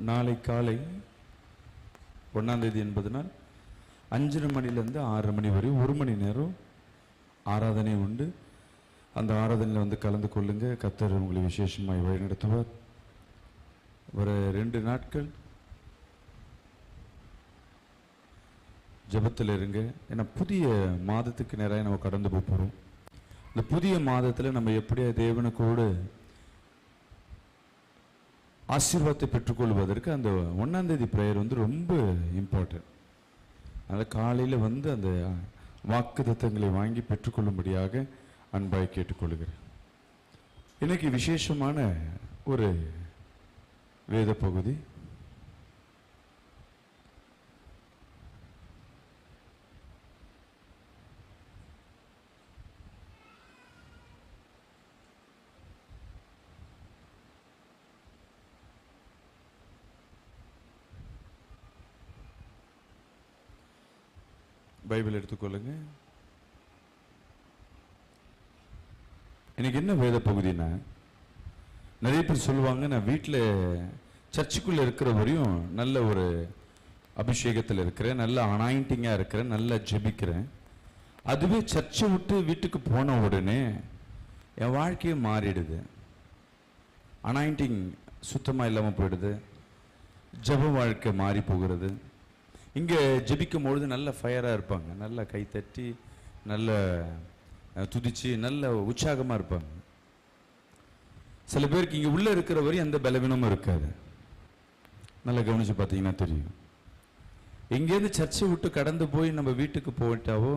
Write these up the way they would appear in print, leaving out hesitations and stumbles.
நாளை காலை 1ஆம் தேதி என்பதனால் 5:30 மணிலேருந்து 6:30 மணி வரை 1 மணி நேரம் ஆராதனை உண்டு. அந்த ஆராதனையில் வந்து கலந்து கொள்ளுங்க. கர்த்தர் உங்களை விசேஷமாய் வழிநடத்துவார். ஒரு 2 நாட்கள் ஜெபத்தில் இருங்க. ஏன்னா புதிய மாதத்துக்கு நேராக நம்ம கடந்து போகிறோம். இந்த புதிய மாதத்தில் நம்ம எப்படியா தேவனுக்கோடு ஆசீர்வாதத்தை பெற்றுக்கொள்வதற்கு அந்த 1ஆம் தேதி பிரேயர் வந்து ரொம்ப இம்பார்ட்டன்ட். அதனால் காலையில் வந்து அந்த வாக்குத்தத்தங்களை வாங்கி பெற்றுக்கொள்ளும்படியாக அன்பாய் கேட்டுக்கொள்கிறேன். இன்னைக்கு விசேஷமான ஒரு வேத பகுதி. பைபிள் எடுத்துக்கொள்ளுங்க. எனக்கு என்ன வேத பகுதினா, நிறைய பேர் சொல்லுவாங்க, நான் வீட்டில் சர்ச்சுக்குள்ளே இருக்கிற வரையும் நல்ல ஒரு அபிஷேகத்தில் இருக்கிறேன், நல்ல அனாயிண்டிங்காக இருக்கிறேன், நல்லா ஜெபிக்கிறேன். அதுவே சர்ச்சை விட்டு வீட்டுக்கு போன உடனே என் வாழ்க்கையே மாறிடுது. அனாயிண்டிங் சுத்தமாக இல்லாமல் போயிடுது. ஜெப வாழ்க்கை மாறி போகிறது. இங்கே ஜெபிக்கும் பொழுது நல்ல ஃபயராக இருப்பாங்க, நல்ல கை தட்டி நல்ல துதிச்சு நல்ல உற்சாகமாக இருப்பாங்க. சில பேருக்கு இங்கே உள்ளே இருக்கிற வரையும் எந்த பலவீனமும் இருக்காது. நல்லா கவனித்து பார்த்தீங்கன்னா தெரியும். இங்கேருந்து சர்ச்சை விட்டு கடந்து போய் நம்ம வீட்டுக்கு போயிட்டாவோ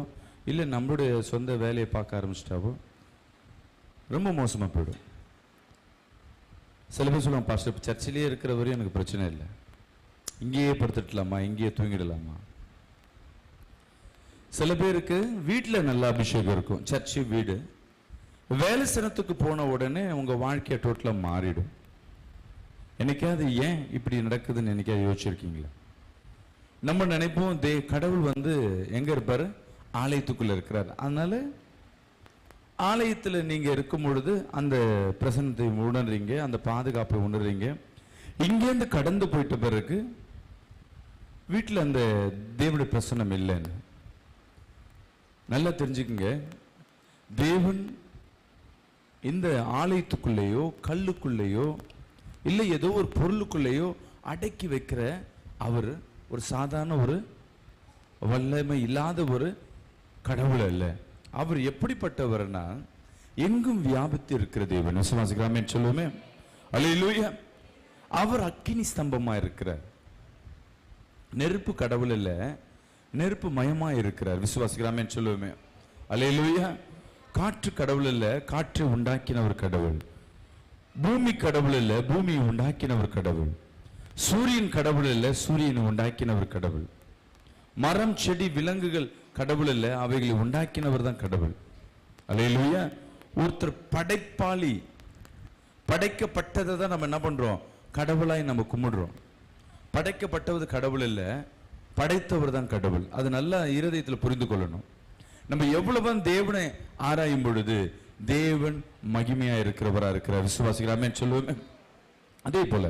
இல்லை நம்மளுடைய சொந்த வேலையை பார்க்க ஆரம்பிச்சிட்டாவோ ரொம்ப மோசமாக போயிடும். சில பேர் சொல்லுவாங்க, பாஸ்டர் சர்ச்சிலேயே இருக்கிற வரையும் எனக்கு பிரச்சனை இல்லை, இங்கேயே படுத்துடலாமா, இங்கேயே தூங்கிடலாமா. சில பேருக்கு வீட்டில் நல்ல அபிஷேகம் இருக்கும், சர்ச்சு வீடு. வேலை ஸ்தலத்துக்கு போன உடனே உங்க வாழ்க்கையை டோட்டலாக மாறிடும். என்னைக்காவது ஏன் இப்படி நடக்குதுன்னு என்னைக்காவது யோசிச்சிருக்கீங்களா? நம்ம நினைப்போம் கடவுள் வந்து எங்க இருப்பாரு, ஆலயத்துக்குள்ள இருக்கிறார். அதனால ஆலயத்தில் நீங்க இருக்கும் பொழுது அந்த பிரசன்னத்தை உணர்றீங்க, அந்த பாதுகாப்பை உணர்றீங்க. இங்கேருந்து கடந்து போயிட்ட பிறகு வீட்டில் அந்த தேவனுடைய பிரசன்னம் இல்லைன்னு நல்லா தெரிஞ்சுக்குங்க. தேவன் இந்த ஆலயத்துக்குள்ளேயோ கல்லுக்குள்ளேயோ இல்லை ஏதோ ஒரு பொருளுக்குள்ளேயோ அடக்கி வைக்கிற அவர் ஒரு சாதாரண ஒரு வல்லமை இல்லாத ஒரு கடவுள் அல்ல. அவர் எப்படிப்பட்டவர்னா எங்கும் வியாபித்து இருக்கிற தேவன். விசுவாசிக்கலாமே சொல்லுவோமே, அல்லேலூயா. அவர் அக்கினி ஸ்தம்பமா இருக்கிறார். நெருப்பு கடவுள் இல்ல, நெருப்பு மயமா இருக்கிறார். விசுவாசிக்கலாமே சொல்லுவோமே, அல்லேலூயா. காற்று கடவுள் இல்ல, காற்றை உண்டாக்கினவர் கடவுள். பூமி கடவுள் இல்ல, பூமியை உண்டாக்கினவர் கடவுள். சூரியன் கடவுள் இல்ல, சூரியனை உண்டாக்கினவர் கடவுள். மரம் செடி விலங்குகள் கடவுள் இல்ல, அவைகளை உண்டாக்கினவர் தான் கடவுள். அல்லேலூயா. ஒருத்தர் படைப்பாளி, படைக்கப்பட்டதை தான் நம்ம என்ன பண்றோம், கடவுளாய் நம்ம கும்பிடுறோம். படைக்கப்பட்டவது கடவுள் இல்ல, படைத்தவர் தான் கடவுள். அது நல்லா இருதயத்தில் புரிந்து கொள்ளணும். நம்ம எவ்வளவு தேவனை ஆராயும் பொழுது தேவன் மகிமையா இருக்கிறவரா இருக்கிறார். விசுவாசிகளாமே சொல்லுவோமே. அதே போல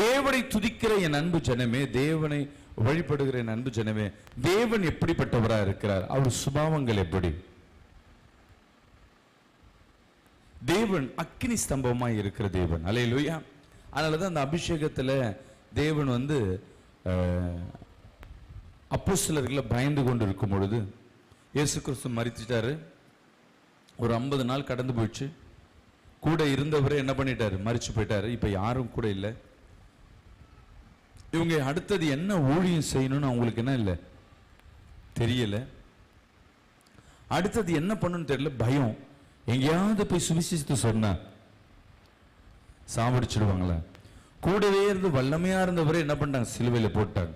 தேவனை துதிக்கிற என் அன்பு ஜனமே, தேவனை வழிபடுகிற என் அன்பு ஜனமே, தேவன் எப்படிப்பட்டவரா இருக்கிறார், அவர் சுபாவங்கள் எப்படி? தேவன் அக்கினி ஸ்தம்பமாய் இருக்கிற தேவன். அல்லேலூயா. அதனாலதான் அந்த அபிஷேகத்துல தேவன் வந்து அப்போஸ்தலர்களை பயந்து கொண்டு இருக்கும் பொழுது இயேசு கிறிஸ்து மரிச்சிட்டாரு. ஒரு 50 நாள் கடந்து போயிடுச்சு. கூட இருந்தவரே என்ன பண்ணிட்டாரு, மரிச்சு போயிட்டாரு. இப்ப யாரும் கூட இல்லை. இவங்க அடுத்தது என்ன ஊழியம் செய்யணும்னு அவங்களுக்கு என்ன இல்லை தெரியல. அடுத்தது என்ன பண்ணணும்னு தெரியல. பயம். எங்கேயாவது போய் சுவிசேஷத்தை சொன்னா சாவடிச்சிடுவாங்களா. கூடவே இருந்து வல்லமையா இருந்தவரை என்ன பண்ணாங்க, சிலுவையில போட்டாங்க.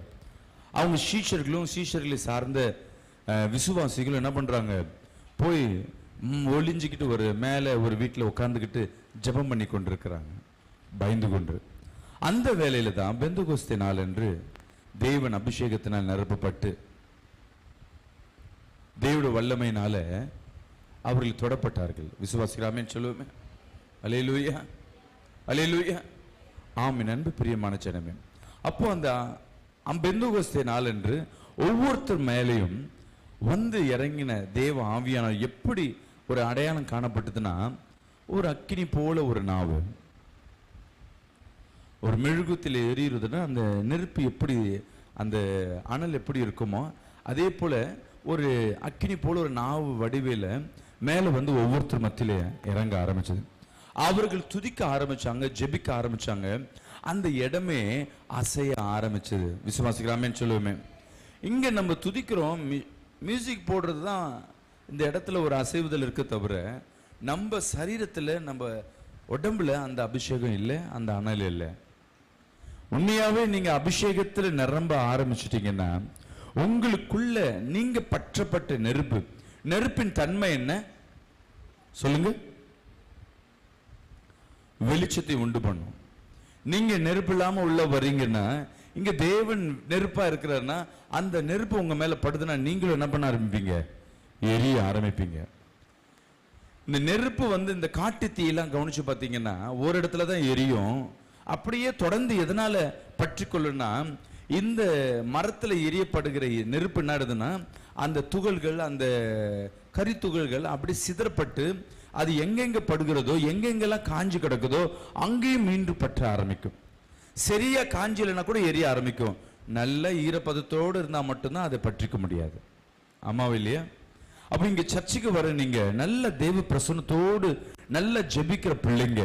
அவங்க சீஷர்களும் சீஷர்களை சார்ந்த விசுவாசிகளும் என்ன பண்றாங்க, போய் ஒளிஞ்சுக்கிட்டு ஒரு மேலே ஒரு வீட்டில் உட்கார்ந்துக்கிட்டு ஜெபம் பண்ணி கொண்டிருக்கிறாங்க, பயந்து கொண்டு. அந்த வேலையில தான் பெந்தெகோஸ்தே நாள் என்று தேவன் அபிஷேகத்தினால் நிரப்பப்பட்டு தேவனுடைய வல்லமையினால அவர்கள் தொடப்பட்டார்கள். விசுவாசிகளாமே சொல்லுவோமே, அல்லேலூயா அல்லேலூயா. ஆமென். அன்பு பிரியமான ஜனமே, அப்போ அந்த பெந்தோகஸ்தே நாள் என்று ஒவ்வொருத்தர் மேலேயும் வந்து இறங்கின தேவ ஆவியானவர் எப்படி ஒரு அடையாளம் காணப்பட்டதுன்னா, ஒரு அக்கினி போல ஒரு நாவு. ஒரு மெழுகுத்தில் எரியுறதுன்னா அந்த நெருப்பு எப்படி, அந்த அனல் எப்படி இருக்குமோ அதே போல ஒரு அக்கினி போல ஒரு நாவு வடிவேல மேல வந்து ஒவ்வொருத்தர் மத்தியில இறங்க ஆரம்பிச்சது. அவர்கள் துதிக்க ஆரம்பிச்சாங்க, ஜெபிக்க ஆரம்பிச்சாங்க. அந்த இடமே அசைய ஆரம்பிச்சது. விசுவாசிக்கலாமேன்னு சொல்லுவோமே. இங்க நம்ம துதிக்கிறோம், மியூசிக் போடுறது தான் இந்த இடத்துல ஒரு அசைவுதல் இருக்க தவிர நம்ம சரீரத்துல நம்ம உடம்புல அந்த அபிஷேகம் இல்லை, அந்த அனல் இல்லை. உண்மையாவே நீங்க அபிஷேகத்துல நிரம்ப ஆரம்பிச்சிட்டீங்கன்னா உங்களுக்குள்ள நீங்க பற்றப்பட்ட நெருப்பு, நெருப்பின் தன்மை என்ன சொல்லுங்க? வெளிச்சத்தை உண்டு பண்ணும். நீங்க நெருப்பு இல்லாம உள்ள வர்றீங்கன்னா, இங்க தேவன் நெருப்பா இருக்கிறாருன்னா அந்த நெருப்பு உங்க மேல படுதுன்னா நீங்களும் என்ன பண்ண ஆரம்பிப்பீங்க? எரிய ஆரம்பிப்பீங்க. இந்த நெருப்பு வந்து இந்த காட்டு தீயெல்லாம் கவனிச்சு பார்த்தீங்கன்னா ஒரு இடத்துல தான் எரியும். அப்படியே தொடர்ந்து எதனால பற்றி கொள்ளுன்னா, இந்த மரத்துல எரியப்படுகிற நெருப்பு என்ன ஆகுதுன்னா அந்த துகள்கள், அந்த கரித்துகள்கள் அப்படி சிதறப்பட்டு அது எங்கெங்க படுகிறதோ, எங்கெங்கெல்லாம் காஞ்சி கிடக்குதோ அங்கேயும் மீண்டும் பற்ற ஆரம்பிக்கும். சரியா காஞ்சிலன்னா கூட எரிய ஆரம்பிக்கும். நல்ல ஈரப்பதத்தோடு இருந்தா மட்டும்தான் அதை பற்றிக்க முடியாது. ஆமாவா இல்லையா? அப்ப இங்க சர்ச்சுக்கு வர நீங்க நல்ல தேவ பிரசன்னத்தோடு நல்ல ஜெபிக்கிற பிள்ளைங்க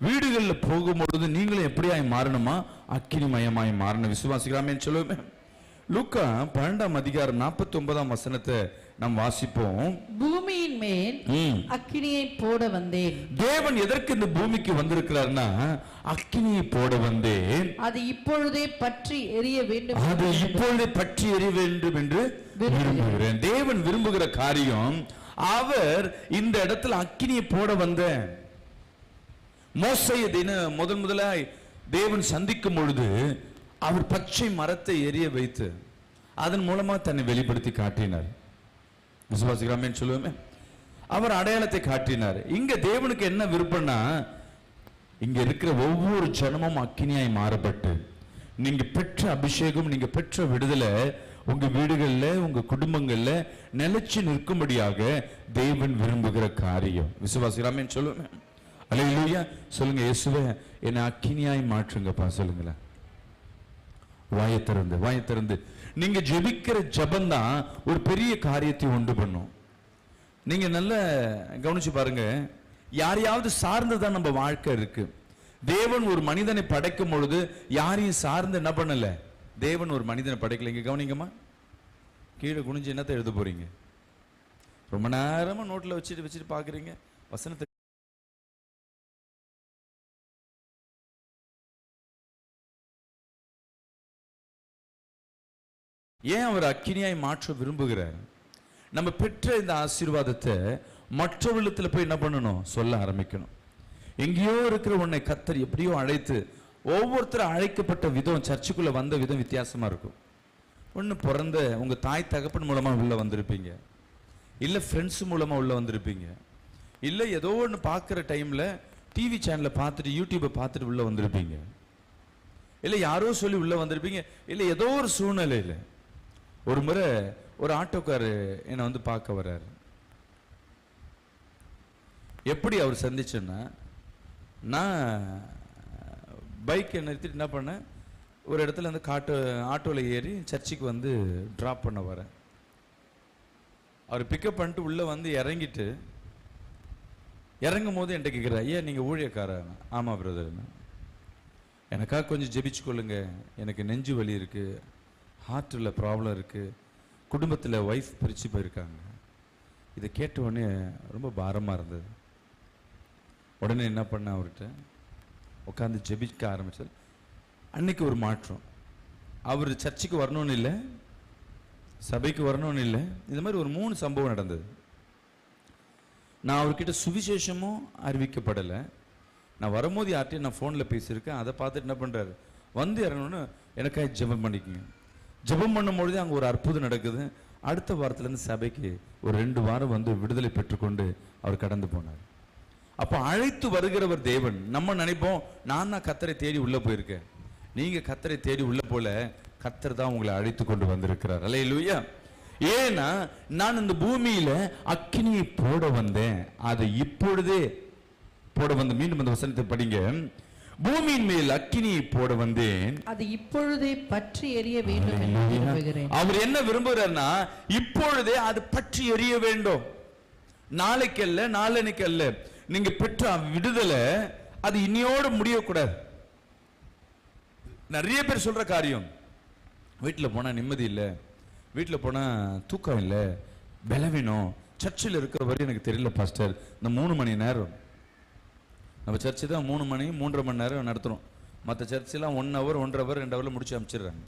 வீடுகளில் போகும்பொழுது நீங்களும் எப்படியாய் மாறணுமா? அக்கினிமயமாய் மாறணும். விசுவாசிக்கலாமேன்னு சொல்லுவோமே. லூக்கா 12ஆம் அதிகாரம் 49ஆம் வசனத்தை நாம் வாசிப்போம். பூமியின் மேல் அக்கினியை போட வந்தேன். தேவன் எதற்கு இந்த பூமிக்கு வந்திருக்கிறார்னா அக்கினியை போட வந்தேன். அது இப்பொழுதே பற்றி எரிய வேண்டும், அது இப்பொழுதே பற்றி எரிய வேண்டும் என்று விரும்புகிறேன். தேவன் விரும்புகிற காரியம், அவர் இந்த இடத்துல அக்கினியை போட வந்தேன். மோசேயை முதலாய் தேவன் சந்திக்கும் பொழுது அவர் பச்சை மரத்தை எரிய வைத்து அதன் மூலமா தன்னை வெளிப்படுத்தி காட்டினார். விசுவாசிக்கலாமேன்னு சொல்லுவோமே. அவர் அடையாளத்தை காட்டினார். இங்க தேவனுக்கு என்ன விருப்பம்னா, இங்க இருக்கிற ஒவ்வொரு ஜனமும் அக்கினியாய் மாறப்பட்டு நீங்க பெற்ற அபிஷேகம், நீங்க பெற்ற விடுதலை உங்க வீடுகள்ல, உங்க குடும்பங்கள்ல நிலைச்சு நிற்கும்படியாக தேவன் விரும்புகிற காரியம். விசுவாசிக்கலாமேன்னு சொல்லுவேன். அல்லேலூயா சொல்லுங்க. இயேசுவே என்னை அக்கினியாய் மாற்றுங்கப்பா சொல்லுங்களேன். வாயை திறந்து நீங்க ஜெபிக்கிற ஜெபம் தான் ஒரு பெரிய காரியத்தை உண்டு பண்ணும். நீங்க நல்ல கவனிச்சு பாருங்க. யாரையாவது சார்ந்துதான் நம்ம வாழ்க்கை இருக்கு. தேவன் ஒரு மனிதனை படைக்கும் பொழுது யாரையும் சார்ந்து என்ன பண்ணல. தேவன் ஒரு மனிதனை படைக்கல. இங்க கவனிங்கம்மா. கீழே குனிஞ்சு என்னத்தை எழுத போறீங்க? ரொம்ப நேரமா நோட்ல வச்சுட்டு பாக்குறீங்க. வசனத்தை ஏன் அவர் அக்கினியாய் மாற்ற விரும்புகிறார்? நம்ம பெற்ற இந்த ஆசீர்வாதத்தை மற்றவர்களுக்கு போய் என்ன பண்ணணும்? சொல்ல ஆரம்பிக்கணும். எங்கேயோ இருக்கிற உன்னை கர்த்தர் எப்படியோ அழைத்து, ஒவ்வொருத்தரும் அழைக்கப்பட்ட விதம், சர்ச்சுக்குள்ள வந்த விதம் வித்தியாசமா இருக்கும். ஒன்று பிறந்த உங்க தாய் தகப்பன் மூலமா உள்ள வந்திருப்பீங்க, இல்லை ஃப்ரெண்ட்ஸ் மூலமா உள்ள வந்திருப்பீங்க, இல்லை ஏதோ ஒன்று பார்க்குற டைம்ல டிவி சேனலை பார்த்துட்டு யூடியூப்பை பார்த்துட்டு உள்ள வந்திருப்பீங்க, இல்லை யாரோ சொல்லி உள்ள வந்திருப்பீங்க, இல்லை ஏதோ ஒரு சூழ்நிலையில். ஒரு முறை ஒரு ஆட்டோக்காரு என்னை வந்து பார்க்க வர்றாரு. எப்படி அவர் சந்திச்சேன்னா, நான் பைக்கை நிறுத்திட்டு என்ன பண்ணேன், ஒரு இடத்துல வந்து ஆட்டோவில் ஏறி சர்ச்சுக்கு வந்து ட்ராப் பண்ண வரேன். அவர் பிக்கப் பண்ணிட்டு உள்ளே வந்து இறங்கும் போது என்கிட்ட கேட்குறா, ஐயா நீங்கள் ஊழியக்காரன்? ஆமாம் பிரதர். எனக்காக கொஞ்சம் ஜெபிச்சு கொள்ளுங்க, எனக்கு நெஞ்சு வலி இருக்குது, ஹார்ட்டில் ப்ராப்ளம் இருக்குது, குடும்பத்தில் ஒய்ஃப் பிரித்து போயிருக்காங்க. இதை கேட்ட உடனே ரொம்ப பாரமாக இருந்தது. உடனே என்ன பண்ண, அவர்கிட்ட உட்காந்து ஜெபிக்க ஆரம்பித்தார். அன்னைக்கு ஒரு மாற்றம். அவர் சர்ச்சுக்கு வரணும்னு இல்லை, சபைக்கு வரணும்னு இல்லை, இந்த மாதிரி ஒரு 3 சம்பவம் நடந்தது. நான் அவர்கிட்ட சுவிசேஷமும் அறிவிக்கப்படலை. நான் வரும்போது யார்ட்டையும் நான் ஃபோனில் பேசியிருக்கேன். அதை பார்த்துட்டு என்ன பண்ணுறாரு, வந்து இறங்கணுன்னு எனக்காக ஜெபம் பண்ணிக்கோங்க. ஜெபம் பண்ணும்பொழுது அங்கே ஒரு அற்புதம் நடக்குது. அடுத்த வாரத்துலேருந்து சபைக்கு ஒரு 2 வாரம் வந்து விடுதலை பெற்றுக்கொண்டு அவர் கடந்து போனார். அப்ப அழைத்து வருகிறவர் தேவன். நம்ம நினைப்போம் நான் தான் கர்த்தரை தேடி உள்ள போயிருக்கேன். நீங்க கர்த்தரை தேடி உள்ள போல, கர்த்தர் தான் உங்களை அழைத்து கொண்டு வந்திருக்கிறார். அல்லேலூயா. ஏன்னா நான் இந்த பூமியில அக்கினியை போட வந்தேன், அதை இப்பொழுதே போட வந்த. மீண்டும் அந்த வசனத்தை படிங்க. பூமியின் மேல் அக்கினியை போட வந்தேன், அது இப்பொழுதே பற்றி எரிய வேண்டும் என்று விரும்புகிறேன். அவர் என்ன விரும்புகிறார்னா, இப்பொழுதே அது பற்றி எரிய வேண்டும். நாளைக்கு அல்ல, நாளன்னைக்கு அல்ல. நீங்க பெற்ற விடுதலை அது இன்னையோடு முடியக்கூடாது. நிறைய பேர் சொல்ற காரியம், வீட்டில் போனா நிம்மதி இல்லை, வீட்டில் போனா தூக்கம் இல்லை, பலவீனம். சர்ச்சில் இருக்கிற வரை எனக்கு தெரியல பாஸ்டர், இந்த 3 மணி நேரம் நம்ம சர்ச்சு தான் 3 மணி 3.5 மணி நேரம் நடத்துகிறோம். மற்ற சர்ச்செல்லாம் 1 ஹவர் 1.5 ஹவர் 2 ஹவரில் முடிச்சு அனுப்பிச்சிடுறாங்க.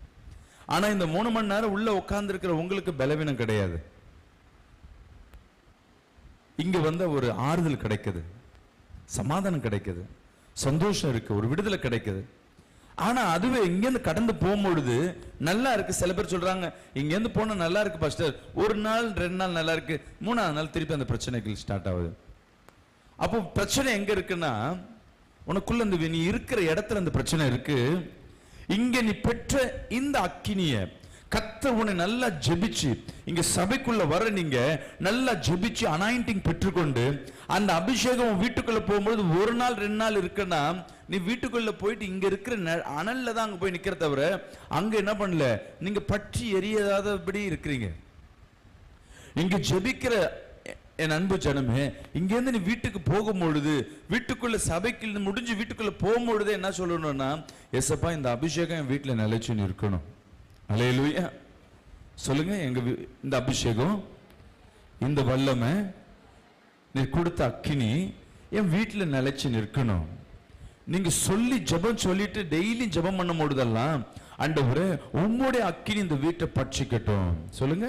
ஆனால் இந்த 3 மணி நேரம் உள்ள உட்கார்ந்துருக்கிற உங்களுக்கு பலவீனம் கிடையாது. இங்க வந்த ஒரு ஆறுதல் கிடைக்குது, சமாதானம் கிடைக்குது, சந்தோஷம் இருக்கு, ஒரு விடுதலை கிடைக்குது. ஆனா அதுவே இங்கேருந்து கடந்து போகும்பொழுது நல்லா இருக்கு. சில பேர் சொல்றாங்க இங்கேருந்து போனா நல்லா இருக்கு பாஸ்டர், 1 நாள் 2 நாள் நல்லா இருக்கு, 3ஆவது நாள் திருப்பி அந்த பிரச்சனைகள் ஸ்டார்ட் ஆகுது. அப்போ பிரச்சனை எங்க இருக்குன்னா, உனக்குள்ள இந்த நீ இருக்கிற இடத்துல அந்த பிரச்சனை இருக்கு. இங்க நீ பெற்ற இந்த அக்கினிய கர்த்தர் உன்னை நல்லா ஜெபிச்சு, இங்க சபைக்குள்ள வர நீங்க நல்லா ஜெபிச்சு அனாயிண்டிங் பெற்றுக்கொண்டு அந்த அபிஷேகம் வீட்டுக்குள்ள போகும்போது 1 நாள் 2 நாள் இருக்குன்னா, நீ வீட்டுக்குள்ள போயிட்டு இங்க இருக்கிற அனல்ல தான் அங்க போய் நிக்கிற தவிர அங்க என்ன பண்ணல, நீங்க பற்றி எரியாதபடி இருக்கிறீங்க. இங்க ஜெபிக்கிற என் அன்பு ஜனமே, இங்க இருந்து நீ வீட்டுக்கு போகும்பொழுது, வீட்டுக்குள்ள சபைக்கு முடிஞ்சு வீட்டுக்குள்ள போகும்பொழுது என்ன சொல்லணும்னா, எசப்பா இந்த அபிஷேகம் என் வீட்டுல நிலைச்சுன்னு இருக்கணும். அல்லேலூயா சொல்லுங்க. இந்த அபிஷேகம், இந்த வல்லமை, நீ கொடுத்த அக்கினி என் வீட்டுல நிலைச்சு நிற்கணும். நீங்க சொல்லி ஜெபம் சொல்லிட்டு டெய்லி ஜெபம் பண்ணும் பொழுதெல்லாம், ஆண்டவரே உம்முடைய அக்கினி இந்த வீட்டை பட்சிக்கட்டும். சொல்லுங்க.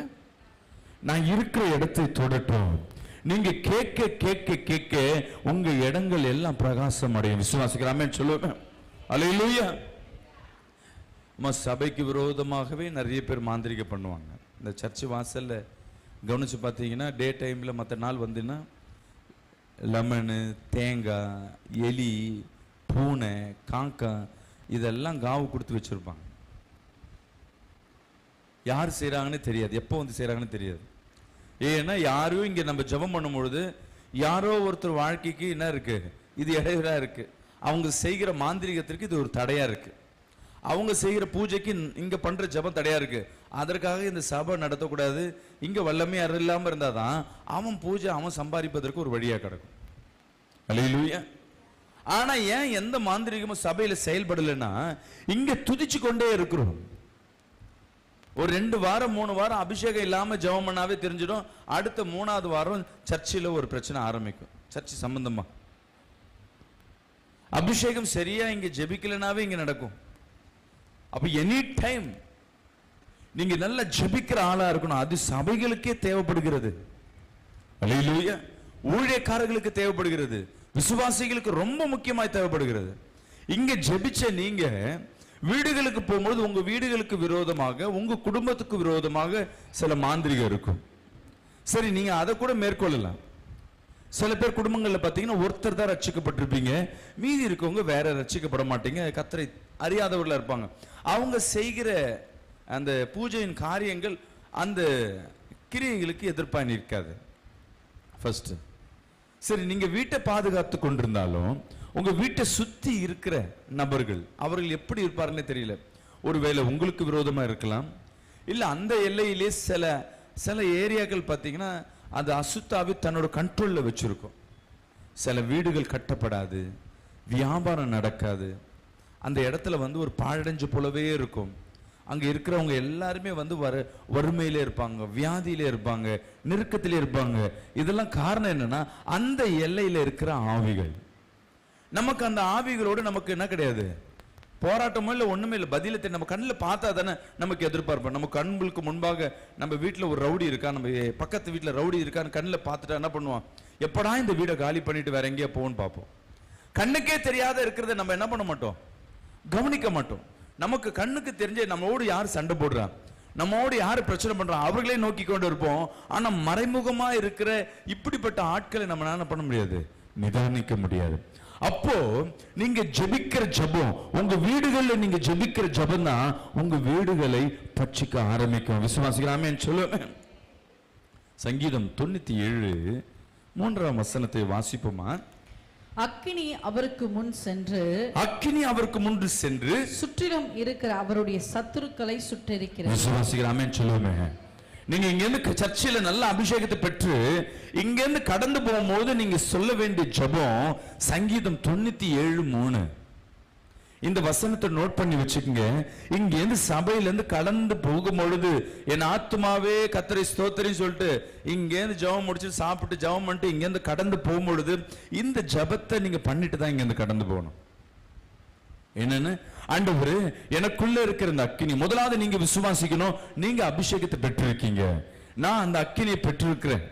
நான் இருக்கிற இடத்தை தொடட்டும். நீங்க கேட்க கேட்க கேட்க உங்க இடங்கள் எல்லாம் பிரகாசம் அடையும். விசுவாசிக்கிறாமே சொல்லுவேன். அல்லேலூயா. சபைக்கு விரோதமாகவே நிறைய பேர் மாந்திரிக பண்ணுவாங்க. இந்த சர்ச்சு வாசல்ல கவனிச்சு பார்த்தீங்கன்னா, டே டைம்ல மற்ற நாள் வந்துன்னா லெமனு, தேங்காய், எலி, பூனை, காக்கா இதெல்லாம் காவு கொடுத்து வச்சிருப்பாங்க. யார் செய்யறாங்கன்னு தெரியாது, எப்போ வந்து செய்யறாங்கன்னு தெரியாது. ஏன்னா யாரும் இங்க நம்ம ஜெபம் பண்ணும் பொழுது யாரோ ஒருத்தர் வாழ்க்கைக்கு என்ன இருக்கு, இது இடையூறா இருக்கு. அவங்க செய்கிற மாந்திரிகத்திற்கு இது ஒரு தடையா இருக்கு. அவங்க செய்கிற பூஜைக்கு இங்க பண்ற ஜெபம் தடையா இருக்கு. அதற்காக இந்த சபை நடத்தக்கூடாது, இங்க வல்லமை யாரும் இல்லாம இருந்தாதான் அவன் பூஜை அவன் சம்பாதிப்பதற்கு ஒரு வழியா கிடக்கும். அல்லேலூயா. ஆனா ஏன் எந்த மாந்திரிகமும் சபையில செயல்படலைன்னா, இங்க துதிச்சு கொண்டே இருக்கிறோம். ஒரு 2 வாரம் 3 வாரம் அபிஷேகம் இல்லாம ஜெபம் பண்ணாவே தெரிஞ்சிடும். அடுத்த 3ஆவது வாரம் சர்ச்சில் ஒரு பிரச்சனை ஆரம்பிக்கும். சர்ச்சு சம்பந்தமா அபிஷேகம் சரியா இங்க ஜெபிக்கலனாவே இங்க நடக்கும். அப்ப எனி டைம் நீங்க நல்லா ஜெபிக்கிற ஆளா இருக்கணும். அது சபைகளுக்கே தேவைப்படுகிறது. அல்லேலூயா. ஊழியக்காரர்களுக்கு தேவைப்படுகிறது, விசுவாசிகளுக்கு ரொம்ப முக்கியமாய் தேவைப்படுகிறது. இங்க ஜெபிச்ச நீங்க வீடுகளுக்கு போகும்போது உங்க வீடுகளுக்கு விரோதமாக, உங்க குடும்பத்துக்கு விரோதமாக சில மாந்திரிகம் இருக்கும். சரி, நீங்க அதை கூட மேற்கொள்ளலாம். சில பேர் குடும்பங்கள்ல பாத்தீங்கன்னா ஒருத்தர் தான் ரட்சிக்கப்பட்டிருப்பீங்க, மீதி இருக்கவங்க வேற ரட்சிக்கப்பட மாட்டீங்க, கர்த்தரை அறியாதவர்களா இருப்பாங்க. அவங்க செய்கிற அந்த பூஜையின் காரியங்கள் அந்த கிரியைகளுக்கு எதிர்ப்பா நிற்காது. ஃபர்ஸ்ட் சரி, நீங்க வீட்டை பாதுகாத்து கொண்டிருந்தாலும் உங்க வீட்டை சுத்தி இருக்கிற நபர்கள் அவர்கள் எப்படி இருப்பாருன்னு தெரியல. ஒருவேளை உங்களுக்கு விரோதமா இருக்கலாம், இல்ல அந்த எல்லையிலே சில ஏரியாக்கள் பார்த்தீங்கன்னா அது அசுத்தாவி தன்னோட கண்ட்ரோல்ல வச்சிருக்கும். சில வீடுகள் கட்டப்படாது, வியாபாரம் நடக்காது, அந்த இடத்துல வந்து ஒரு பாழடைஞ்சு போலவே இருக்கும். அங்க இருக்கிறவங்க எல்லாருமே வந்து வறுமையிலே இருப்பாங்க, வியாதியிலே இருப்பாங்க, நெருக்கத்திலே இருப்பாங்க. இதெல்லாம் காரணம் என்னன்னா, அந்த எல்லையில இருக்கிற ஆவிகள். நமக்கு அந்த ஆவிகளோடு நமக்கு என்ன கிடையாது, போராட்டமோ இல்லை, ஒண்ணுமே இல்லை, பதிலத்தை நம்ம கண்ணில் பார்த்தா தானே நமக்கு எதிர்பார்ப்போம். நம்ம கண்களுக்கு முன்பாக நம்ம வீட்டில் ஒரு ரவுடி இருக்கா, நம்ம பக்கத்து வீட்டில் ரவுடி இருக்கான்னு கண்ணில் பார்த்துட்டா என்ன பண்ணுவோம், எப்படா இந்த வீடை காலி பண்ணிட்டு வேற எங்கேயா போவோன்னு பார்ப்போம். கண்ணுக்கே தெரியாத இருக்கிறத நம்ம என்ன பண்ண மாட்டோம், கவனிக்க மாட்டோம். நமக்கு கண்ணுக்கு தெரிஞ்ச நம்மளோடு யார் சண்டை போடுறான், நம்மோடு யார் பிரச்சனை பண்றான், அவர்களே நோக்கி கொண்டு இருப்போம். ஆனா மறைமுகமா இருக்கிற இப்படிப்பட்ட ஆட்களை நம்ம என்ன பண்ண முடியாது, நிதானிக்க முடியாது. அப்போ நீங்க ஜெபிக்கிற ஜெபம், உங்க வீடுகள்ல நீங்க ஜெபிக்கிற ஜெபம் தான் உங்க வீடுகளை பட்சிக்க ஆரம்பிக்கும். விசுவாசிக்கலாமே சொல்லுவேன். சங்கீதம் 97 3 வாசிப்போமா? அக்கினி அவருக்கு முன் சென்று, அக்கினி அவருக்கு முன் சென்று சுற்றிலும் இருக்கிற அவருடைய சத்துருக்களை சுட்டெரிக்கிறது. விசுவாசிக்கலாமே சொல்லுவேன். நீங்க இங்க இருந்து சர்ச்சில நல்ல அபிஷேகத்தை பெற்று இங்க இருந்து கடந்து போகும்போது நீங்க சொல்ல வேண்டிய ஜெபம் சங்கீதம் 97:3. இந்த வசனத்தை நோட் பண்ணி வச்சுக்கோங்க. இங்க இருந்து சபையில இருந்து கடந்து போகும் பொழுது என் ஆத்துமாவே கர்த்தரை ஸ்தோத்திரம் சொல்லிட்டு இங்க இருந்து ஜெபம் முடிச்சு சாப்பிட்டு ஜெபம் பண்ணிட்டு இங்க இருந்து கடந்து போகும் பொழுது இந்த ஜெபத்தை நீங்க பண்ணிட்டு தான் இங்க இருந்து கடந்து போகணும். என்னன்னு, ஆண்டவரே எனக்குள்ள இருக்கிற இந்த அக்கினி, முதலாவது நீங்க விசுவாசிக்கணும். நீங்க அபிஷேகத்தை பெற்றிருக்கீங்க, நான் அந்த அக்கினியை பெற்றிருக்கிறேன்.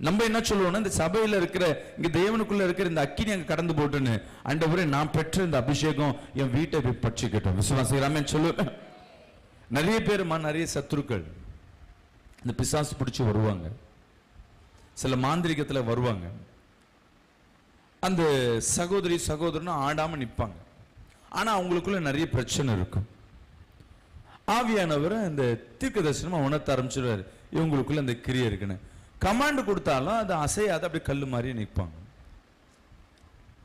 நம்ம என்ன சொல்லுவோம்னா, இந்த சபையில இருக்கிற இங்க தேவனுக்குள்ள இருக்கிற இந்த அக்கினி அங்க கடந்து போட்டுன்னு, ஆண்டவரே நான் பெற்ற இந்த அபிஷேகம் என் வீட்டை போய் பட்சிக்கட்டும். விசுவாசிக்கலாமே சொல்லுவேன். நிறைய பேருமா நிறைய சத்துருக்கள் இந்த பிசாசு பிடிச்சி வருவாங்க, சில மாந்திரிகத்துல வருவாங்க. அந்த சகோதரி சகோதரனும் ஆடாம நிற்பாங்க. ஆனா அவங்களுக்குள்ள நிறைய பிரச்சனை இருக்கும். ஆவியானவர் இந்த தீர்க்க தரிசனமா உணர்த்த ஆரம்பிச்சிருவாரு, இவங்களுக்குள்ள இந்த கிரியை இருக்குன்னு. கமாண்ட் கொடுத்தாலும் அது அசையாத அப்படி கல்லு மாதிரி நிற்பாங்க.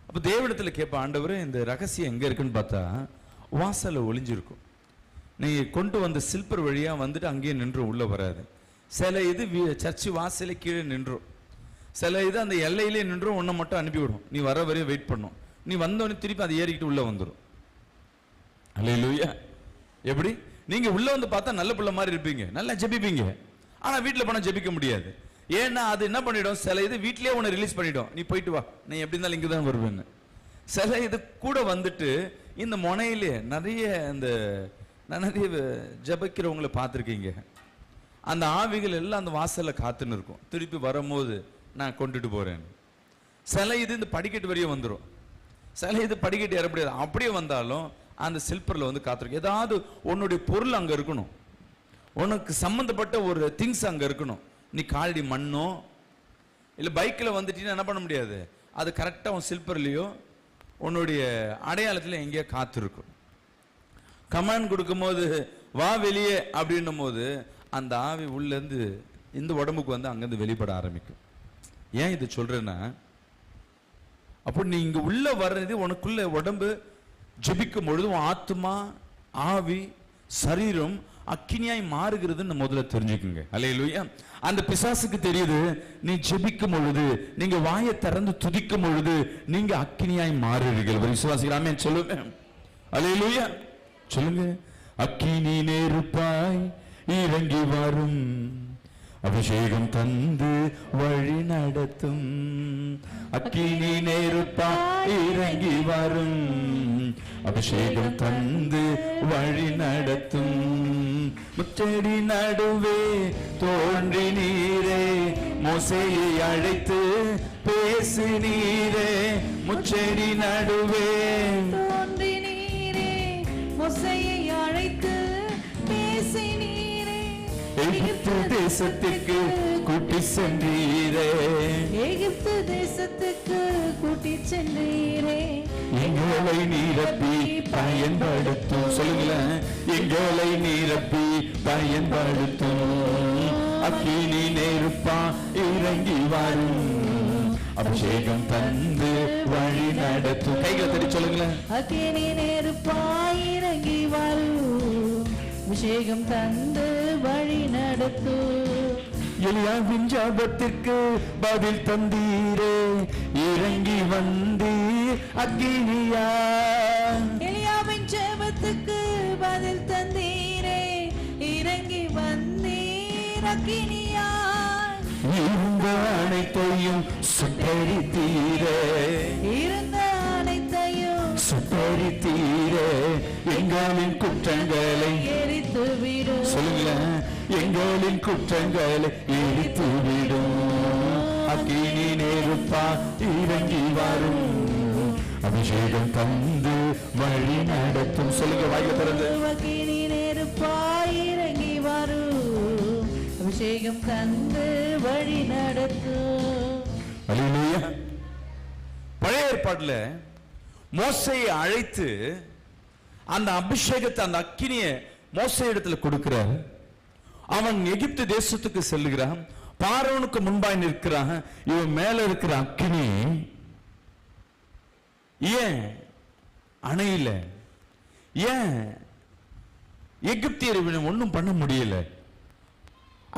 அப்ப தேவனிடத்துல கேட்ப, ஆண்டவரே இந்த ரகசியம் எங்க இருக்குன்னு பார்த்தா வாசல்ல ஒளிஞ்சிருக்கும். நீங்க கொண்டு வந்த சில்பர் வழியா வந்துட்டு அங்கேயே நின்றும், உள்ள வராது. சில இது சர்ச்சு வாசல கீழே நின்றும், சில இது அந்த எல்லையிலே நின்றும். ஒன்றை மட்டும் அனுப்பிவிடும், நீ வர வரையும் வெயிட் பண்ணும். நீ வந்தோடனே திருப்பி அதை ஏறிக்கிட்டு உள்ள வந்துடும். அல்லேலூயா. எப்படி நீங்க உள்ள வந்து பார்த்தா நல்ல பிள்ளை மாதிரி இருப்பீங்க, நல்லா ஜெபிப்பீங்க. ஆனா வீட்டுல போனா ஜெபிக்க முடியாது. ஏன்னா அது என்ன பண்ணிடும், சில இது வீட்லயே உன்னை ரிலீஸ் பண்ணிடும், நீ போயிட்டு வா, நீ எப்படி இருந்தாலும் இங்க தான் வருவேன்னு. சில இது கூட வந்துட்டு இந்த முனையிலே நிறைய இந்த நிறைய ஜெபிக்கிறவங்களை பார்த்துருக்கீங்க. அந்த ஆவிகள் எல்லாம் அந்த வாசல்ல காத்துன்னு இருக்கும், திருப்பி வரும்போது நான் கொண்டுட்டு போறேன். சில இது இந்த படிக்கட்டு வரையும் வந்துடும், சில இது படிக்கட்டு ஏற முடியாது. அப்படியே வந்தாலும் அந்த சில்பர்ல வந்து காத்திருக்கும். ஏதாவது உன்னுடைய பொருள் அங்க இருக்கணும், உனக்கு சம்பந்தப்பட்ட ஒரு திங்ஸ் அங்க இருக்கணும். நீ காலடி மண்ணோ இல்ல பைக்ல வந்துட்டீங்கன்னா என்ன பண்ண முடியாது, அது கரெக்டா உன் சில்பர்லயோ உன்னுடைய அடையாளத்துல எங்கேயோ காத்திருக்கும். கமாண்ட் கொடுக்கும் போது வா வெளியே அப்படின்னும் போது அந்த ஆவி உள்ள இருந்து இந்த உடம்புக்கு வந்து அங்கிருந்து வெளிப்பட ஆரம்பிக்கும். ஏன் இது சொல்றேன்னா, அப்போ நீ இங்க உள்ள வர்றது உனக்குள்ள உடம்பு ஜெபிக்கும் பொழுது ஆத்மா ஆவி சரீரம் அக்கினியாய் மாறுகிறதுன்னு முதல்ல தெரிஞ்சுக்குங்க. அல்லேலூயா. அந்த பிசாசுக்கு தெரியுது, நீ ஜெபிக்கும் பொழுது, நீங்க வாயை திறந்து துதிக்கும் பொழுது நீங்க அக்கினியாய் மாறுவீர்கள். விசுவாசிக்கலாமே சொல்லுவேன். அல்லேலூயா சொல்லுங்க. அக்கினி நெருப்பாய் இறங்கி வரும், அபிஷேகம் தந்து வழி நடத்தும். அக்கினி நெருப்பாய் இறங்கி வரும், அபிஷேகம் தந்து வழி நடத்தும். முச்செடி நடுவே தோன்றி நீரே, மோசேயை அழைத்து பேசு நீரே. முச்செடி நடுவே தோன்றி நீரே, மோசேயை அழைத்து பேசி நீரே. எகிப்து தேசத்துக்கு கூட்டி சென்றீரே, எகிப்து தேசத்துக்கு கூட்டி சென்றீரே. எங்களை நீரப்பி பயன்படுத்தும். சொல்லுங்களேன், எங்களை நீரப்பி பயன்படுத்தும். அக்கினி நெருப்பா இறங்கி வரும், அபிஷேகம் தந்து வழி நடத்தும். கைகளை தட்டி சொல்லுங்களேன். அக்கினி நெருப்பா இறங்கி வரும், அபிஷேகம் தந்து வழி நடத்தும். எலியாவின் ஜெபத்திற்கு பதில் தந்தீரே, இறங்கி வந்தீர் அக்கினியா. எலியாவின் ஜெபத்துக்கு பதில் தந்தீரே, இறங்கி வந்தீர் அக்கினியா. இருந்த அனைத்தையும் சுட்டெரித்தீரே, இருந்த அனைத்தையும் சுட்டெரித்தீரே. எங்களின் குற்றங்களை எரித்து விடும். சொல்லுங்களேன், எங்களின் குற்றங்களை எரித்து விடும். அக்கினி நெருப்பா இறங்கி வரும், அபிஷேகம் தந்து வழி நடத்தும். சொல்லுங்க வாய்க்க திறந்து. அக்கினி நெருப்பாய் இறங்கி வரும், அபிஷேகம் தந்து வழி நடத்தும். அல்லேலூயா. பழைய ஏற்பாட்டுல மோசேயை அழைத்து அந்த அபிஷேகத்தை, அந்த அக்கினியை மோசே இடத்துல கொடுக்கிறார். அவன் எகிப்து தேசத்துக்கு செல்லுகிறான். பார்வோனுக்கு முன்பாய் நிற்கிறான். இவன் மேல இருக்கிற அக்கினி ஏன் அணையில? ஏன் எகிப்தியர் இவனை ஒன்னும் பண்ண முடியல?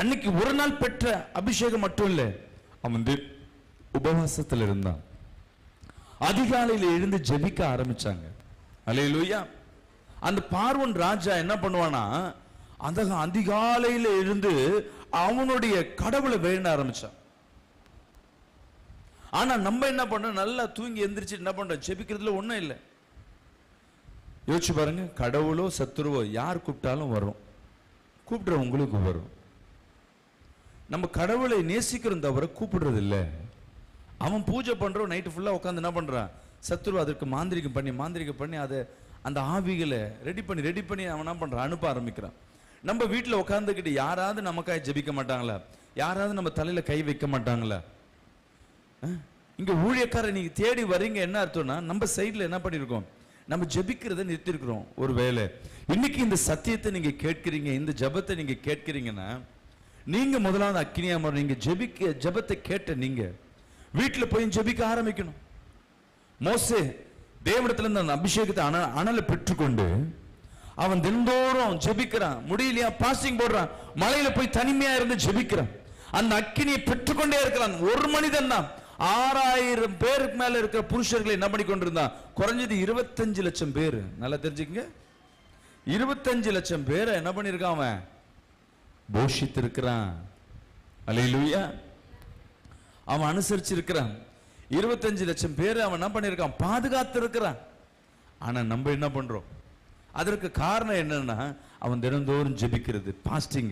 அன்னைக்கு ஒரு நாள் பெற்ற அபிஷேகம் மட்டும் இல்ல, அவன் உபவாசத்தில் இருந்தான். அதிகாலையில் எழுந்து ஜெபிக்க ஆரம்பிச்சாங்க. அல்லேலூயா. அந்த பார்வோன் ராஜா என்ன பண்ணுவானா, அந்த அதிகாலையில் எழுந்து அவனுடைய கடவுளை வேண்ட ஆரம்பிச்சான். ஆனா நம்ம என்ன பண்றோம், நல்லா தூங்கி எந்திரிச்சு என்ன பண்றோம், ஜெபிக்கிறதுல ஒண்ணும் இல்லை. யோசிச்சு பாருங்க, கடவுளோ சத்துருவோ யார் கூப்பிட்டாலும் வரும், கூப்பிடுற உங்களுக்கு வரும். நம்ம கடவுளை நேசிக்கிறோம் தவிர கூப்பிடுறது இல்லை. அவன் பூஜை பண்றோம், நைட்டு ஃபுல்லா உட்காந்து என்ன பண்றான், சத்துரு அதற்கு மாந்திரிகம் பண்ணி அதை அந்த ஆவிகளை ரெடி பண்ணி அவன் என்ன பண்றான், அனுப்ப ஆரம்பிக்கிறான். நம்ம வீட்டில் உட்காந்துக்கிட்டு யாராவது நமக்காக ஜெபிக்க மாட்டாங்களா? யாராவது நம்ம தலையில கை வைக்க மாட்டாங்களா? இங்க ஊழியக்காரர் நீங்க தேடி வரீங்க, என்ன அர்த்தம்னா நம்ம சைட்ல என்ன பண்ணிருக்கோம், நம்ம ஜெபிக்கிறத நிறுத்திருக்கிறோம். ஒரு வேளை இன்னைக்கு இந்த சத்தியத்தை நீங்க கேட்கிறீங்க, இந்த ஜெபத்தை நீங்க கேட்கிறீங்கன்னா, நீங்க முதலாவது அக்கினியா மாறணும். நீங்க ஜெபத்தை கேட்ட நீங்க வீட்டுல போய் ஜெபிக்க ஆரம்பிக்கணும். மோசே தேவனிடத்துல இருந்து அந்த அபிஷேகத்தை அனலை பெற்றுக்கொண்டு அவன் தினந்தோறும் ஜெபிக்கிறான். முடியலையா, பாஸ்டிங் போடுறான், மலையில போய் தனிமையா இருந்து ஜெபிக்கிறான். அந்த அக்கினியை பெற்றுக்கொண்டே இருக்கிறான். ஒரு மனிதன் தான் 6000 பேருக்கு மேல இருக்கிற புருஷர்களை என்ன பண்ணி கொண்டிருந்தான், குறைஞ்சது 25 லட்சம் பேர். நல்லா தெரிஞ்சுக்கங்க, 25 லட்சம் பேரை என்ன பண்ணிருக்கான், அவன் போஷித்து இருக்கிறான். அல்லேலூயா. அவன் அனுசரிச்சு இருக்கிறான். 25 லட்சம் பேர் அவன் என்ன பண்ணிருக்கான், பாதுகாத்து இருக்கிறான். ஆனா நம்ம என்ன பண்றோம், அதற்கு காரணம் என்னன்னா, அவன் தினந்தோறும் ஜெபிக்கிறது, பாஸ்டிங்.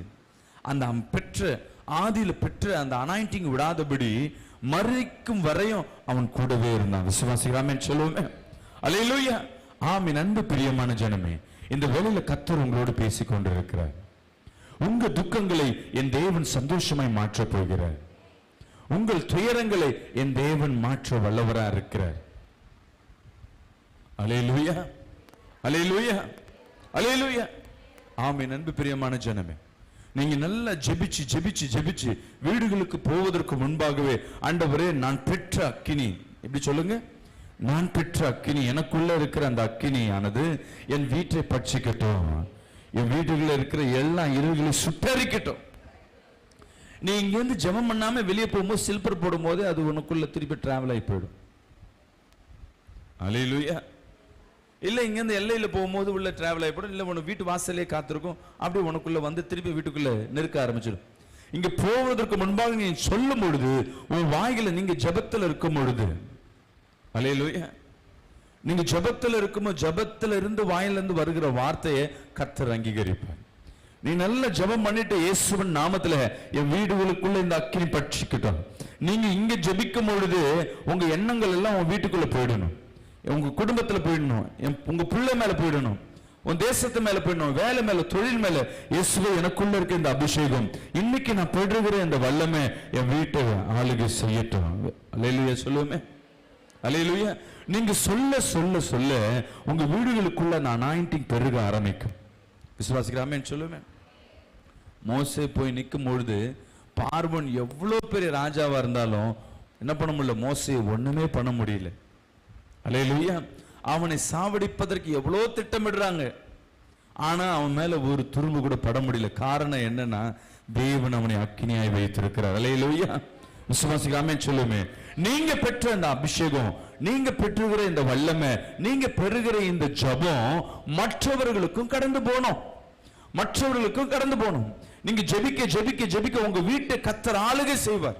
அந்த அவன் பெற்ற ஆதியில பெற்ற அந்த அனாயிண்டிங் விடாதபடி மரிக்கும் வரையும் அவன் கூடவே இருந்தான். விசுவாசிகளாமே சொல்லுவோமே. அல்லேலூயா. ஆமென். அன்பு பிரியமான ஜனமே, இந்த வேளையில கர்த்தர் உங்களோடு பேசிக் கொண்டிருக்கிறார். உங்க துக்கங்களை என் தேவன் சந்தோஷமாய் மாற்றப் போகிறார். உங்கள் துயரங்களை என் தேவன் மாற்ற வல்லவரா இருக்கிறார். அல்லேலூயா, அல்லேலூயா, அல்லேலூயா. ஆமென். அன்பு பிரியமான ஜனமே, நீங்க நல்லா ஜெபிச்சு ஜெபிச்சு ஜெபிச்சு வீடுகளுக்கு போவதற்கு முன்பாகவே, ஆண்டவரே நான் பெற்ற அக்கினி, எப்படி சொல்லுங்க, நான் பெற்ற அக்கினி, எனக்குள்ள இருக்கிற அந்த அக்கினியானது என் வீட்டை பட்சிக்கட்டும், என் வீட்டுக்குள்ள இருக்கிற எல்லா இருள்களையும் சுட்டரிக்கட்டும். நீ இங்கிருந்து ஜெபம் பண்ணாம வெளியே போகும்போது சில்பர் போடும் போது அது உனக்குள்ள திருப்பி டிராவல் ஆகி போயிடும். அல்லேலூயா. இல்ல இங்கிருந்து எல்லையில போகும்போது உள்ள டிராவல் ஆகி போயிடும். இல்ல உனக்கு வீட்டு வாசலே காத்திருக்கும், அப்படியே உனக்குள்ள வந்து திருப்பி வீட்டுக்குள்ள நெருக்க ஆரம்பிச்சிடும். இங்க போவதற்கு முன்பாக நீ சொல்லும் பொழுது, உன் வாயில நீங்க ஜெபத்துல இருக்கும் பொழுது, அல்லேலூயா, நீங்க ஜெபத்துல இருக்கும்போது ஜெபத்துல இருந்து வாயில இருந்து வருகிற வார்த்தையை கர்த்தர் அங்கீகரிப்பார். நீ நல்ல ஜெபம் பண்ணிட்டு இயேசுவின் நாமத்துல என் வீடுகளுக்குள்ள இந்த அக்கினி பட்சிக்கட்டும். நீங்க இங்க ஜெபிக்கும் பொழுது உங்க எண்ணங்கள் எல்லாம் உங்க வீட்டுக்குள்ள போயிடணும், உங்க குடும்பத்துல போயிடணும், உங்க பிள்ளை மேல போயிடணும், உன் தேசத்து மேல போயிடணும், வேலை மேல, தொழில் மேல. இயேசுவே, எனக்குள்ள இருக்க இந்த அபிஷேகம், இன்னைக்கு நான் பெறுகிற இந்த வல்லமை என் வீட்டை ஆளுகை செய்யட்டும். அல்லேலூயா சொல்லுவோமே. அல்லேலூயா. நீங்க சொல்ல சொல்ல சொல்ல உங்க வீடுகளுக்குள்ள நான் அனாயிண்டிங் பெருக ஆரம்பிக்கும். விசுவாசிக்கிறாமே சொல்லுவேன். மோசே போய் நிற்கும் பொழுது பார்வோன் எவ்வளவு பெரிய ராஜாவா இருந்தாலும் என்ன பண்ண முடியல, மோசே ஒண்ணுமே பண்ண முடியல. அல்லேலூயா. அவனை சாவடிப்பதற்கு எவ்வளவு திட்டமிடுறாங்க, ஆனா அவன் மேல ஒரு துரும்பு கூட பட முடியல. காரணம் என்னன்னா, தேவன் அவனை அக்கினியாய் வைத்திருக்கிறார். அல்லேலூயா. விசுவாசிக்காமே சொல்லுமே. நீங்க பெற்ற இந்த அபிஷேகம், நீங்க பெற்றுகிற இந்த வல்லமை, நீங்க பெறுகிற இந்த ஜெபம் மற்றவர்களுக்கும் கடந்து போகணும், மற்றவர்களுக்கும் கடந்து போகணும். நீங்க ஜெபிக்க ஜெபிக்க ஜெபிக்க உங்க வீட்டை கர்த்தர் ஆளுகை செய்வார்.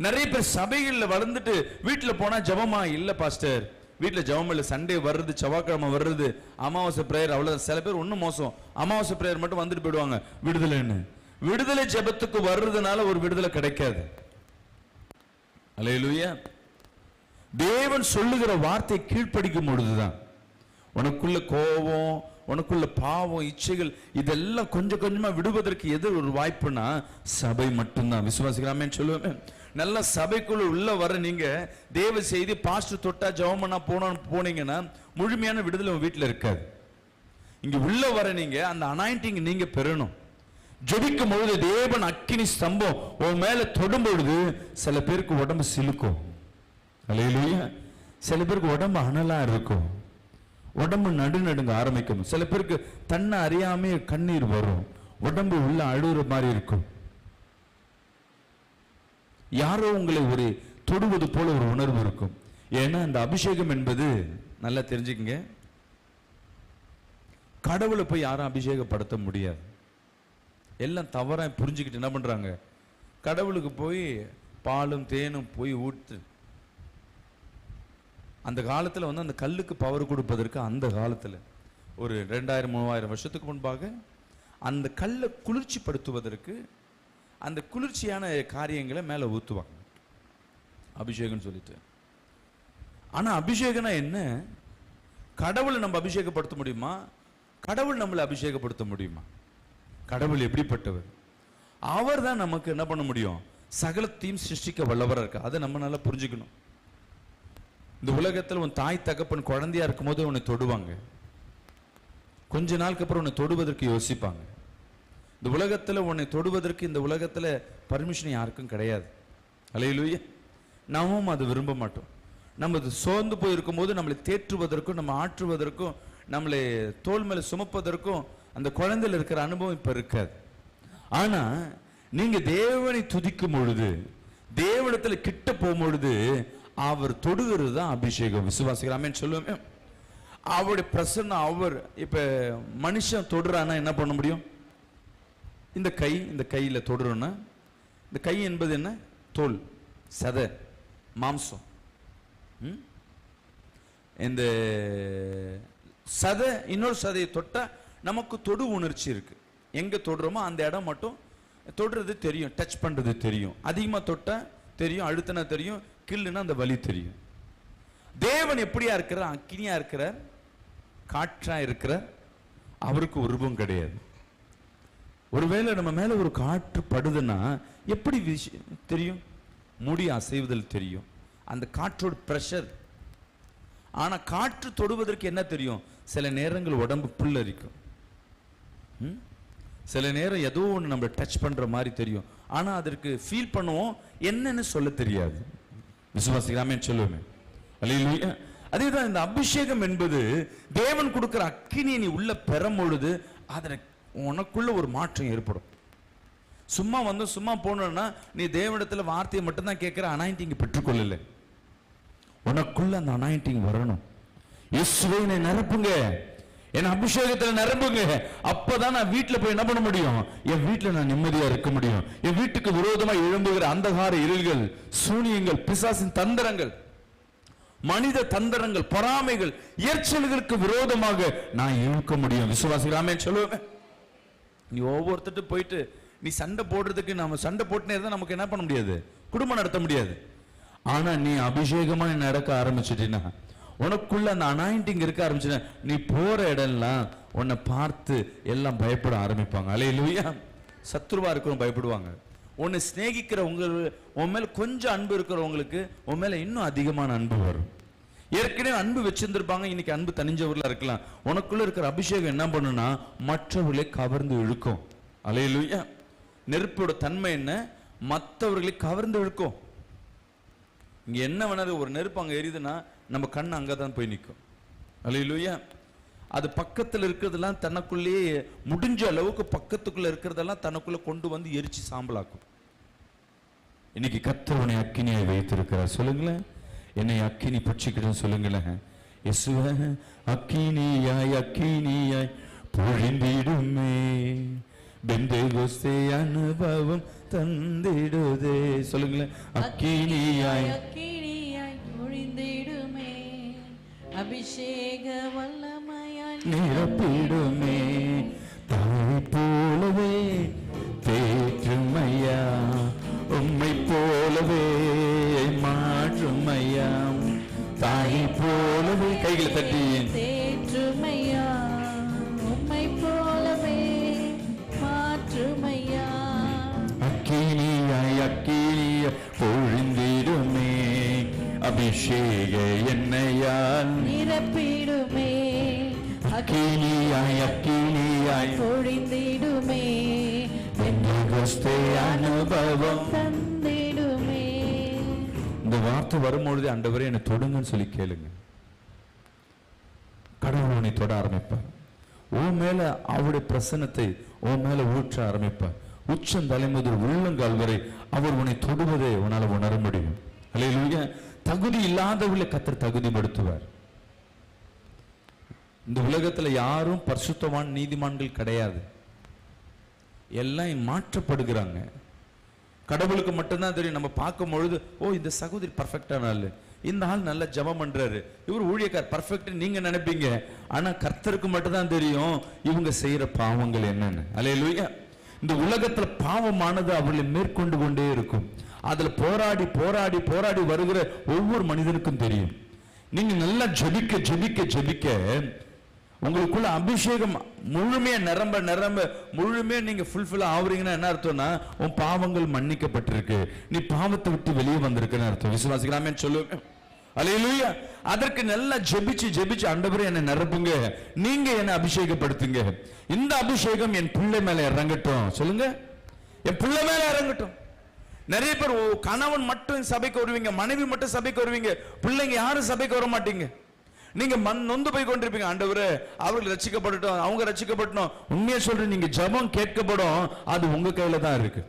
நிறைய பேர் சபைகள்ல வளர்ந்துட்டு வீட்டுல போனா ஜெபமா இல்ல பாஸ்டர், வீட்டுல ஜெபம் இல்ல, சண்டே வர்றது, செவ்வாய்க்கிழமை வர்றது, அமாவாசை பிரேயர், அவ்வளவு. சில பேர் ஒன்னும் மோசம், அமாவாசை பிரேயர் மட்டும் வந்துட்டு போயிடுவாங்க விடுதலைன்னு. விடுதலை ஜெபத்துக்கு வர்றதுனால ஒரு விடுதலை கிடைக்காது. அல்லேலூயா. தேவன் சொல்லுகிற வார்த்தை கீழ்ப்படிக்கும் பொழுதுதான் உனக்குள்ள கோபம், உனக்குள்ள பாவம், இச்சைகள் இதெல்லாம் கொஞ்சம் கொஞ்சமா விடுவதற்கு எது ஒரு வாய்ப்புனா, சபை மட்டும்தான். விசுவாசிக்கலாமே சொல்லுவேன். நல்ல சபைக்குள்ள உள்ள வர நீங்க தேவ செய்தி பாஸ்டர் தொட்டா ஜெபம் பண்ணா போனீங்கன்னா முழுமையான விடுதலை உங்க வீட்டுல இருக்காது. இங்க உள்ள வர நீங்க அந்த அனாயிண்டிங் நீங்க பெறணும். ஜெபிக்கும் பொழுது தேவன் அக்கினி ஸ்தம்பம் உன் மேல தொடும் பொழுது சில பேருக்கு உடம்பு சிலுக்கும். அல்லேலூயா. சில பேருக்கு உடம்பு அனலா இருக்கும், உடம்பு நடுநடுங்க ஆரம்பிக்கும். சில பேருக்கு தன்னை அறியாமே கண்ணீர் வரும், உடம்பு உள்ள அழுகுற மாதிரி இருக்கும். யாரோ உங்களை ஒரு தொடுவது போல ஒரு உணர்வு இருக்கும். ஏன்னா அந்த அபிஷேகம் என்பது நல்லா தெரிஞ்சுக்கங்க, கடவுளை போய் யாரும் அபிஷேகப்படுத்த முடியாது. எல்லாம் தவறா புரிஞ்சுக்கிட்டு என்ன பண்றாங்க, கடவுளுக்கு போய் பாலும் தேனும் போய் ஊட்டு. அந்த காலத்துல வந்து அந்த கல்லுக்கு பவர் கொடுப்பதற்கு அந்த காலத்துல ஒரு 2000-3000 வருஷத்துக்கு முன்பாக அந்த கல்லை குளிர்ச்சிப்படுத்துவதற்கு அந்த குளிர்ச்சியான காரியங்களை மேல ஊத்துவாங்க, அபிஷேகம் சொல்லிட்டு. ஆனா அபிஷேகம்னா என்ன? கடவுளை நம்ம அபிஷேகப்படுத்த முடியுமா? கடவுள் நம்மளை அபிஷேகப்படுத்த முடியுமா? கடவுள் எப்படிப்பட்டவர்? அவர் தான் நமக்கு என்ன பண்ண முடியும், சகலத்தையும் சிருஷ்டிக்க வல்லவராக இருக்கு. அதை நம்ம நல்லா புரிஞ்சுக்கணும். இந்த உலகத்தில் உன் தாய் தகப்பன் குழந்தையா இருக்கும் போது உன்னை தொடுவாங்க, கொஞ்ச நாளுக்கு அப்புறம் உன்னை தொடுவதற்கு யோசிப்பாங்க. இந்த உலகத்தில் உன்னை தொடுவதற்கு இந்த உலகத்தில் பர்மிஷன் யாருக்கும் கிடையாது. அல்லேலூயா. நாமும் அதை விரும்ப மாட்டோம். நம்ம சோர்ந்து போயிருக்கும் போது நம்மளை தேற்றுவதற்கும் நம்ம ஆற்றுவதற்கும் நம்மளை தோல் மேல சுமப்பதற்கும் அந்த குழந்தையில் இருக்கிற அனுபவம் இப்ப இருக்காது. ஆனா நீங்க தேவனை துதிக்கும் பொழுது, தேவனிடத்துல கிட்ட போகும் பொழுது அவர் தொடுகிறது தான் அபிஷேகம். விசுவாசிக்கிறாமே சொல்லுவேன். அவருடைய பிரசன்னம். அவர் இப்ப மனுஷன் தொடுறானா என்ன பண்ண முடியும்? இந்த கையில தொடுறோம்னா, இந்த கை என்பது என்ன? தோல், சதை, மாம்சம். இந்த சதை இன்னொரு சதையை தொட்டா நமக்கு தொடு உணர்ச்சி இருக்கு. எங்க தொடுறோமோ அந்த இடம் மட்டும் தொடுறது தெரியும், டச் பண்றது தெரியும். அதிகமா தொட்டா தெரியும், அழுத்தினா தெரியும், கில்லுனா அந்த வலி தெரியும். தேவன் எப்படியா இருக்கிறார்? அக்கினியா இருக்கிறார், காற்றா இருக்கிறார். அவருக்கு உருவம் கிடையாது. ஒருவேளை நம்ம மேல ஒரு காற்று படுதுன்னா எப்படி தெரியும்? முடி அசைவுதல் தெரியும், அந்த காற்றோட பிரஷர். ஆனா காற்று தொடுவதற்கு என்ன தெரியும்? சில நேரங்கள் உடம்பு புல்லரிக்கும், சில நேரம் ஏதோ ஒன்று நம்ம டச் பண்ற மாதிரி தெரியும். ஆனா அதற்கு ஃபீல் பண்ணுவோம், என்னன்னு சொல்ல தெரியாது. விசுவாசிக்கலாமே சொல்லுவேன். அல்லேலூயா. அதேதான் இந்த அபிஷேகம் என்பது தேவன் கொடுக்கிற அக்கினியை நீ உள்ள பெறும் பொழுது அதனை உனக்குள்ள ஒரு மாற்றம் ஏற்படும். சும்மா வந்து சும்மா போனோம்னா நீ தேவனிடத்துல வார்த்தையை மட்டும்தான் கேட்கிற, அனாயிண்டிங் பெற்றுக்கொள்ளல. உனக்குள்ள அந்த அனாயிண்டிங் வரணும். இயேசுவை என்னை நிரப்புங்க, என் அபிஷேகத்துல நிரப்புங்க. அப்பதான் நான் வீட்டுல போய் என்ன பண்ண முடியும்? என் வீட்டுல நான் நிம்மதியா இருக்க முடியும். என் வீட்டுக்கு விரோதமா எழும்புகிற அந்தகார இருள்கள், சூனியங்கள், பிசாசின் தந்திரங்கள், மனித தந்திரங்கள், பொறாமைகள், எரிச்சல்களுக்கு விரோதமாக நான் இழுக்க முடியும். விசுவாசிக்கலாமே சொல்லுவேன். நீ ஒவ்வொருத்தட்டு போயிட்டு நீ சண்டை போடுறதுக்கு, நம்ம சண்டை போட்டுனே இருந்தா நமக்கு என்ன பண்ண முடியாது? குடும்பம் நடத்த முடியாது. ஆனா நீ அபிஷேகமா நடக்க ஆரம்பிச்சிட்டீன்னா, உனக்குள்ள அந்த அனாயிண்டிங் இருக்க ஆரம்பிச்சுன்னா, நீ போற இடம்லாம் உன்னை பார்த்து எல்லாம் பயப்பட ஆரம்பிப்பாங்க. அல்லேலூயா. சத்ருவா இருக்கிறவங்க பயப்படுவாங்க. உன்னை சிநேகிக்கிற உன் மேல கொஞ்சம் அன்பு இருக்கிறவங்களுக்கு உன் மேல இன்னும் அதிகமான அன்பு வரும். ஏற்கனவே அன்பு வச்சிருந்திருப்பாங்க, இன்னைக்கு அன்பு தனிஞ்சவர்களா இருக்கலாம். உனக்குள்ள இருக்கிற அபிஷேகம் என்ன பண்ணுனா மற்றவர்களை கவர்ந்து இழுக்கும். அல்லேலூயா. நெருப்போட தன்மை என்ன? மற்றவர்களை கவர்ந்து இழுக்கும். இங்க என்ன வேணாலும் ஒரு நெருப்பு அங்க எரியுதுன்னா நம்ம கண் அங்கதான் போய் நிற்கும். அல்லேலூயா. அது பக்கத்தில் இருக்கிறதெல்லாம் தனக்குள்ளேயே முடிஞ்ச அளவுக்கு பக்கத்துக்குள்ள இருக்கிறதெல்லாம் தனக்குள்ள கொண்டு வந்து எரிச்சு சாம்பலாக்கும். இன்னைக்கு கர்த்தர் உன்னை அக்கினியை வைத்திருக்கிறார். சொல்லுங்களேன், என்னை அக்கினி பட்சிக்கிட்டு சொல்லுங்களேன். இயேசுவே அக்கினியாய் அக்கினியாய் பொழிந்திடுமே, பெந்தேகோஸ்தே அனுபவம் தந்திடுதே. சொல்லுங்களேன், அக்கினியாய் அக்கினியாய் பொழிந்திடுமே, அபிஷேக வல்லமையாய் நிரப்பிடுமே, தாய் போலவே தேற்றுமையா, உம்மை போலவே மாற்றுமையா, தாய் போலவே. கைகளை தட்டி தேற்றுமையா, உம்மை போலவே மாற்றுமையா, அக்கினியாய் அக்கினியாய் அபிஷேக எண்ணெயால் நிரப்பிடுமே, அக்கினியாய் பொழிந்திடுமே, பெந்தெகோஸ்தே அனுபவம் தந்திடுமே. இந்த வார்த்தை வரும்பொழுது ஆண்டவரே என்னை தொடுங்கன்னு சொல்லி கேளுங்க. கடவுள் உன்னை தொட ஆரம்பிப்பார். உன் மேல அவருடைய பிரசன்னத்தை உன் மேல ஊற்ற ஆரம்பிப்பார். உச்சம் தலைமுதல் உள்ளங்கால் வரை அவர் உன்னை தொடுவதை உன்னால உணர முடியும். அல்லேலூயா. தகுதி இல்லாதவர்களை கர்த்தர் தகுதிப்படுத்துவார். இந்த உலகத்துல யாரும் பரிசுத்தவான் நீதிமான்கள் கிடையாது. எல்லாம் மாற்றப்படுகிறாங்க. கடவுளுக்கு மட்டும்தான் தெரியும். நம்ம பார்க்கும் பொழுது ஓ இந்த சகோதரி பர்ஃபெக்டான ஆளு, இந்த ஆள் நல்ல ஜெபம் பண்றாரு, இவர் ஊழியக்கார் பர்ஃபெக்ட் நீங்க நினைப்பீங்க. ஆனா கர்த்தருக்கு மட்டும்தான் தெரியும் இவங்க செய்யற பாவங்கள் என்னன்னு. அல்லேலூயா. இந்த உலகத்துல பாவமானது அவர்களை மேற்கொண்டு கொண்டே இருக்கும். அதுல போராடி போராடி போராடி வருகிற ஒவ்வொரு மனிதனுக்கும் தெரியும். நீங்க நல்லா ஜெபிக்க ஜெபிக்க ஜெபிக்க உங்களுக்குள்ள அபிஷேகம் முழுமையா நிரம்ப நிரம்ப முழுமையா நீங்க ஃபுல்ஃபில் ஆகுறீங்கன்னா என்ன அர்த்தம்னா உன் பாவங்கள் மன்னிக்கப்பட்டிருக்கு, நீ பாவத்தை விட்டு வெளியே வந்திருக்குன்னு அர்த்தம். விசுவாசிக்கலாமே சொல்லுவேன். அல்லேலூயா. அதற்கு நல்லா ஜெபிச்சு ஜெபிச்சு ஆண்டவரே என்னை நிரப்புங்க, நீங்க என்னை அபிஷேகப்படுத்துங்க, இந்த அபிஷேகம் என் பிள்ளை மேல இறங்கட்டும். சொல்லுங்க, என் பிள்ளை மேல இறங்கட்டும். நிறைய பேர் கணவன் மட்டும் சபைக்கு வருவீங்க, மனைவி மட்டும் சபைக்கு வருவீங்க, பிள்ளைங்க யாரும் சபைக்கு வர மாட்டீங்க. நீங்க நொந்து போய் கொண்டிருப்பீங்க. ஆண்டவரே அவர்கள் ரட்சிக்கப்படட்டும், அவங்க ரட்சிக்கப்படணும். உண்மையா சொல்றேன், நீங்க ஜெபம் கேட்கப்படும், அது உங்க கையில தான் இருக்கு.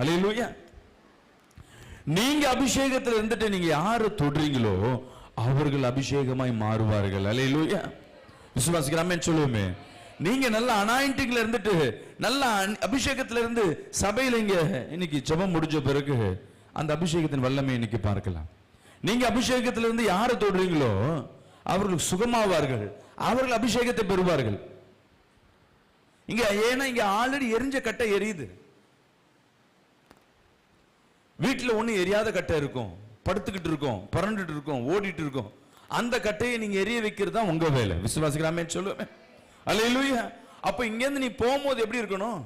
அல்லேலூயா. நீங்க அபிஷேகத்தில் இருந்துட்டு நீங்க யாரு தொடுறீங்களோ அவர்கள் அபிஷேகமாய் மாறுவார்கள். அல்லேலூயா. விசுவாசிக்கலாமே சொல்லுவோமே. நீங்க நல்ல அனாயிண்டிங்ல இருந்துட்டு நல்ல அபிஷேகத்துல இருந்து சபையில இங்க இன்னைக்கு ஜெபம் முடிஞ்ச பிறகு அந்த அபிஷேகத்தின் வல்லமை இன்னைக்கு பார்க்கலாம். நீங்க அபிஷேகத்துல இருந்து யாரை தொடுறீங்களோ அவர்கள் சுகமாவார்கள், அவர்கள் அபிஷேகத்தை பெறுவார்கள். இங்க ஏன்னா இங்க ஆல்ரெடி எரிஞ்ச கட்டை எரியுது. வீட்டுல ஒண்ணு எரியாத கட்டை இருக்கும், படுத்துக்கிட்டு இருக்கும், பறந்துட்டு இருக்கும், ஓடிட்டு இருக்கும். அந்த கட்டையை நீங்க எரிய வைக்கிறது தான் உங்க வேலை. விசுவாசிக்கலாமே சொல்லுவேன். அல்லேலூயா. அப்ப இங்க இருந்து நீ போகும்போது எப்படி இருக்கணும்?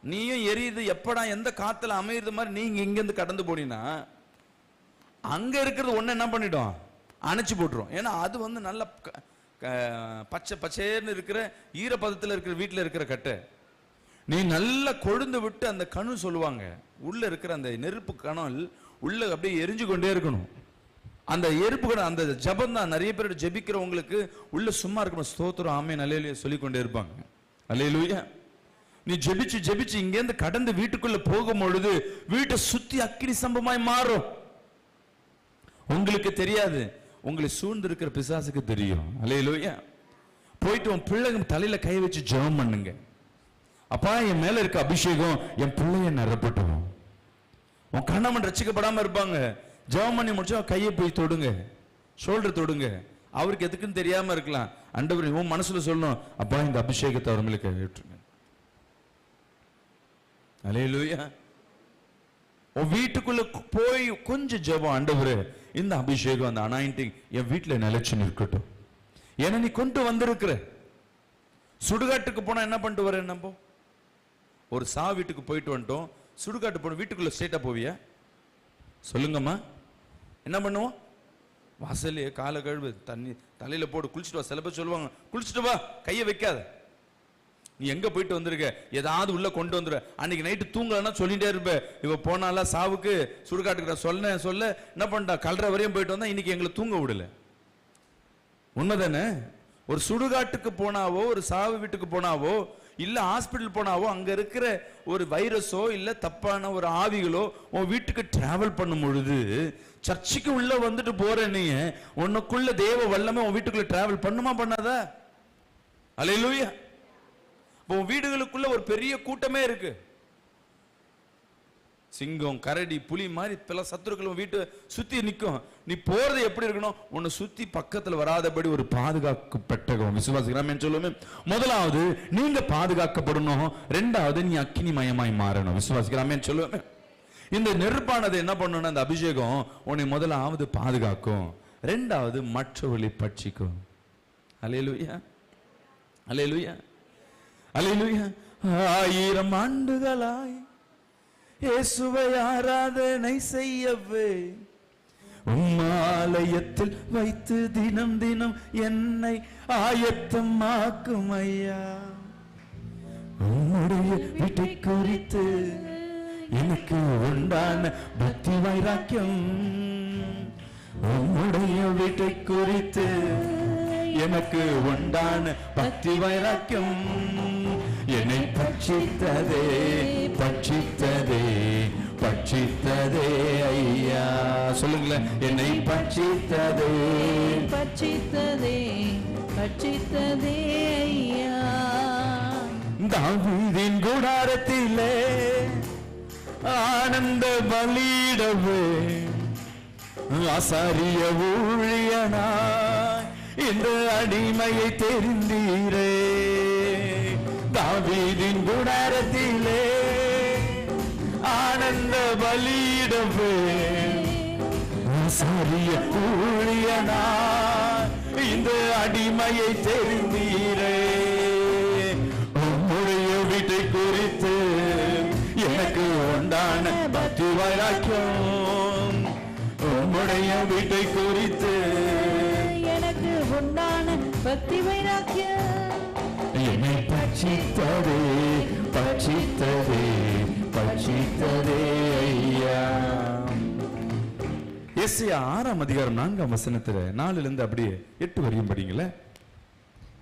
நீயும் எரியுது எப்படா எந்த காத்துல அமையுது மாதிரி நீங்க இங்க இருந்து கடந்து போனீங்கன்னா அங்க இருக்கிறது ஒண்ணு என்ன பண்ணிடும், அணைச்சு போட்டுரும். ஏன்னா அது வந்து நல்ல பச்சை பச்சைன்னு இருக்கிற ஈரப்பதத்தில் இருக்கிற வீட்டில் இருக்கிற கட்டை. நீ நல்லா கொழுந்து விட்டு அந்த கணு சொல்லுவாங்க, உள்ள இருக்கிற அந்த நெருப்பு கணல் உள்ள அப்படியே எரிஞ்சு கொண்டே இருக்கணும். அந்த எருப்பு கணல் அந்த ஜபம் தான். நிறைய பேர் ஜெபிக்கிறவங்களுக்கு உள்ள சும்மா இருக்கணும். ஸ்தோத்திரம் ஆமென் அல்லேலூயா சொல்லிக்கொண்டே இருப்பாங்க. அல்லேலூயா. நீ ஜெபிச்சு ஜெபிச்சு இங்கேருந்து கடந்து வீட்டுக்குள்ள போகும் பொழுது வீட்டை சுத்தி அக்கினி சம்பமாய் மாறும். உங்களுக்கு தெரியாது, உங்களை சூழ்ந்து இருக்கிற பிசாசுக்கு தெரியும். அல்லேலூயா. போயிட்டு உன் பிள்ளைங்க தலையில கை வச்சு ஜெபம் பண்ணுங்க. அப்பா என் மேல இருக்க அபிஷேகம் என் பிள்ளைய நிரப்பட்டும். உன் கணவன் ரட்சிக்கப்படாம இருப்பாங்க, ஜெபம் பண்ணி முடிச்சா கையை போய் தொடுங்க, ஷோல்டர் தொடுங்க. அவருக்கு எதுக்குன்னு தெரியாம இருக்கலாம். ஆண்டவரே உன் மனசுல சொல்லணும், அப்பா இந்த அபிஷேகத்தை அவர் மேல கை விட்டுருங்க. அல்லேலூயா. உன் வீட்டுக்குள்ள போய் கொஞ்சம் ஜெபம், ஆண்டவரே இந்த அபிஷேகம் அந்த அனாயிண்டிங் என் வீட்டுல நிலைச்சு நிற்கட்டும். ஏன்னா நீ கொண்டு வந்திருக்கிற. சுடுகாட்டுக்கு போனா என்ன பண்ணிட்டு வர? நம்ம ஒரு வீட்டுக்கு போயிட்டு வந்துட்டோம், சுடுகாட்டு போன வீட்டுக்குள்ள ஸ்ட்ரெயிட்டா போவியா? சொல்லுங்கம்மா. என்ன பண்ணுவோம்? வாசல்லையே காலை கழுவு, தண்ணி தலையில போடு, குளிச்சுட்டு வா. சில பேர் சொல்லுவாங்க குளிச்சுட்டு வா, கையை வைக்காத. நீ எங்க போயிட்டு வந்திருக்க, ஏதாவது உள்ள கொண்டு வந்துரு. அன்னைக்கு நைட்டு தூங்கலன்னா சொல்லிட்டே இருப்ப, இவ போனால சாவுக்கு சுடுகாட்டுக்கு சொல்ல என்ன பண்ணிட்டா, கல்ற வரையும் போயிட்டு வந்தா இன்னைக்கு எங்களை தூங்க விடல. உண்மைதானே? ஒரு சுடுகாட்டுக்கு போனாவோ, ஒரு சாவு வீட்டுக்கு போனாவோ, இல்ல ஹாஸ்பிட்டல் போனாவோ, அங்க இருக்கிற ஒரு வைரஸோ இல்ல தப்பான ஒரு ஆவிகளோ உன் வீட்டுக்கு டிராவல் பண்ணும் பொழுது, சர்ச்சுக்கு உள்ள வந்துட்டு போற நீ உனக்குள்ள தேவ வல்லமை உன் வீட்டுக்குள்ள டிராவல் பண்ணுமா பண்ணாதா? அல்லேலூயா. இப்போ வீடுகளுக்குள்ள ஒரு பெரிய கூட்டமே இருக்கு. சிங்கம், கரடி, புலி மாதிரி பல சத்துருக்கள் வீட்டு சுத்தி நிற்கும். நீ போறது எப்படி இருக்கணும்? உன்னை சுத்தி பக்கத்துல வராதபடி ஒரு பாதுகாப்பு பெட்டகம். விசுவாசிக்கிறேன் சொல்லுமே. முதலாவது நீங்க பாதுகாக்கப்படணும், ரெண்டாவது நீ அக்கினி மயமாய் மாறணும். விசுவாசிக்கிறாமே சொல்லுவேன். இந்த நெருப்பானது என்ன பண்ணணும்? அந்த அபிஷேகம் உன்னை முதலாவது பாதுகாக்கும், ரெண்டாவது மற்றவர்களை பட்சிக்கும். அல்லேலூயா, அல்லேலூயா, அல்லேலூயா. 1000 ஆண்டுகளாய் இயேசுவை ஆராதனை செய்யவே உம்மாலயத்தில் வைத்து தினம் தினம் என்னை ஆயத்தமாக்கும் ஐயா. உம்முடைய வீட்டை குறித்து எனக்கு உண்டான பக்தி வைராக்கியம், உம்முடைய வீட்டை குறித்து எனக்கு உண்டான பக்தி வைராக்கியம் என்னை பட்சித்ததே பட்சித்ததே பட்சித்ததே ஐயா. சொல்லுங்களேன், என்னை பட்சித்ததே பட்சித்ததே பட்சித்ததே ஐயா. தாவீதின் கூடாரத்திலே ஆனந்த பலியிடவே ஆசாரிய ஊழியனாய் இந்த அடிமையை தெரிந்தீரே. தாவீதின் கூடாரத்திலே ஆனந்த பலியிடவே ஆசாரிய ஊழியனாய் இந்த அடிமையை தெரிந்தீரே. உம்முடைய வீட்டை குறித்து எனக்கு உண்டான பக்தி வைராக்கியம், உம்முடைய வீட்டை குறித்து எனக்கு உண்டான பக்தி வைராக்கியம் என்னை பட்சித்ததே பட்சித்ததே பட்சித்ததே ஐயா. எஸ்ஐயா 6ஆம் அதிகாரம் 4ஆம் வசனத்துல 4ல இருந்து அப்படியே 8 வரையும் படிங்களே.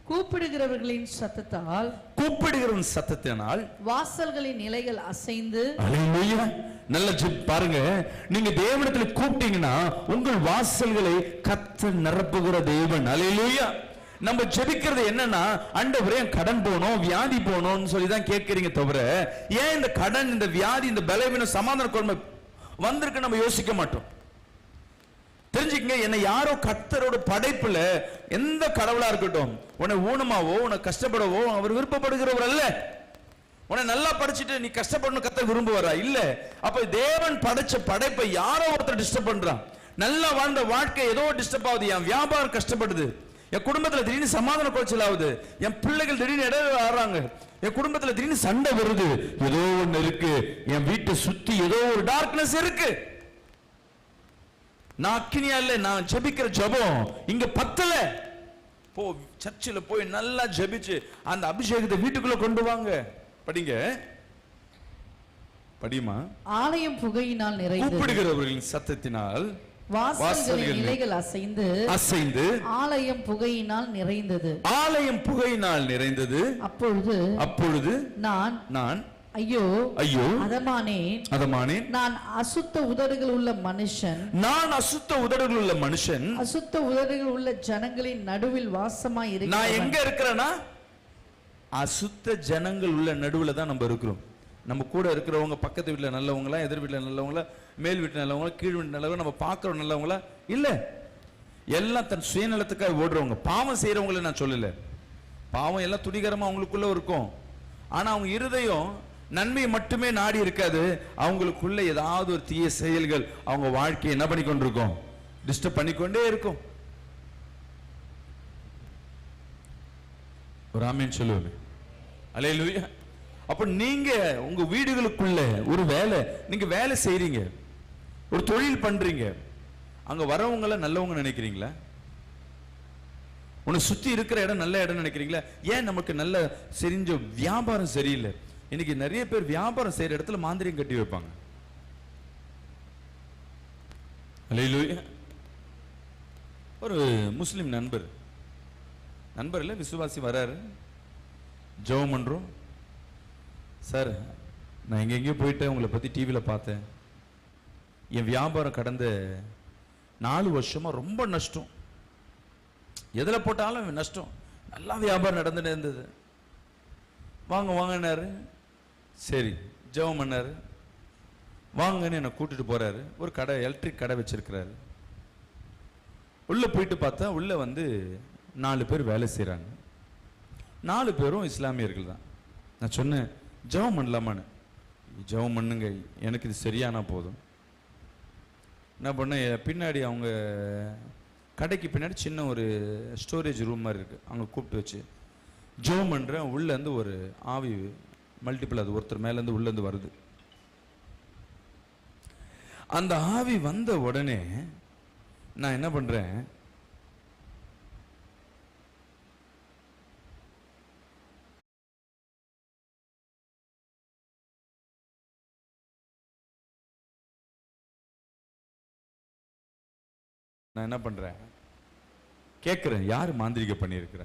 கூப்பிடுகிறவர்களின் சத்தத்தால் கூப்பிடுகிறவன் சத்தத்தினால் வாசல்களின் நிலைகள் அசைந்து. அல்லேலூயா. நல்ல பாருங்க, நீங்க தேவனிடத்துல கூப்பிட்டீங்கன்னா உங்கள் வாசல்களை கர்த்தர் நிரப்புகிற தேவன். அல்லேலூயா. நம்ம ஜெபிக்கிறது என்னன்னா, ஆண்டவரே கடன் போனோம் வியாதி போனோம்னு சொல்லி தான் கேட்கறீங்க தவிர, ஏன் இந்த கடன் இந்த வியாதி இந்த பலவீனம் சமாதான குறைமை வந்திருக்கு நம்ம யோசிக்க மாட்டோம். தெரிஞ்சுக்கங்க, என்னை யாரோ கர்த்தரோட படைப்புல எந்த கடவுளா இருக்கட்டும், உன்னை ஊனமாவோ உன்னை கஷ்டப்படவோ அவர் விருப்பப்படுகிறவர் அல்ல. உன்னை நல்லா படிச்சுட்டு நீ கஷ்டப்படணும் கர்த்தர் விரும்புவாரா? இல்ல. அப்ப தேவன் படைச்ச படைப்பை யாரோ ஒருத்தர் டிஸ்டர்ப் பண்றான். நல்லா வாழ்ந்த வாழ்க்கை ஏதோ டிஸ்டர்ப் ஆகுது. என் வியாபாரம் கஷ்டப்படுது, என் குடும்பத்துல திடீர்னு சமாதான குறைச்சல் ஆகுது, என் பிள்ளைகள் திடீர்னு இடையில ஆறாங்க, என் குடும்பத்துல திடீர்னு சண்டை வருது, ஏதோ ஒண்ணு இருக்கு, என் வீட்டை சுத்தி ஏதோ ஒரு டார்க்னஸ் இருக்கு. நான் அக்கினியா இல்ல, நான் ஜெபிக்கிற ஜெபம் இங்க பத்தல. போ சர்ச்சில் போய் நல்லா ஜெபிச்சு அந்த அபிஷேகத்தை வீட்டுக்குள்ள கொண்டு வாங்க. படிங்க, படிமா. ஆலயம் புகையினால் நிறைந்தது, கூப்பிடுகிறவர்களின் சத்தத்தினால் வாசல்களின் நிலைகள் அசைந்து அசைந்து ஆலயம் புகையினால் நிறைந்தது. ஆலயம் புகையினால் நிறைந்தது. அப்பொழுது நான் ஐயோ ஐயோ அதமானேன், நான் அசுத்த உதடுகள் உள்ள மனுஷன், அசுத்த உதடுகள் உள்ள ஜனங்களின் நடுவில் வாசமாய் இருக்கிறேன். நான் எங்க இருக்கிறேன்னா அசுத்த ஜனங்கள் உள்ள நடுவுல தான் நம்ம இருக்கிறோம். நம்ம கூட இருக்கிறவங்க பக்கத்து வீட்டுல நல்லவங்களா, எதிர் வீட்டுல நல்லவங்களா, மேல் வீட்டுல நல்லவங்களா, கீழ் வீட்டு நல்லவங்க, நம்ம பாக்குறோம் நல்லவங்களா இல்ல, எல்லாம் தன் சுயநலத்துக்காக ஓடுறவங்க. பாவம் செய்யறவங்களை நான் சொல்லல, பாவம் எல்லாம் துணிகரமா அவங்களுக்குள்ள இருக்கும். ஆனா அவங்க இருதயம் நன்மையை மட்டுமே நாடி இருக்காது, அவங்களுக்குள்ள ஏதாவது ஒரு தீய செயல்கள் அவங்க வாழ்க்கையை என்ன பண்ணி கொண்டிருக்கும், டிஸ்டர்ப் பண்ணிக்கொண்டே இருக்கும். ஒரு ஆமென் சொல்லுங்க. அல்லேலூயா. அப்ப நீங்க உங்க வீடுகளுக்குள்ள ஒரு வேலை, நீங்க வேலை செய்றீங்க, ஒரு தொழில் பண்றீங்க, அங்க வரவங்கள நல்லவங்க நினைக்கிறீங்களா? உன்னை சுத்தி இருக்கிற இடம் நல்ல இடம் நினைக்கிறீங்களா? ஏன் நமக்கு நல்ல செஞ்ச வியாபாரம் சரியில்லை? இன்னைக்கு நிறைய பேர் வியாபாரம் செய்யற இடத்துல மாந்திரியம் கட்டி வைப்பாங்க. அல்லேலூயா. ஒரு முஸ்லிம் நண்பர் இல்ல விசுவாசி வராரு, ஜெபம் பண்றோம். சார், நான் எங்கெங்கேயோ போயிட்டேன், உங்களை பத்தி டிவியில பார்த்தேன், என் வியாபாரம் கடந்த 4 வருஷமா ரொம்ப நஷ்டம், எதுல போட்டாலும் நஷ்டம், நல்லா வியாபாரம் நடந்துட்டு இருந்தது. வாங்கினாரு, சரி ஜெபம் பண்ணாரு, வாங்கன்னு என்னை கூட்டிட்டு போறாரு. ஒரு கடை, எலக்ட்ரிக் கடை வச்சிருக்கிறாரு. உள்ள போயிட்டு பார்த்தா உள்ள 4 பேர் வேலை செய்யறாங்க. 4 பேரும் இஸ்லாமியர்கள் தான். நான் சொன்னேன், ஜெபம் பண்ணலாமான்னு. ஜெபம் பண்ணுங்க, எனக்கு இது சரியானா போதும். என்ன பண்ண, பின்னாடி அவங்க கடைக்கு பின்னாடி சின்ன ஒரு ஸ்டோரேஜ் ரூம் மாதிரி இருக்கு, அங்கே கூப்பிட்டு வச்சு ஜெபம் பண்றேன். உள்ளேருந்து ஒரு ஆவி மல்டிபிள், அது ஒருத்தர் மேலேருந்து உள்ளேருந்து வருது. அந்த ஆவி வந்த உடனே நான் என்ன பண்றேன், கேட்கிறேன், யாரு மாந்திரிகம் பண்ணியிருக்கிற?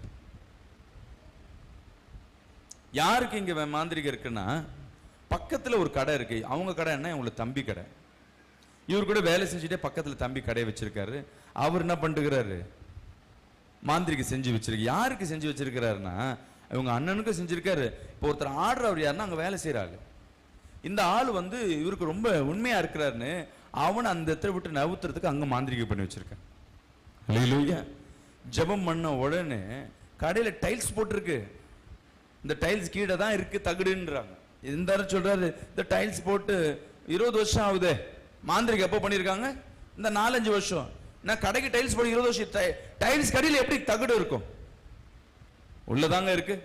யாருக்கு இங்க மாந்திரிகம் இருக்குன்னா, பக்கத்துல ஒரு கடை இருக்கு. அவங்க கடை என்ன, உங்களுக்கு தம்பி கடை. இவர் கூட வேலை செஞ்சுட்டே பக்கத்துல தம்பி கடை வச்சிருக்காரு. அவர் என்ன பண்ணிருக்கிறாரு, மாந்திரிகம் செஞ்சு வச்சிருக்கு. யாருக்கு செஞ்சு வச்சிருக்கிறாருன்னா, இவங்க அண்ணனுக்கும் செஞ்சிருக்காரு. இப்போ ஒருத்தர் ஆர்டர், அவர் யாருன்னா அங்க வேலை செய்யற ஆளு. இந்த ஆள் வந்து இவருக்கு ரொம்ப உண்மையா இருக்கிறாருன்னு அவனை அந்த இடத்துல விட்டு நவுத்துறதுக்கு அங்க மாந்திரிகம் பண்ணி வச்சிருக்கேன். ஹல்லேலூயா. ஜெபம் பண்ண உடனே கடையில டைல்ஸ் போட்டிருக்கு. இந்த டைல்ஸ் கீழே தான் இருக்கு தகுடுன்றாங்க. இந்த சொல்றாரு, இந்த டைல்ஸ் போட்டு 20 வருஷம் ஆகுது. மாந்திரிகம் எப்போ பண்ணியிருக்காங்க? இந்த 4-5 வருஷம். நான் கடைக்கு டைல்ஸ் போட்டு 20 வருஷம். டைல்ஸ் கடையில் எப்படி தகுடு இருக்கும்? உள்ளதாங்க இருக்கு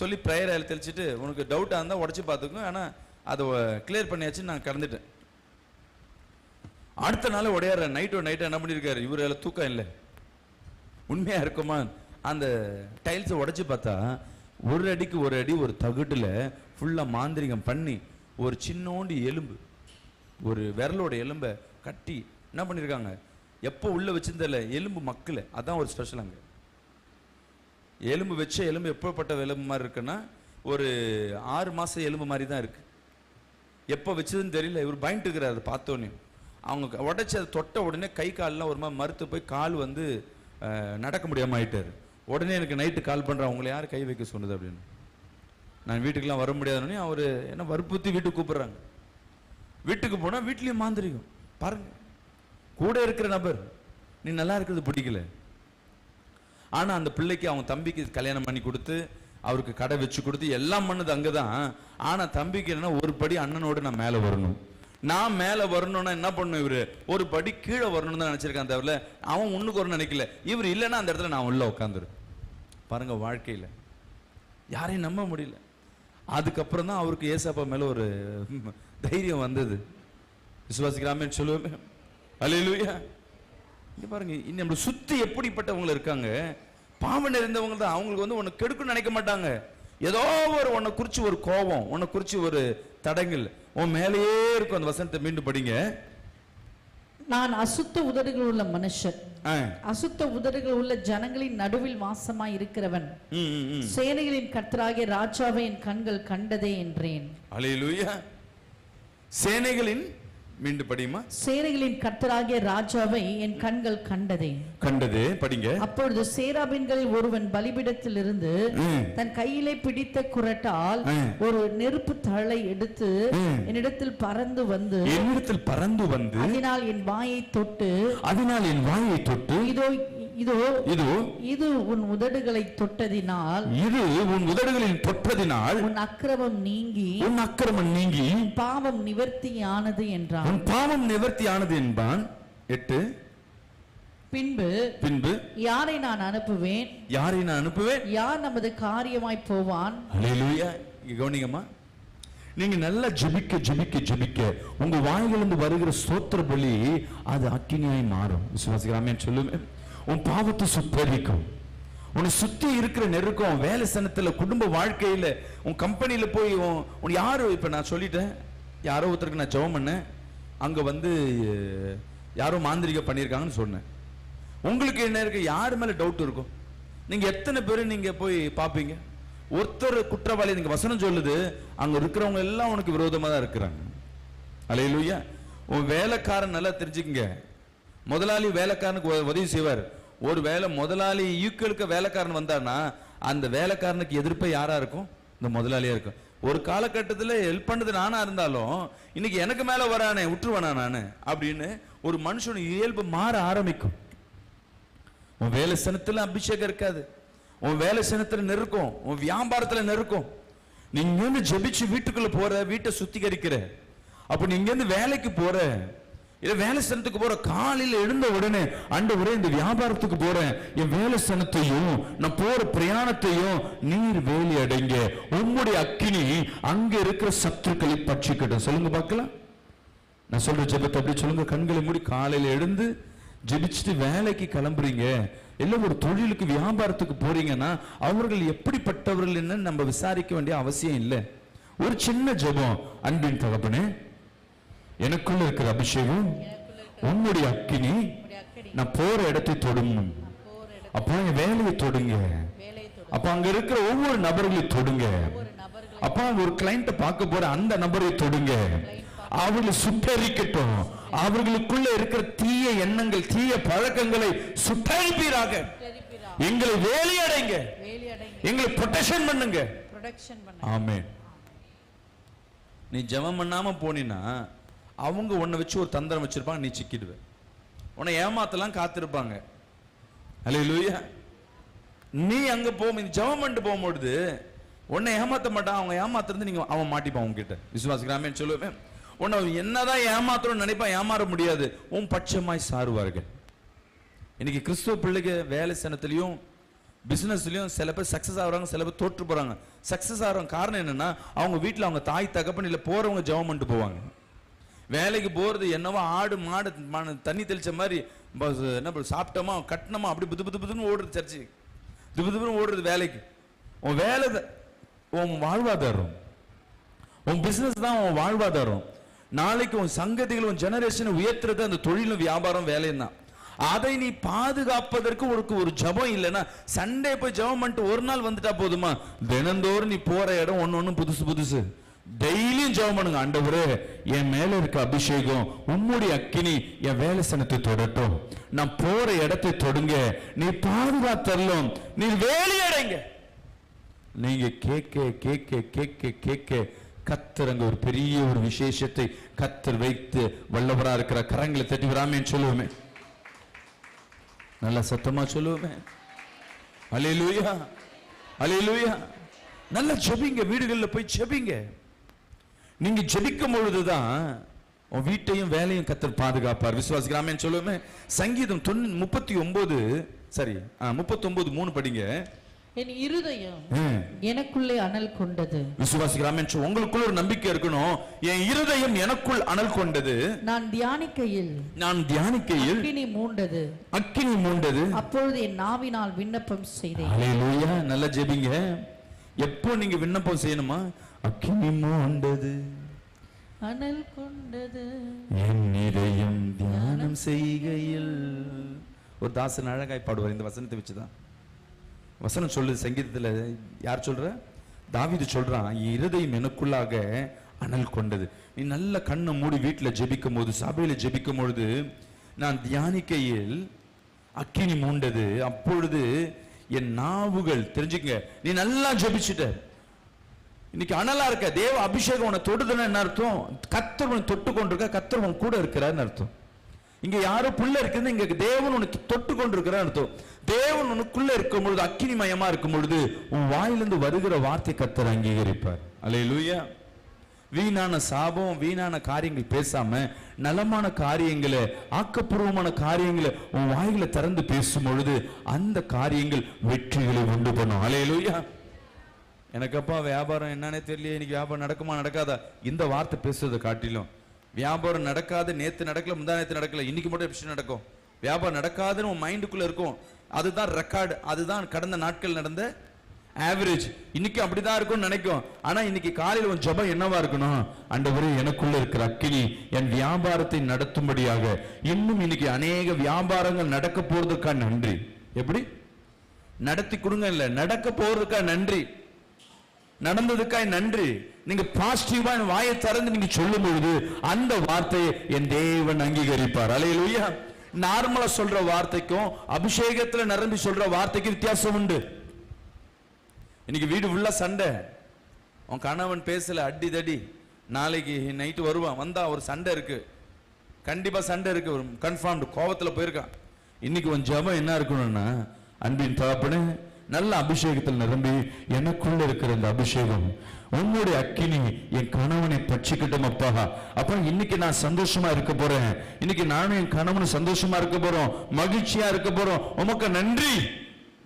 சொல்லி ப்ரேயர் தெளிச்சுட்டு, உனக்கு டவுட்டா இருந்தா உடச்சு பார்த்துக்கும், ஆனா அதை கிளியர் பண்ணியாச்சு, நான் கடந்துட்டேன். அடுத்த நாள் உடையார நைட்டு என்ன பண்ணியிருக்காரு, இவரு தூக்கம் இல்லை. உண்மையா இருக்குமா? அந்த டைல்ஸை உடைச்சு பார்த்தா ஒரு அடிக்கு ஒரு அடி ஒரு தகுட்டுல ஃபுல்லா மாந்திரிகம் பண்ணி ஒரு சின்னோண்டி எலும்பு, ஒரு விரலோட எலும்பை கட்டி என்ன பண்ணியிருக்காங்க, எப்போ உள்ள வச்சிருந்தல எலும்பு மக்கள். அதான் ஒரு ஸ்பெஷல். அங்க எலும்பு வச்ச எலும்பு எப்பப்பட்ட எலும்பு மாதிரி இருக்குன்னா, ஒரு 6 மாசம் எலும்பு மாதிரி தான் இருக்கு. எப்போ வச்சதுன்னு தெரியல. இவர் பயந்துட்டு இருக்கிறார். அதை பார்த்தோன்னே அவங்க உடைச்சி அதை தொட்ட உடனே கை கால்லாம் ஒரு மாதிரி மறுத்து போய் கால் வந்து நடக்க முடியாமல் ஆயிட்டாரு. உடனே எனக்கு நைட்டு கால் பண்ணுறேன், அவங்களை யார் கை வைக்க சொன்னது அப்படின்னு. நான் வீட்டுக்கெல்லாம் வர முடியாதுன்னு அவர் என்ன வற்புறுத்தி வீட்டுக்கு கூப்பிடுறாங்க. வீட்டுக்கு போனால் வீட்லேயும் மாந்திரிகம் பாருங்க. கூட இருக்கிற நபர், நீ நல்லா இருக்கிறது பிடிக்கல. ஆனால் அந்த பிள்ளைக்கு அவங்க தம்பிக்கு கல்யாணம் பண்ணி கொடுத்து அவருக்கு கடை வச்சு கொடுத்து எல்லாம் பண்ணது அங்கதான். ஆனா தம்பிக்கு என்ன, ஒரு படி அண்ணனோடு நான் மேல வரணும். நான் மேல வரணும்னா என்ன பண்ணும், இவரு ஒரு படி கீழே வரணும்னு தான் நினைச்சிருக்கான் தவிர அவன் முன்னுக்கு வரணும்னு நினைக்கல. இவர் இல்லைன்னா அந்த இடத்துல நான் உள்ள உட்காந்துரு. பாருங்க, வாழ்க்கையில யாரையும் நம்ப முடியல. அதுக்கப்புறம் தான் அவருக்கு ஏசப்பா மேல ஒரு தைரியம் வந்தது. விசுவாசிக்கலாமேன்னு சொல்லுவேன். அல்லேலூயா. இங்க பாருங்க, நம்மளை சுத்தி எப்படிப்பட்டவங்க இருக்காங்க, பாவம் நிறைந்தவங்க தான். அவங்களுக்கு வந்து உன்னை கெடுக்குன்னு நினைக்க மாட்டாங்க. ஏதோ ஒரு உன்னை குறிச்சு ஒரு கோபம், உன்னை குறிச்சு ஒரு தடங்கல் உன் மேலேயே இருக்கும். அந்த வசனத்தை மீண்டும் படிங்க. நான் அசுத்த உதடுகள் உள்ள மனுஷன், அசுத்த உதடுகள் உள்ள ஜனங்களின் நடுவில் வாசமாய் இருக்கிறவன், சேனைகளின் கர்த்தராகிய ராஜாவை என் கண்கள் கண்டதே என்றேன். அல்லேலூயா. சேனைகளின், மீண்டும் படியுமா, சேனைகளின் கர்த்தராகிய ராஜாவை என் கண்கள் கண்டதே. கண்டதே படிங்க. அப்பொழுது சேராபின்களில் ஒருவன் பலிபீடத்தில் இருந்து தன் கையிலே பிடித்த குறட்டால் ஒரு நெருப்பு தழை எடுத்து என்னிடத்தில் பறந்து வந்து அதனால் என் வாயை தொட்டு இதோ இது உன் உதடுகளை தொட்டதினால், உன் அக்கிரமம் நீங்கி பாவம் நிவர்த்தியானது என்றான். பாவம் நிவர்த்தியானது என்பான். 8 பின்பு யாரை நான் அனுப்புவேன், யார் நமது காரியமாய் போவான். அல்லேலூயா. கவனிங்கம்மா, நீங்க நல்லா ஜெபிக்க உங்க வாயிலிருந்து வருகிற ஸ்தோத்திர பலி அது அக்கினியாய் மாறும். விசுவாசிக்கலாமே சொல்லுவேன். உன் பாவத்தை சுத்தரிக்கும். உன்னை சுத்தி இருக்கிற நெருக்கம், வேலை ஸ்தானத்துல, குடும்ப வாழ்க்கையில, உன் கம்பெனியில போய் உன் யாரு, இப்ப நான் சொல்லிட்டேன், யாரோ ஒருத்தருக்கு நான் ஜெபம் பண்ணேன், அங்க வந்து யாரோ மாந்திரிகம் பண்ணியிருக்காங்கன்னு சொன்னேன். உங்களுக்கு என்ன இருக்கு, யாரு மேல டவுட் இருக்கும்? நீங்க எத்தனை பேர் நீங்க போய் பாப்பீங்க? ஒருத்தர் குற்றவாளி, நீங்க வசனம் சொல்லுது, அங்க இருக்கிறவங்க எல்லாம் உனக்கு விரோதமா தான் இருக்கிறாங்க. அல்லேலூயா. உன் வேலைக்காரன் நல்லா தெரிஞ்சுக்கங்க. முதலாளி வேலைக்காரனுக்கு உதவி செய்வார். ஒரு வேலை முதலாளி ஈக்குவலுக்கு வேலைக்காரன் வந்தான்னா அந்த வேலைக்காரனுக்கு எதிர்ப்பே யாரா இருக்கும்? இந்த முதலாளியா இருக்கும். ஒரு காலகட்டத்தில் ஹெல்ப் பண்ணது நானா இருந்தாலும் இன்னைக்கு எனக்கு மேல வரானே விட்டுருவானா நானு அப்படின்னு ஒரு மனுஷன் இயல்பு மாற ஆரம்பிக்கும். உன் வேலை ஸ்தானத்துல அபிஷேகம் இருக்காது, உன் வேலை ஸ்தானத்துல நெருக்கம், உன் வியாபாரத்துல நெருக்கம். நீங்க ஜெபிச்சு வீட்டுக்குள்ள போற, வீட்டை சுத்திகரிக்கிற, அப்ப நீங்க இருந்து வேலைக்கு போற, இல்ல வேலை ஸ்தானத்துக்கு போற, காலையில எழுந்த உடனே ஆண்டவரே இந்த வியாபாரத்துக்கு போறேன், என் வேலை ஸ்தானத்தையும் நான் போற பிரயாணத்தையும் நீர் வேலி அடைங்க, உம்முடைய அக்கினி அங்க இருக்கிற சத்துருக்களை பற்றிக்கட்டும். சொல்லுங்க பார்க்கலாம். நான் சொல்ற ஜெபத்தை அப்படி சொல்லுங்க. கண்களை மூடி காலையில எழுந்து ஜெபிச்சுட்டு வேலைக்கு கிளம்புறீங்க, எல்லாம் ஒரு தொழிலுக்கு வியாபாரத்துக்கு போறீங்கன்னா அவர்கள் எப்படிப்பட்டவர்கள் என்ன நம்ம விசாரிக்க வேண்டிய அவசியம் இல்லை. ஒரு சின்ன ஜெபம், அன்பின் தகப்பனே எனக்குள்ள இருக்கிற அபிஷேகம் உன்னுடைய அக்கினி நான் போற இடத்தை தொடுங்க, அப்போ என் வேலையை தொடுங்க, அப்ப அங்க இருக்கிற ஒவ்வொரு நபர்களையும் தொடுங்க, அப்ப ஒரு கிளைண்ட பார்க்க போற அந்த நபரை தொடுங்க, அவர்களை சுட்டரிக்கட்டும், அவர்களுக்குள்ள இருக்கிற தீய எண்ணங்கள் தீய பழக்கங்களை சுட்டரிப்பீராக, எங்களை வேலையடைங்க, எங்களை ப்ரொடெக்ஷன் பண்ணுங்க. ஆமென். நீ ஜெபம் பண்ணாம போனீனா அவங்க உன்னை வச்சு ஒரு தந்திரம் வச்சிருப்பாங்க, நீ சிக்கிடுவ. உன்னை ஏமாத்தலாம் காத்திருப்பாங்க. அல்லேலூயா. நீ அங்க ஜெபம் பண்ணிட்டு போகும்பொழுது உன்னை ஏமாத்த மாட்டான், அவங்க ஏமாத்துறது நீங்க அவன் மாட்டிப்பான் உங்ககிட்ட. விசுவாசிக்கிறாமேன்னு சொல்லுவேன். உன்னை என்னதான் ஏமாத்தணும்னு நினைப்பான், ஏமாற முடியாது, உன் பட்சமாய் சாருவார்கள். இன்னைக்கு கிறிஸ்துவ பிள்ளைங்க வேலை சனத்திலையும் பிசினஸ்லயும் சில பேர் சக்சஸ் ஆகுறாங்க, சில பேர் தோற்று போறாங்க. சக்சஸ் ஆகுற காரணம் என்னன்னா அவங்க வீட்டுல அவங்க தாய் தகப்பன் இல்ல போறவங்க ஜெபம் பண்ணிட்டு போவாங்க. வேலைக்கு போறது என்னவோ ஆடு மாடு தண்ணி தெளிச்ச மாதிரி என்ன சாப்பிட்டோமா கட்டணமா அப்படி புது புது புதுன்னு ஓடுறது, சர்ச்சு புது புதுன்னு ஓடுறது வேலைக்கு. உன் வேலை உன் வாழ்வாதாரம், உன் பிசினஸ் தான் உன் வாழ்வாதாரம். நாளைக்கு உன் சங்கதிகள் உன் ஜெனரேஷனை உயர்த்துறது அந்த தொழிலும் வியாபாரம் வேலையும் தான். அதை நீ பாதுகாப்பதற்கு ஒரு ஜபம் இல்லைன்னா சண்டே போய் ஜபம் பண்ணிட்டு ஒரு நாள் வந்துட்டா போதுமா? தினந்தோறும் நீ போற இடம் ஒன்னு புதுசு புதுசு. டெய்லியும் ஜெபம் பண்ணுங்க, ஆண்டவரே என் மேல இருக்க அபிஷேகம் உம்முடைய அக்கினி என் வேலை சனத்தை தொடட்டும், நான் போற இடத்தை தொடுங்க, நீ பாதுகாத்தரலும், நீ வேலையடைங்க. நீங்க கேட்க கேட்க கேட்க கேட்க கத்தர் ஒரு பெரிய ஒரு விசேஷத்தை கத்தர் வைத்து வல்லவரா இருக்கிற கரங்களை தட்டி வராமேன்னு சொல்லுவோமே, நல்ல சத்தமா சொல்லுவோமே. அல்லேலூயா அல்லேலூயா. நல்ல ஜெபிங்க, வீடுகளில் போய் ஜெபிங்க. நீங்க ஜெபிக்கும் பொழுதுதான் உன் வீட்டையும் வேலையும் கத்தர் பாதுகாப்பார். விசுவாசிக்கிறாமேன்னு சொல்லுவோமே. சங்கீதம் 39:3 படிங்க. என் இருதயம் எனக்குள்ளே அனல் கொண்டது. விசுவாசிக்கிறாமே, உங்களுக்குள்ள ஒரு நம்பிக்கை இருக்கணும். என் இருதயம் எனக்குள் அனல் கொண்டது. நான் தியானிக்கையில் அக்கினி மூண்டது. அப்பொழுது என் நாவினால் விண்ணப்பம் செய்தேன். அல்லேலூயா. நல்ல ஜெபிங்க. எப்போ நீங்க விண்ணப்பம் செய்யணுமா? அக்கினி மூண்டது, அனல் கொண்டது, என் இதயம் தியானம் செய்கையில். ஒரு தாசன் அழகாய் பாடுவார் இந்த வசனத்தை வச்சுதான். வசனம் சொல்லுது சங்கீதத்துல, யார் சொல்ற? தாவீது சொல்றான், இருதயம் எனக்குள்ளாக அனல் கொண்டது. நீ நல்ல கண்ணை மூடி வீட்டுல ஜெபிக்கும் போது, சபையில ஜெபிக்கும் பொழுது, நான் தியானிக்கையில் அக்கினி மூண்டது, அப்பொழுது என் நாவுகள். தெரிஞ்சுக்க, நீ நல்லா ஜெபிச்சுட்ட, இன்னைக்கு அனலா இருக்க, தேவ அபிஷேகம் உன்னை தொடுதுன்னு என்ன அர்த்தம்? கர்த்தர் உன்னை தொட்டு கொண்டிருக்க, கர்த்தர் உன் கூட இருக்கிறார்னு அர்த்தம். இங்க யாரோ புள்ள இருக்குது, இங்க தேவன் உனக்கு தொட்டு கொண்டிருக்கிறார் அர்த்தம். தேவன் உனக்குள்ள இருக்கும் பொழுது, அக்கினிமயமா இருக்கும் பொழுது, உன் வாயிலிருந்து வருகிற வார்த்தை கர்த்தர் அங்கீகரிப்பார். அல்லேலூயா. வீணான சாபம், வீணான காரியங்கள் பேசாம நலமான காரியங்களை, ஆக்கப்பூர்வமான காரியங்களை உன் வாயில திறந்து பேசும் பொழுது அந்த காரியங்கள் வெற்றிகளை உண்டு பண்ணும். அல்லேலூயா. எனக்கப்பா வியாபாரம் என்னன்னே தெரியல, இன்னைக்கு வியாபாரம் நடக்குமா நடக்காதா, இந்த வார்த்தை பேசுறதை காட்டிலும் வியாபாரம் நடக்காது, நேத்து நடக்கல, முந்தா நேத்து நடக்கல, இன்னைக்கு மட்டும் எப்படி நடக்கும்? வியாபாரம் நடக்காதுன்னு உன் மைண்டுக்குள்ள இருக்கும். அதுதான் ரெக்கார்டு, அதுதான் கடந்த நாட்கள் நடந்த ஆவரேஜ். இன்னைக்கு அப்படிதான் இருக்கும்னு நினைக்கும். ஆனா இன்னைக்கு காலையில் உன் ஜெபம் என்னவா இருக்கணும்? ஆண்டவரே எனக்குள்ள இருக்கிற அக்கினி என் வியாபாரத்தை நடத்தும்படியாக, இன்னும் இன்னைக்கு அநேக வியாபாரங்கள் நடக்க போறதுக்கா நன்றி. எப்படி நடத்தி கொடுங்க, இல்ல நடக்க போறதுக்கா நன்றி, நடந்ததுக்காய் நன்றி. நீங்க பாசிட்டிவா வாயை திறந்து நீங்க சொல்லும் பொழுது அந்த வார்த்தையை என் தேவன் அங்கீகரிப்பார். அல்லேலூயா. நார்மலா சொல்ற வார்த்தைக்கும் அபிஷேகத்துல நிரம்பி சொல்ற வார்த்தைக்கு வித்தியாசம் உண்டு. இன்னைக்கு வீடு ஃபுல்லா சண்டை, உன் கணவன் பேசல, அடி தடி, நாளைக்கு நைட்டு வருவான், வந்தா ஒரு சண்டை இருக்கு, கண்டிப்பா சண்டை இருக்கு, ஒரு கன்ஃபார்ம்டு கோபத்துல போயிருக்கான். இன்னைக்கு உன் ஜெபம் என்ன இருக்கணும்னா, அன்பின் தகப்பனே நல்ல அபிஷேகத்தில் நிரம்பி, எனக்குள்ள இருக்கிற இந்த அபிஷேகம் உன்னுடைய அக்கினி என் கணவனை பட்சிக்கட்டும் அப்பா. அப்ப இன்னைக்கு நான் சந்தோஷமா இருக்க போறேன், இன்னைக்கு நானும் என் கணவனும் சந்தோஷமா இருக்க போறோம், மகிழ்ச்சியா இருக்க போறோம், உமக்கு நன்றி.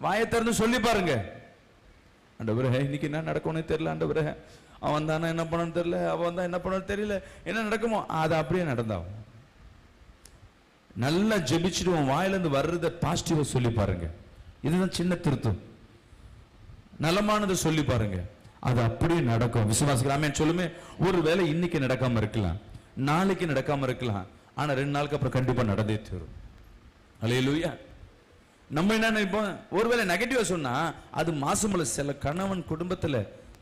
வாயை திறந்து சொல்லி பாருங்க. ஆண்டவரே இன்னைக்கு என்ன நடக்கும்னு தெரியல, ஆண்டவரே அவன் தானே என்ன பண்ணு தெரியல, அவன் தான் என்ன பண்ணு தெரியல, என்ன நடக்குமோ அது அப்படியே நடந்தாகும். நல்லா ஜெபிச்சுட்டு உன் வாயிலிருந்து வர்றத பாசிட்டிவா சொல்லி பாருங்க. இதுதான் சின்ன திருத்தம். நலமானதை சொல்லி பாருங்க, அது அப்படியே நடக்கும். விசுவாசிகள் ஆமென் சொல்லுமே. ஒருவேளை இன்னைக்கு நடக்காம இருக்கலாம், நாளைக்கு நடக்காம இருக்கலாம், ஆனா 2 நாளுக்கு அப்புறம் கண்டிப்பா நடந்தே தீரும். அல்லேலூயா. நம்ம என்ன நினைப்போம், ஒருவேளை நெகட்டிவா சொன்னா அது மாசமல்ல. சில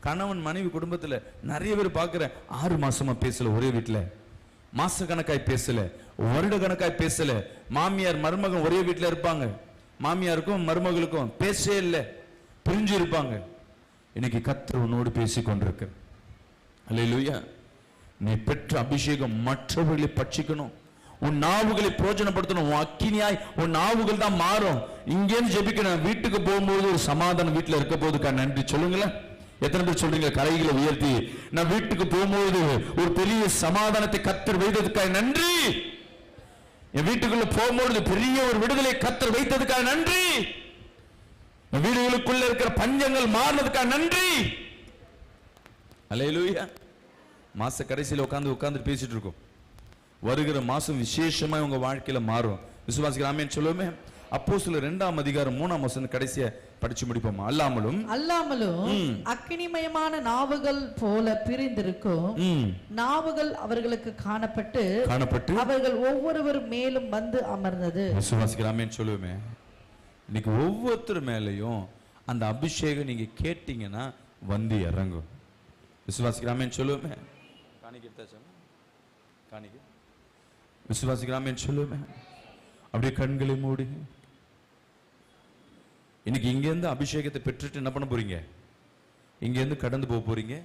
கணவன் மனைவி குடும்பத்துல நிறைய பேர் பார்க்கிறேன், 6 மாசமா பேசல, ஒரே வீட்டுல மாச கணக்காய் பேசல, வருட கணக்காய் பேசல. மாமியார் மருமகன் ஒரே வீட்டுல இருப்பாங்க, மாமியாருக்கும் மருமகளுக்கும் பேசவே இல்லை, பிரிஞ்சு இருப்பாங்க. இன்னைக்கு கர்த்தர் உன்னோடு பேசிக் கொண்டிருக்க. அல்லேலூயா. நீ பெற்ற அபிஷேகம் மற்றவர்களை பட்சிக்கணும், உன் நாவுகளை பிரயோஜனப்படுத்தணும். உன் அக்கினியாய் உன் நாவுகள் தான் மாறும். இங்கேன்னு ஜெபிக்கணும். வீட்டுக்கு போகும்போது ஒரு சமாதானம் வீட்டுல இருக்க போதுக்கா நன்றி சொல்லுங்களேன். எத்தனை பேர் சொல்றீங்க கரைகளை உயர்த்தி, நான் வீட்டுக்கு போகும்போது ஒரு பெரிய சமாதானத்தை கர்த்தர் வைத்ததுக்காக நன்றி. என் வீட்டுக்குள்ள போகும்போது பெரிய ஒரு விடுதலை கர்த்தர் வைத்ததுக்காக நன்றி. வீடுகளுக்குள்ள இருக்கிற பஞ்சங்கள் மாறினதுக்காக நன்றி. அல்லேலூயா. மாச கடைசியில் உட்கார்ந்து பேசிட்டு இருக்கோம். வருகிற மாசம் விசேஷமா உங்க வாழ்க்கையில மாறும். விசுவாசிகள் ஆமென் சொல்லுவோமே. அப்போஸ்தலர் 2ஆம் அதிகாரம் 3ஆம் வசனம் கடைசியா படிச்சு முடிப்போமா? அல்லாமலும் அக்கினிமயமான நாவுகள் போல பிரிந்திருக்கும் நாவுகள் அவர்களுக்கு காணப்பட்டு அவர்கள் ஒவ்வொருவர் மேலும் வந்து அமர்ந்தது. விசுவாசிகள் ஆமென் சொல்லுவோமே. இன்னைக்கு ஒவ்வொருத்தர் மேலையும் அந்த அபிஷேகம் நீங்க கேட்டீங்கன்னா வந்து இறங்கும். விசுவாசிகள் ஆமென் சொல்லுவோமே. விசுவாசிகள் ஆமென் சொல்லுவோமே. அப்படியே கண்களை மூடி இன்னைக்கு இங்கேருந்து அபிஷேகத்தை பெற்றுட்டு என்ன பண்ண போறீங்க? இங்கேருந்து கடந்து போக போறீங்க.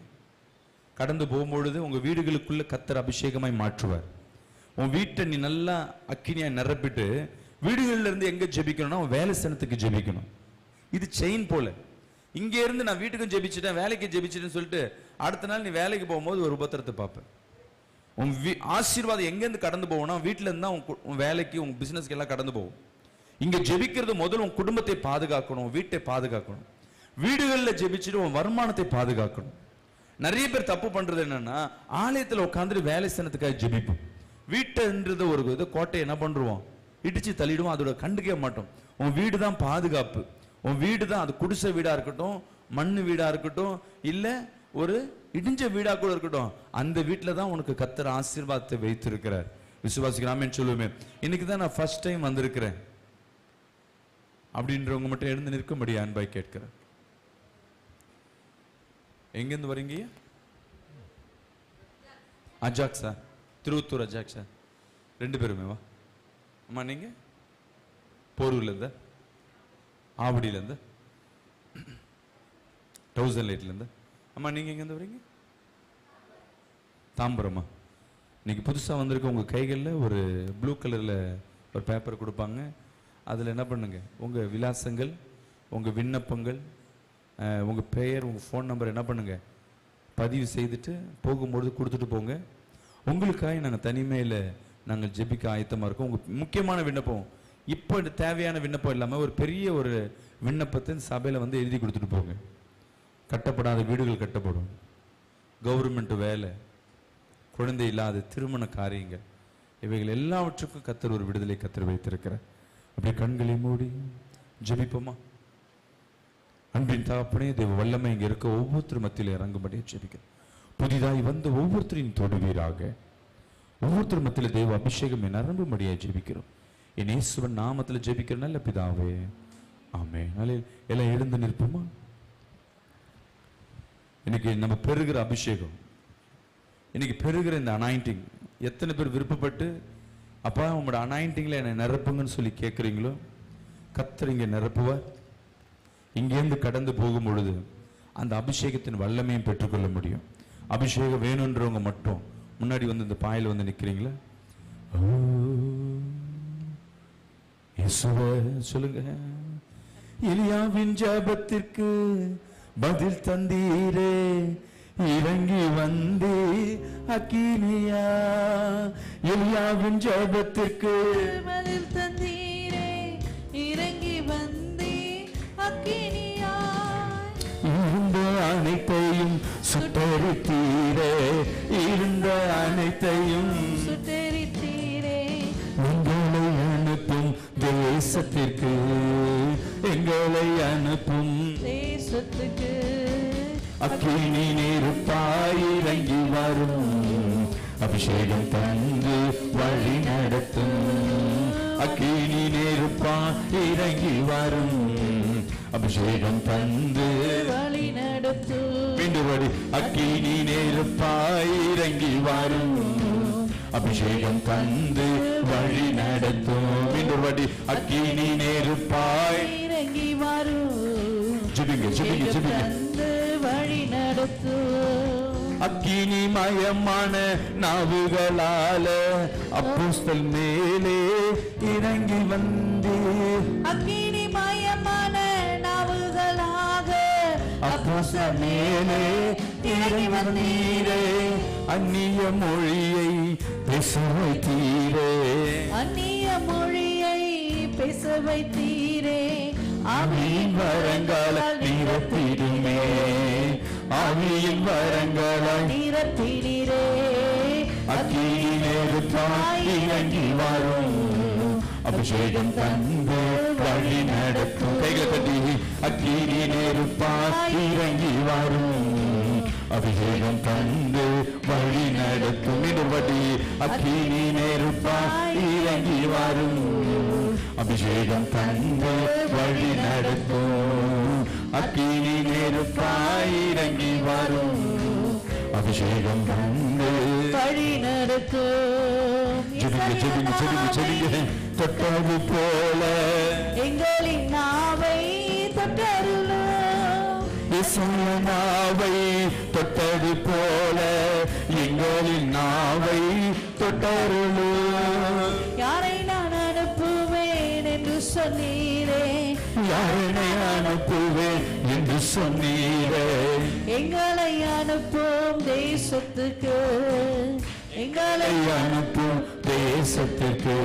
கடந்து போகும்பொழுது உங்க வீடுகளுக்குள்ள கர்த்தர் அபிஷேகமாய் மாற்றுவார். உன் வீட்டை நீ நல்லா அக்கினியாய் நிரப்பிட்டு வீடுகள்ல இருந்து எங்க ஜெபிக்கணும்னா வேலை ஸ்தலத்துக்கு ஜெபிக்கணும். இது செயின் போல. இங்க இருந்து நான் வீட்டுக்கும் ஜெபிச்சுட்டேன், வேலைக்கு ஜெபிச்சுட்டேன்னு சொல்லிட்டு அடுத்த நாள் நீ வேலைக்கு போகும்போது ஒரு உபத்திரத்தை பார்ப்பேன். உன் ஆசீர்வாதம் எங்கேருந்து கடந்து போகணும்? வீட்டுல இருந்தா உன் வேலைக்கு உன் பிசினஸ்க்கு எல்லாம் கடந்து போகும். இங்க ஜெபிக்கிறது முதல்ல உன் குடும்பத்தை பாதுகாக்கணும், வீட்டை பாதுகாக்கணும். வீடுகளில் ஜெபிச்சுட்டு உன் வருமானத்தை பாதுகாக்கணும். நிறைய பேர் தப்பு பண்றது என்னன்னா, ஆலயத்தில் உட்காந்துட்டு வேலை ஸ்தலத்துக்காக ஜெபிப்போம். வீட்டுன்றது ஒரு இது கோட்டை என்ன பண்றோம், இடிச்சு தள்ளிடுவோம், அதோட கண்டுக்கவே மாட்டோம். உன் வீடு தான் பாதுகாப்பு. உன் வீடு தான், அது குடிசை வீடா இருக்கட்டும், மண்ணு வீடா இருக்கட்டும், இல்ல ஒரு இடிஞ்ச வீடா கூட இருக்கட்டும், அந்த வீட்டுல தான் உனக்கு கர்த்தர் ஆசீர்வாதத்தை வைத்திருக்கிறார். விசுவாசிகள் ஆமென் சொல்லுவேன். இன்னைக்கு தான் நான் ஃபர்ஸ்ட் டைம் வந்திருக்கிறேன் அப்படின்றவங்க மட்டும் எழுந்து நிற்க முடியாது அன்பாய் கேட்கிறேன். எங்கிருந்து வரீங்க? அஜாக்ஸா, திருவத்தூர் அஜாக்ஸா, 2 பேருமே வா. அம்மா நீங்க போரூர்ல இருந்த, ஆவடியில இருந்த, 1008ல இருந்த. அம்மா நீங்க எங்க இருந்து வரீங்க? தாம்பரமா. இன்னைக்கு புதுசா வந்திருக்க உங்க கைகளில் ஒரு ப்ளூ கலர்ல ஒரு பேப்பர் கொடுப்பாங்க. அதில் என்ன பண்ணுங்க, உங்க விலாசங்கள், உங்க விண்ணப்பங்கள், உங்க பெயர், உங்க ஃபோன் நம்பர் என்ன பண்ணுங்க பதிவு செய்துட்டு போகும்பொழுது கொடுத்துட்டு போங்க. உங்களுக்காக நாங்கள் தனிமையில் நாங்கள் ஜெபிக்க ஆயத்தமாக இருக்கோம். உங்கள் முக்கியமான விண்ணப்பம், இப்போ தேவையான விண்ணப்பம் இல்லாமல் ஒரு பெரிய ஒரு விண்ணப்பத்தை சபையில் வந்து எழுதி கொடுத்துட்டு போங்க. கட்டப்படாத வீடுகள் கட்டப்படும், கவர்மெண்ட் வேலை, குழந்தை இல்லாத திருமண காரியங்கள், இவைகள் எல்லாவற்றுக்கும் கர்த்தர் ஒரு விடுதலை கர்த்தர் வைத்திருக்கிறார். அப்படியே கண்களை மூடி ஜெபிப்போமா? அன்பின் தகப்பனே, தேவ வல்லமை இங்க இருக்க ஒவ்வொருத்தர் மத்தியில் இறங்கும்படியே ஜெபிக்கிறேன். புதிதாய் வந்து ஒவ்வொருத்தரையும் தொடுவீராக. ஒவ்வொருத்தர் மத்தியில் தேவ அபிஷேகம் நிரம்பும்படியா ஜெபிக்கிறோம். என் இயேசுவின் நாமத்தில் ஜெபிக்கிற நல்ல பிதாவே, ஆமென். எல்லாம் எழுந்து நிற்போமா? இன்னைக்கு நம்ம பெறுகிற அபிஷேகம், இன்னைக்கு பெறுகிற இந்த அனாயிண்டிங், எத்தனை பேர் விருப்பப்பட்டு அப்பா உங்களோட அனாயிண்டிங்ல என்னை நிரப்புங்கன்னு சொல்லி கேட்குறீங்களோ, கர்த்தர் இங்கே நிரப்புவார். இங்கேருந்து கடந்து போகும் பொழுது அந்த அபிஷேகத்தின் வல்லமையும் பெற்றுக்கொள்ள முடியும். அபிஷேகம் வேணுன்றவங்க மட்டும் முன்னாடி வந்து இந்த பாயில் வந்து நிற்கிறீங்களா? இயேசுவே சொல்லுங்க. எலியாவின் ஜெபத்திற்கு பதில் தந்தீரே, இறங்கி வந்தே அக்கினியா. எலியாவின் ஜெபத்திற்கு பதில் தந்தீரே, இறங்கி வந்தே அக்கினியா. இருந்த அனைத்தையும் சுட்டெரித்தீரே, இருந்த அனைத்தையும் சுட்டெரித்தீரே. உங்களை அனுப்பும் தேசத்துக்கு அக்கினி நெருப்பாய் இறங்கி வரும் அபிஷேகம் தந்து வழி நடத்தும் அக்கினி நெருப்பாய் இறங்கி வரும் அபிஷேகம் தந்து வழி நடத்தும் மீண்டும் அக்கினி நெருப்பாய் இறங்கி வரும் அபிஷேகம் தந்து வழி நடத்தும் மீண்டும் அக்கினி நெருப்பாய் இறங்கி வரும் ஜெபிங்க ஜெபிங்க ஜெபிங்க தந்து வழி நடத்தும் அக்கினி மயமான நாவுகளால அப்போஸ்தல் மேலே இறங்கி வந்தே அக்கினி மயமான நாவுகளாக அப்போஸ்தல் மேலே இறங்கி வந்தீரே அந்நிய மொழியை பேச வைத்தீரே அந்நிய மொழியை பேச வைத்தீரே ஆவியின் வரங்களால் நிரப்பிடுமே ஆவியின் வரங்களால் நிரப்பினீரே அக்கினி நெருப்பாய் இறங்கி வரும் அபிஷேகம் தந்து வழி நடத்தும் கைகளை தட்டி அக்கினி நெருப்பாய் இறங்கி வரும் அபிஷேகம் தந்து வழி நடத்தும் மீண்டும் அக்கினி நெருப்பாய் இறங்கி வரும் அபிஷேகம் தந்து வழி நடத்தும் அக்கினி நெருப்பாய் இறங்கி வரும் அபிஷேகம் தந்து வழி நடத்தும் ஜெபிங்க ஜெபிங்க ஜெபிங்க ஜெபிங்க தொட்டது போல எங்களின் நாவை தொட்டருளும் இயேசுவின் நாவை தொட்டது போல எங்களின் நாவை தொட்டருளும் யாரை நான் அனுப்புவேன் என்று சொன்னீரே யாரை அனுப்புவேன் என்று சொன்னீரே எங்களை அனுப்பும் தேசத்துக்கு எங்களை அனுப்பும் தேசத்திற்கு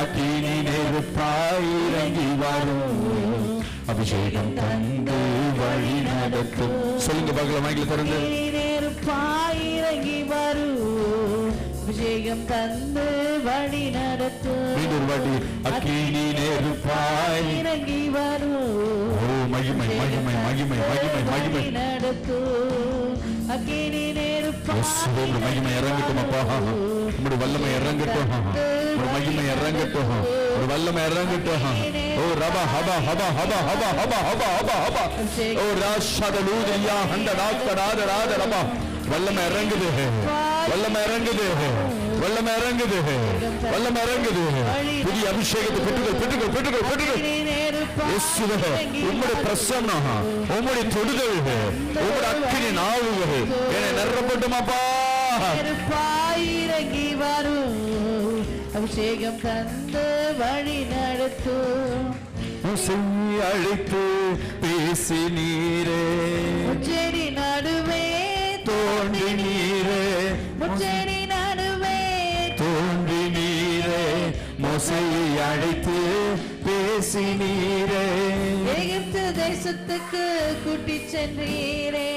அக்கினி நெருப்பாய் இறங்கி வரும் அபிஷேகம் தந்து வழி நடத்தும் சொல்லுங்க பகல மைக்கில் திறந்து நெருப்பாய் இறங்கி வரும் அபிஷேகம் தந்து வழி நடத்தும் மீண்டும் வாட்டி அக்கினி நெருப்பாய் இறங்கி வரும் ஓ மகிமை மகிமை மகிமை மகிமை மகிமை நடத்தும் அக்கினி இயேசுவே மகிமை இறங்கட்டும் அப்பா உம்முடைய வல்லமை இறங்கட்டும் ஒரு மகிமை இறங்கட்டும் ஒரு வல்லமை இறங்கட்டும் ஓ ரபா ஹபா ஹபா ஹபா ஹபா ஹபா ஹபா ஹபா ஹபா ஓ ராஷத லூதியா ஹண்ட ராத ராத ரபா வல்லமை இறங்குது வல்லமை இறங்குது வல்லமை இறங்குது வல்லமை இறங்குது புதிய அபிஷேகத்தை பெற்றுக்கொள் பெற்றுக்கொள் பெற்றுக்கொள் இயேசுவே உம்முடைய பிரசன்னம் உம்முடைய தொடுதல் உம்முடைய அக்கினி நாவுகள் என்னை நிரப்பட்டுமாப்பா இறங்கி வரும் அபிஷேகம் தந்து வழி நடத்தும் அழைத்து பேசி நீரே முச்செடி நடுவே தோன்றி நீரே முச்செடி நடுவே தோன்றி நீரே மோசையை அழைத்து பேசி நீரே எகிப்து தேசத்துக்கு கூட்டி சென்றீரே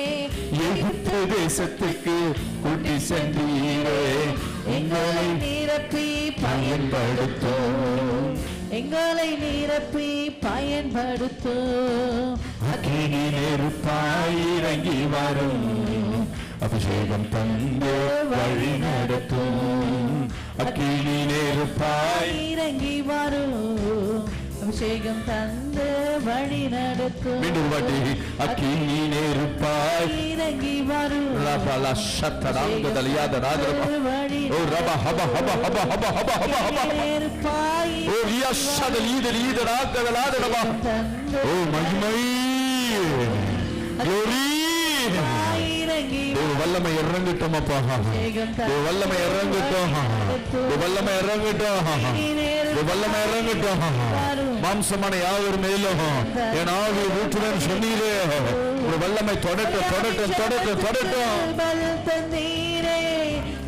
எகிப்து தேசத்துக்கு கூட்டி சென்றீரே எங்களை நிரப்பி பயன்படுத்தும் எங்களை நிரப்பி பயன்படுத்தும் அக்கினி நெருப்பாய் இறங்கி வரும் அபிஷேகம் தந்து வழி நடத்தும் அக்கினி நெருப்பாய் இறங்கி வரும் அபிஷேகம் தந்து வழி நடத்தும் மீண்டும் வாட்டி அக்கினி நெருப்பாய் இறங்கி வரும் ரபல சத்தராங்க தலியாத ராதரபா ஓ ரபா ஹபா ஹபா ஹபா ஹபா ஹபா ஹபா ஹபா நெருப்பாய் ஓ யஷத லீத ராதகலாத ரபா ஓ மகிமை glory இறங்கி ஒரு வல்லமை இறங்கட்டும் அப்பா ஒரு வல்லமை இறங்கட்டும் ஒரு வல்லமை இறங்கட்டும் ஒரு வல்லமை இறங்கட்டும் மாம்சமான யாவர் மேலும் என் ஆவி ஊற்றுவேன் சொன்னீரே ஒரு வல்லமை தொடட்டும் தொடட்டும் தொடட்டும் தொடட்டும் பதில் தந்தீரே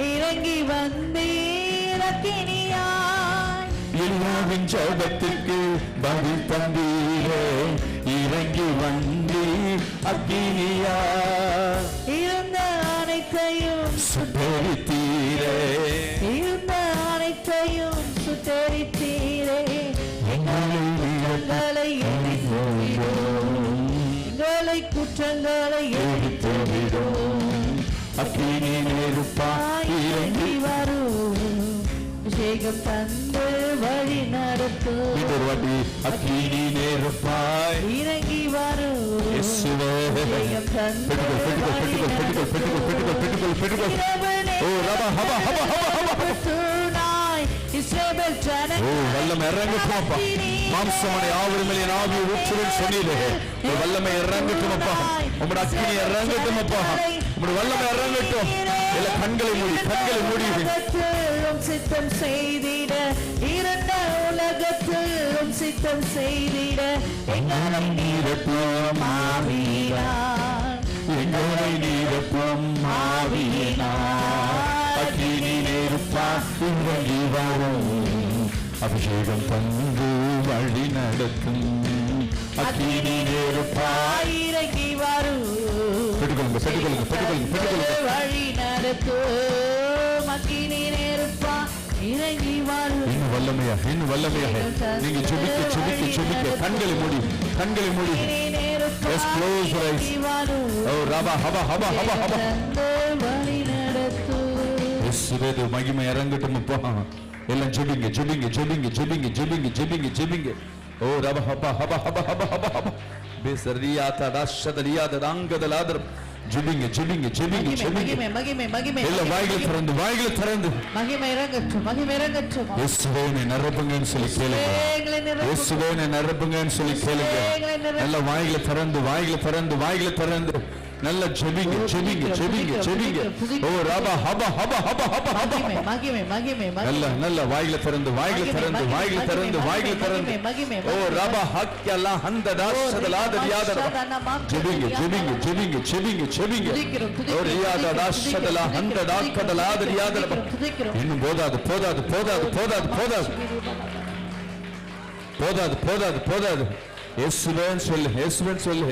இறங்கி வந்தீர் அக்கினியாய் எலியாவின் ஜெபத்திற்கு பதில் தந்தீரே இறங்கி வந்தீ அக்கினியா இருந்த அனைத்தையும் சுட்டரித்தீரே இருந்த அனைத்தையும் சுட்டரித்தீரே எங்களை குற்றங்களை எரித்து விடும். அக்கினி நெருப்பாய் இறங்கி வரும் அபிஷேகம் தந்து வழி நடத்தும் இன்னொரு வாட்டி அக்கினி நெருப்பாய் இறங்கி வரும் இயேசுவே. அபிஷேகம் தந்து பெட்டுகள். ஓ ரபா ஹபா ஹபா ஹபா ஹபா. தூணாய் இஸ்ரவேல் ஓ ஜனங்கள் வல்லமை இறங்கட்டுமப்பா. மாம்சமனை ஆவருமலை ஆவி ஊற்றுவேன் சொன்னீரே. வல்லமை இறங்கட்டுமப்பா. உம்முடைய அக்கினி இறங்கட்டுமப்பா. உம்முடைய வல்லமை இறங்கட்டும். எல்லா கண்களை மூடி உலகத்திலும் சித்தம் செய்திட இருந்த உலகத்திலும் சித்தம் செய்திட எங்களை நீரப்பும் ஆவியினார் எங்களை நீரப்பும் ஆவியினார். அக்கினி நெருப்பாய் இறங்கி வரும் அபிஷேகம் தந்து வழி நடத்தும். அக்கினி நெருப்பாய் இறங்கி வரும் வழி நடத்தும் அக்கினி நெருப்பா இறங்கி வரும் இன்னும் வல்லமையாக நீங்க ஜெபிக்க கண்களை மூடி Yes, close your eyes. Oh, Rabba, haba, haba, haba, haba. இயேசுவே மகிமை இறங்கட்டும் அப்பா. எல்லாம் ஜெபிங்க. ஓ ரப ஹபா ஹபா ஹபா ஹபா ஹபா ஹபா. பேசரியாத ராஷதலியாத ராங்கதலாதர். ஜெபிங்க. மகிமை எல்லாம் வாய்களை திறந்து மகிமை இறங்கட்டும் இயேசுவே நிரப்புங்கன்னு சொல்லி கேளுங்க. நல்ல வாய்களை திறந்து நல்ல ஜெபிங்க. ஓ ரபா ஹபா ஹபா ஹபா ஹபா ஹபா. மகிமை நல்ல வாய்களை திறந்து ஓ ரபா ஹக்கலா ஹந்தடா சதலாதரியாத. ஜெபிங்க. ஓ ரியாதடா சதலா ஹந்தடா கதலாதரியாத. இன்னும் போதாது. இயேசுவேன்னு சொல்லு.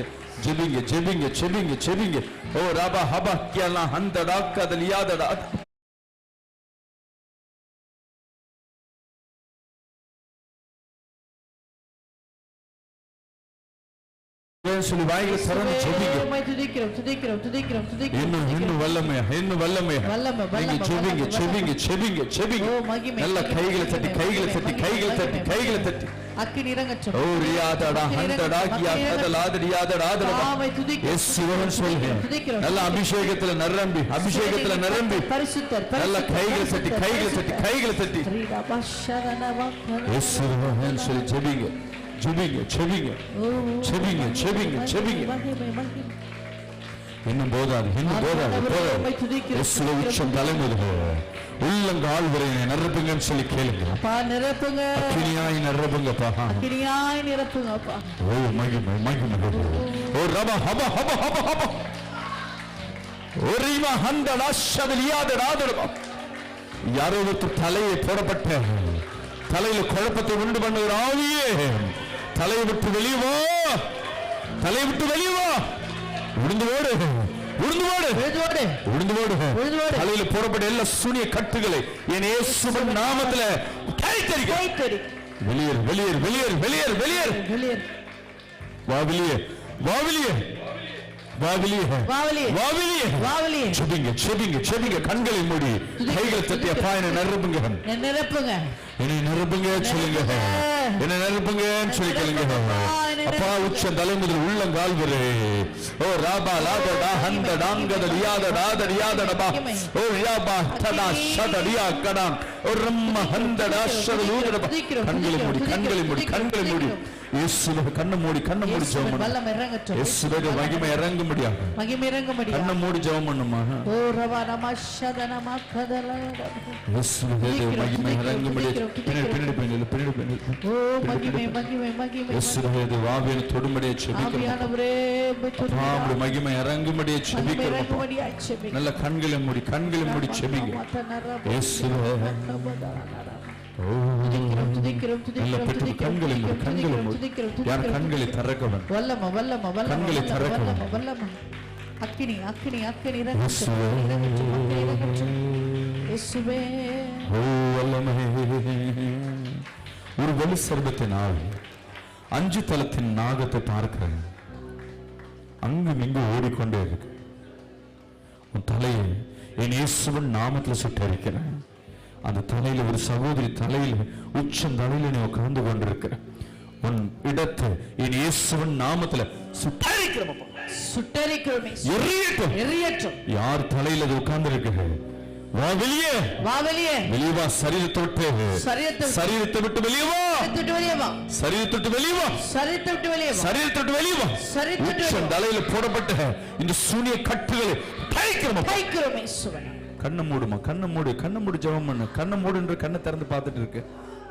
ஜெபிங்க. ஓ ரபா ஹபா ஹக்கலா ஹந்தடா கதலியாதடா. சொல்லி வாய்களை திறந்து துதிக்கிறோம் இன்னும் வல்லமையா நீங்க ஜெபிங்க. நல்ல கைகளை தட்டி அக்கினி இறங்கட்டும் ஓ ரியாதடா ஹந்தடா கியா கதலாதரியாதடா. இயேசுவே சொல்லு. நல்ல அபிஷேகத்துல நிரம்பி பரிசுத்தர் நல்ல கைகளை தட்டி இயேசுவே சொல்லி ஜெபிங்க. இன்னும் போதாது. உச்சம் தலைமுது உள்ளங்கால் வரை நிரப்புங்கன்னு சொல்லி கேளுங்க. அக்கினியாய் நிரப்புங்கப்பா. ஓ மகிமை. ஓ ரபா ஹபா ஹபா ஹபா ஹபா. ஓ ரீமா ஹந்தடா ஷதலியாதடா. யாரோ ஒருத்தர் தலையை போடப்பட்ட தலையில குழப்பத்தை உண்டு பண்ணுகிற ஆவியே, தலையை விட்டு வெளியே வா. உடுந்து ஓடு. தலையில போடப்பட்ட எல்லா சூனிய கட்டுகளை என் இயேசுவின் நாமத்துல கைத்தறி. வெளியேறு. வா வெளியே. ஜெபிங்க. கண்களை மூடி கைகளை தட்டி அப்பா என்னை நிரப்புங்க சொல்லுங்க. சொல்லி கேளுங்க. அப்பா உச்சம் தலை முதல் உள்ளங்கால் வரை. ஓ ராபா லாதடா ஹந்தடாங்கத லியாதடா. ஓ யாபா தடா ஷதரியா கடா. ஓ ரம்ம ஹந்தடா ஷதலூதடா. கண்களை மூடி இயேசுவே கண்ணை மூடி ஜெபம் பண்ணு. இயேசுவே மகிமை இறங்க முடியாது. கண்ணை மூடி ஜெபம் பண்ணுமா. ஓ ரவா நமஷதனமா கதலா. இயேசுவே மகிமை இறங்க முடியாது. பின்னாடி ஓ மகிமை. இயேசுவே வாவியன் தொடும்படியே ஆவியானவரே அப்பா மகிமை இறங்கும்படியே ஜெபிக்கிறோம். நல்ல கண்களை மூடி ஜெபிங்க. இயேசுவே கண்களை திறக்கவன். கண்களை திறக்கவன். அக்கினி ஒரு வலு சர்பத்தின் ஆவி 5 தலத்தின் நாகத்தை பார்க்கிறேன். அங்கும் இங்கு ஓடிக்கொண்டே இருக்கு. உன் தலையை என் இயேசுவின் நாமத்தில் சுட்டரிக்கிறேன். அந்த தலையில ஒரு சகோதரி தலையில உச்சம் தலையில நீ உட்கார்ந்து கொண்டிருக்கிற உன் இடத்தை என் இயேசுவின் நாமத்தில் சுட்டரிக்கிறோம். எரியட்டும். யார் தலையில அது உட்கார்ந்து இருக்கு? வா வெளியே, வா வெளியே, வெளியே வா. சரீரத்தை விட்டு வெளியே வா. சரீரத்தை விட்டு வெளியே வா. சரீரத்தை விட்டு வெளியே வா. உச்சம் தலையில போடப்பட்ட இந்த சூனிய கட்டுகளை கைக்கிறோம். கண்ணை மூடுமா, கண்ணை மூடி ஜெபம் பண்ணு. கண்ணை மூடுன்ற கண்ணை திறந்து பார்த்துட்டு இருக்கு.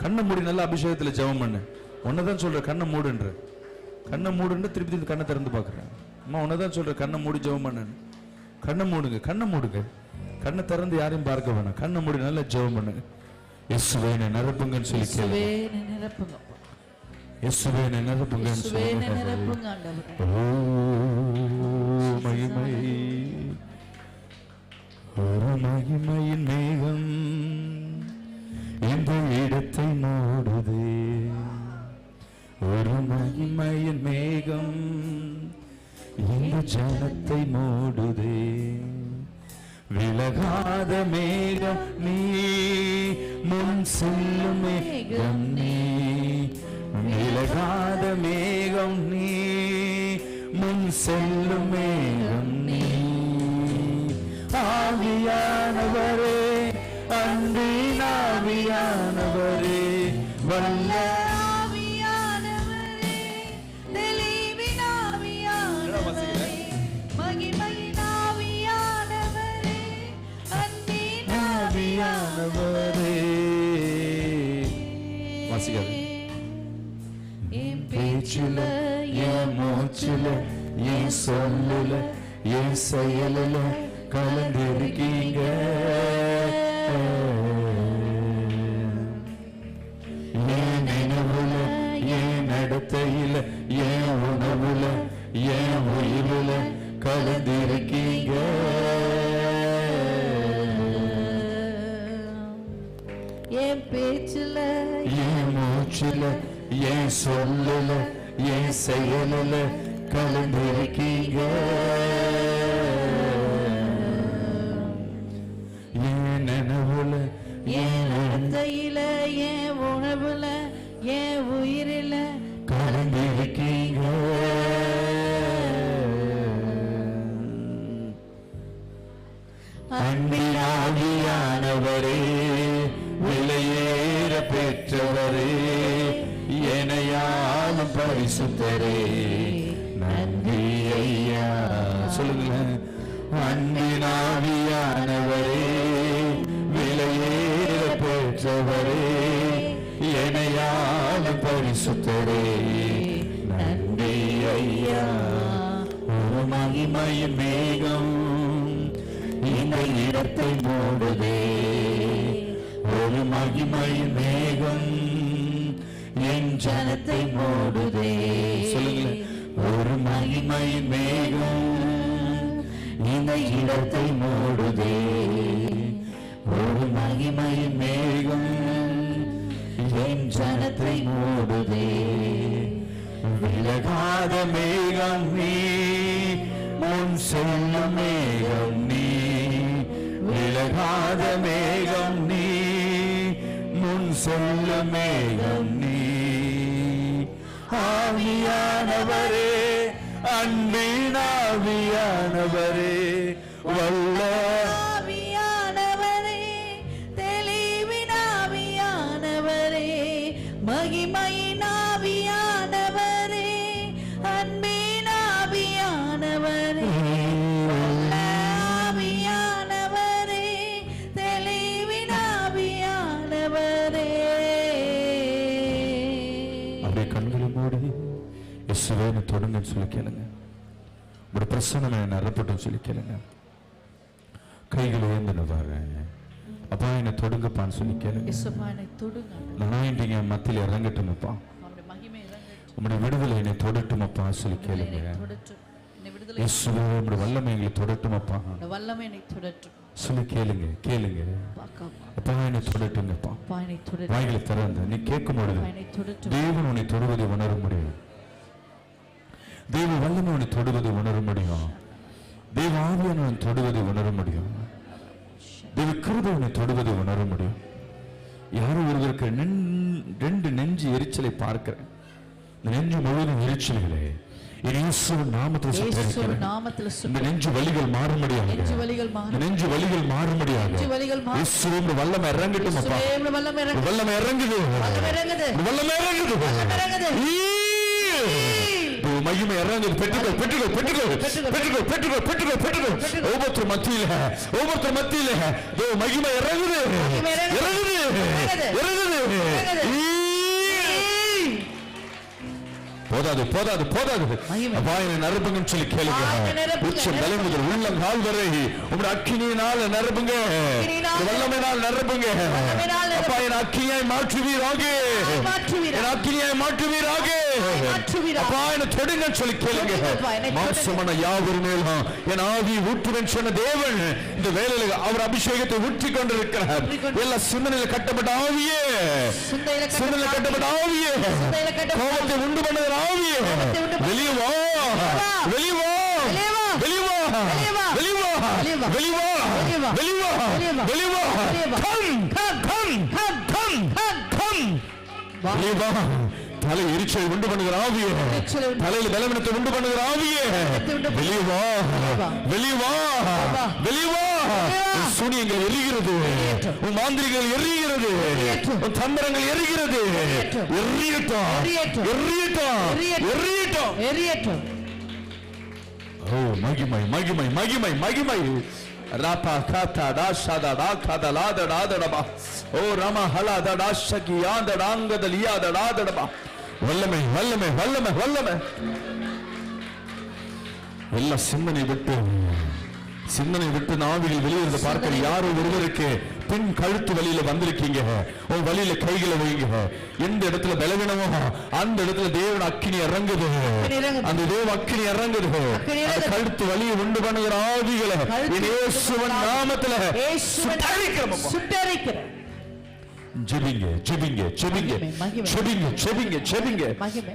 கண்ணை மூடி நல்ல அபிஷேகத்துல ஜெபம் பண்ணு. உன்னதான் சொல்ற கண்ணை மூடுன்ற திருப்பி கண்ணை திறந்து பாக்குறேன். அம்மா உன்னதான் சொல்ற கண்ணை மூடி ஜெபம் பண்ணு. கண்ணை மூடுங்க. கண்ணை திறந்து யாரையும் பார்க்க வேணாம். கண்ணை மூடி நல்லா ஜெபம் பண்ணுங்க. இயேசுவே என்னை நிரப்புங்கன்னு சொல்லி கேளுங்க. இயேசுவே என்னை நிரப்புங்கன்னு சொல்லுங்க. ஓ மகிமை, ஒரு மகிமையின் மேகம் இந்த இடத்தை மூடுதே. ஒரு மகிமையின் மேகம் இந்த ஜனத்தை மூடுதே. விலகாத மேகம் நீ, முன் செல்லும் மேகம் நீ. விலகாத மேகம் நீ, முன் செல்லும் மேகம் நீ. ஆவியானவரே, அன்பின் ஆவியானவரே, வல்ல ஆவியானவரே, தெளிவின் ஆவியானவரே, மகிமையின் ஆவியானவரே, அன்பின் ஆவியானவரே. வாசிக்காது. என் பேச்சில, என் மூச்சில, என் சொல்லுல, என் செயலுல கலந்திருக்கீங்க. என் நினைவுல, என் நடத்தையில, என் உணவுல, என் உயிரில கலந்திருக்கீங்க. என் பேச்சில, என் மூச்சில, என் சொல்லுல, என் செயலுல கலந்திருக்கீங்க. என் நினைவுல, என் நடத்தையில, என் உணவுல, என் உயிரில கலந்திருக்கீங்க. அன்பின் ஆவியானவரே, விலையேற பெற்றவரே, எனையாலும் பரிசுத்தரே, நன்றி ஐயா. சொல்லுங்களேன். அன்பின் ஆவியானவரே, விலையேற பெற்றவரே, எனையாலும் பரிசுத்தரே, நன்றி ஐயா. ஒரு மகிமையின் மேகம் இந்த இடத்தை மூடுதே. ஒரு மகிமையின் மேகம் என் ஜனத்தை மூடுதே. சொல்லுங்களேன். ஒரு மகிமையின் மேகம் இந்த இடத்தை மூடுதே. ஒரு மகிமையின் மேகம் என் ஜனத்தை மூடுதே. விலகாத மேகம் நீ, முன் செல்லும் மேகம் நீ. விலகாத மேகம் நீ, முன் செல்லும் மேகம் நீ. ஆவியானவரே, அன்பின் ஆவியானவரே, வல்ல ஆவியானவரே, தெளிவின் ஆவியானவரே, மகிமையின் ஆவியானவரே, அன்பின் ஆவியானவரே, வல்ல ஆவியானவரே, தெளிவின் ஆவியானவரே. அப்படியே கண்களை மூடி இயேசுவே என்னை தொடுங்கன்னு சொல்லி கேளுங்க. ஒரு பிரசன்னம் என்னை நிரப்பட்டுன்னு சொல்லி கேளுங்க. கைகளை ஏந்தினதாக அப்பா என்னை தொடுங்கப்பான்னு சொல்லி கேளுங்க. இயேசுப்பா என்னை தொடுங்க. அனாயிண்டிங் என் மத்தியில் இறங்கட்டுமப்பா. உம்முடைய மகிமை இறங்கட்டும். உம்முடைய விடுதலை என்னை தொடட்டுமப்பா சொல்லி கேளுங்க. என்னை தொடட்டும். என்னை விடுதலை இயேசுவே உம்முடைய வல்லமை எங்களை தொடட்டுமப்பா உம்முடைய வல்லமை என்னை தொடட்டும். சொல்லி கேளுங்க. பாக்காமா. அப்பா என்னை தொடட்டுங்கப்பா. அப்பா என்னை தொடட்டும். வாய்களை திறந்து நீ கேட்கும் பொழுது என்னை தொடட்டும். தேவன் உன்னை தொடுவதை உணர முடியும். தேவ வல்லமை அவனை தொடுவதை உணர முடியும். தேவ ஆவியானவன் தொடுவதை உணர முடியும். தேவ கிருபை அவனை தொடுவதை உணர முடியும். யாரோ ஒருவருக்கு 2 நெஞ்சு எரிச்சலை பார்க்கிறேன். நெஞ்சு முழுவதும் எரிச்சல்களே இயேசுவின் நாமத்தில் சுட்டரிக்கிறேன். இந்த நெஞ்சு வலிகள் மாற முடியாது. நெஞ்சு வலிகள் மாற முடியாது. இயேசுவின் வல்லமை இறங்கட்டும். அப்பா வல்லமை இறங்குது. வல்லமை இறங்குது. மகிமை இறங்குது. பெற்றுக்கொள் பெற்றுக்கொள் பெற்றுக்கொள் பெற்றுக்கொள் பெற்றுக்கொள் பெற்றுக்கொள் பெற்றுக்கொள். ஒவ்வொருத்தர் மத்தியில மகிமை இறங்குது. இறங்குது இறங்குது. போதாது போதாது போதாது. வாயிலை நிரப்புங்கன்னு சொல்லி கேளுங்க. உச்சம் தலை முதல் உள்ளங்கால் வரை உங்களுடைய அக்கினியினால் நிரப்புங்க. வல்லமையினால் நிரப்புங்க. அப்பா என் அக்கினியாய் மாற்றுவீராக. என் அக்கினியாய் மாற்றுவீராக. அப்பா என்னை தொடுங்க சொல்லி கேளுங்க. மாம்சமான யாவர் மேலும் என் ஆவி ஊற்றுவேன் சொன்ன தேவன் இந்த வேலையில அவர் அபிஷேகத்தை ஊற்றி கொண்டிருக்கிறார். எல்லா சிந்தனையில கட்டப்பட்ட ஆவியே, சிந்தனையில கட்டப்பட்ட ஆவியே, கோபத்தை உண்டு பண்ணுகிற ஆவியே, வெளியே வா, வெளியே வா, வெளியே வா, வெளியே வா, வெளியே வா, வெளியே வா, வெளியே வா, come come come come come come வெளியே வா. தலை எரிச்சலை உண்டு பண்ணுகிற ஆவியே, தலையில் பலவீனத்தை உண்டு பண்ணுகிற ஆவியே, வெளியே வா, வெளியே வா, வெளியே வா. சூனியங்கள் எரிகிறது, உன் மாந்திரிகள் எரிகிறது, உன் தந்திரங்கள் எரிகிறது. எரியட்டும் எரியட்டும் எரியட்டும். ஓ மகிமை மகிமை மகிமை மகிமை. ராபா காதா தாஷாதா தாகாதா லாதடாதடபா. ஓ ரமா ஹலாதா தாஷகி யாதடாங்கத லியாதடாதடபா. வல்லமை வல்லமை வல்லமை வல்லமை. எல்லா சிந்தனை விட்டு ஆவிகள் வெளியிருந்து பார்க்கிற யாரோ ஒருவருக்கு பின் கழுத்து வழியில வந்திருக்கீங்க. உன் வழியில கைகளை வைங்க. எந்த இடத்துல பலவீனமோ அந்த இடத்துல தேவன் அக்கினி இறங்குது. அந்த தேவ அக்கினி இறங்குது. கழுத்து வழியை உண்டு பண்ணுகிற ஆவிகளை இயேசுவின் நாமத்துல சுட்டரிக்கிறோம். ஜெபிங்க ஜெபிங்க ஜெபிங்க ஜெபிங்க ஜெபிங்க ஜெபிங்க.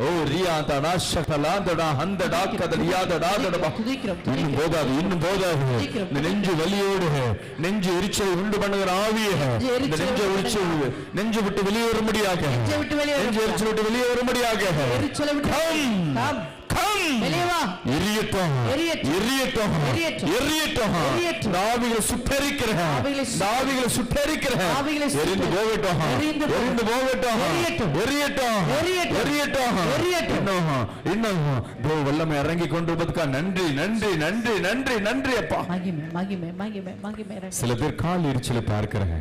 ஓ ரியாதா நாஷகலாதடா ஹந்தடா கதலியாதடாதடா. இன்னும் போதாது இன்னும் போதாது. இந்த நெஞ்சு வலியோடு நெஞ்சு எரிச்சலை உண்டு பண்ணுகிற ஆவியே இந்த நெஞ்சு விட்டு வெளியே வரும்படியாக, நெஞ்சு எரிச்சல் விட்டு வெளியே வரும்படியாக வல்லமை இறங்கி கொண்டிருப்பதற்காக நன்றி நன்றி நன்றி நன்றி நன்றி அப்பா. சில பேர் கால் எரிச்சலை பார்க்கிறேன்,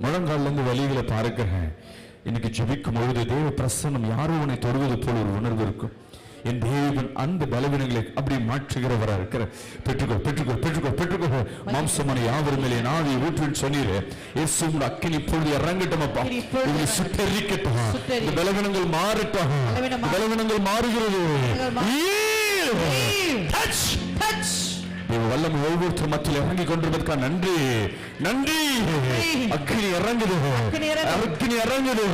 முழங்கால்ல இருந்து வலிகளை பார்க்கிறேன். இன்னைக்கு ஜெபிக்கும் பொழுது தேவ பிரசன்னம் யாரோ உன்னை தொடுவது போல ஒரு உணர்வு இருக்கும். என் தேவன் அந்த பலவீனங்களை அப்படி மாற்றுகிறவரா இருக்கிற. பெற்றுக்கோ பெற்றுக்கோ பெற்றுக்கோ பெற்றுக்கோ. மாம்சமான யாவரும் மேலே ஆவி ஊற்றுன்னு சொன்னீரு. இயேசுவின் அக்கினி இப்பொழுது இறங்கட்டும் அப்பா. இவங்களை சுட்டரிக்கட்டும். இந்த பலவீனங்கள் மாறட்டும். பலவீனங்கள் மாறுகிறது. வல்லமை ஒவ்வொருத்தர் மத்தியில் இறங்கி கொண்டிருப்பதற்காக நன்றி நன்றி. அக்கினி இறங்குது, அக்கினி இறங்குது.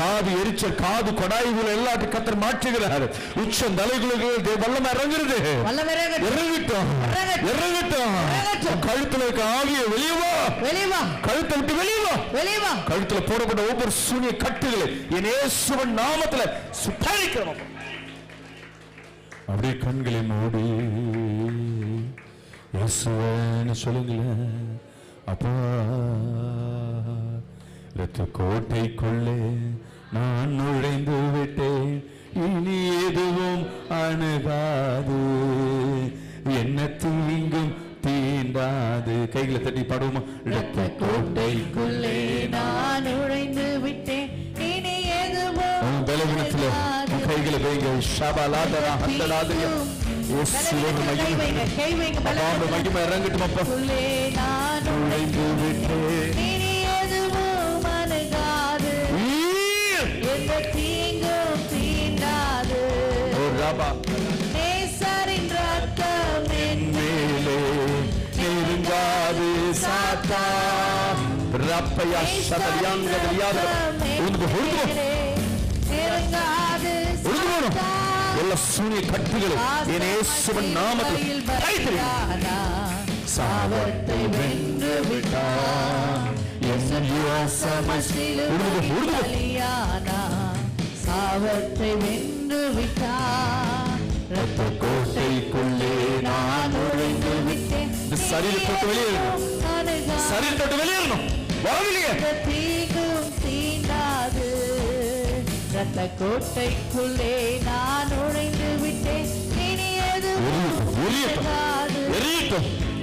காது எரிச்சல், காது கொடாய்கள் எல்லாத்தையும் கத்தர் மாற்றுகிறார். உச்சம் தலைகளுக்கு வல்லமை இறங்குறது. இறங்கட்டும் இறங்கட்டும். கழுத்துல இருக்க ஆவிய வெளியவா, கழுத்தை விட்டு வெளியவா. கழுத்துல போடப்பட்ட ஒவ்வொரு சூனிய கட்டுகளை என் இயேசுவின் நாமத்துல சுட்டரிக்கிறோம். அப்படியே கண்களை மூடி இயேசுவன்னு சொல்லுங்களேன். அப்பா இரத்த கோட்டைக்குள்ளே நான் நுழைந்து விட்டேன், இனி எதுவும் அணுகாது, என்ன தீங்கும் தீண்டாது. கைகளை தட்டி பாடுவோமா? இரத்த கோட்டைக்குள்ளே நான் நுழைந்து விட்டேன், இனி எதுவும் பலவீனத்துல கைகளை வைங்க. ஷபாலாதரா ஹந்தலாதரியா மகிமை இறங்கட்டும் அப்பா. நுழைந்து விட்டேன், இனி எதுவும் அணுகாது, எந்த தீங்கும் தீண்டாது. நேசரின் ரத்தம் என் மேலே நெருங்காது சாத்தா. ரப்பையா சதரியாங்கதரியாத நெருங்காது சாத்தா. எல்லா சூனிய கட்டுகளை என் இயேசுவின் நாமத்தில் கைத்தறினா சாவத்தை வென்று விட்டார் சாவத்தை வென்று விட்டார் இரத்த கோட்டைக்குள்ளே நான் நுழைந்து விட்டேன் சரீரத்தை வெளியேறணும் சரீரத்தை வெளியேறணும் தீங்கும் தீண்டாது இரத்த கோட்டைக்குள்ளே நான் நுழைந்து விட்டேன் இனி எதுவும்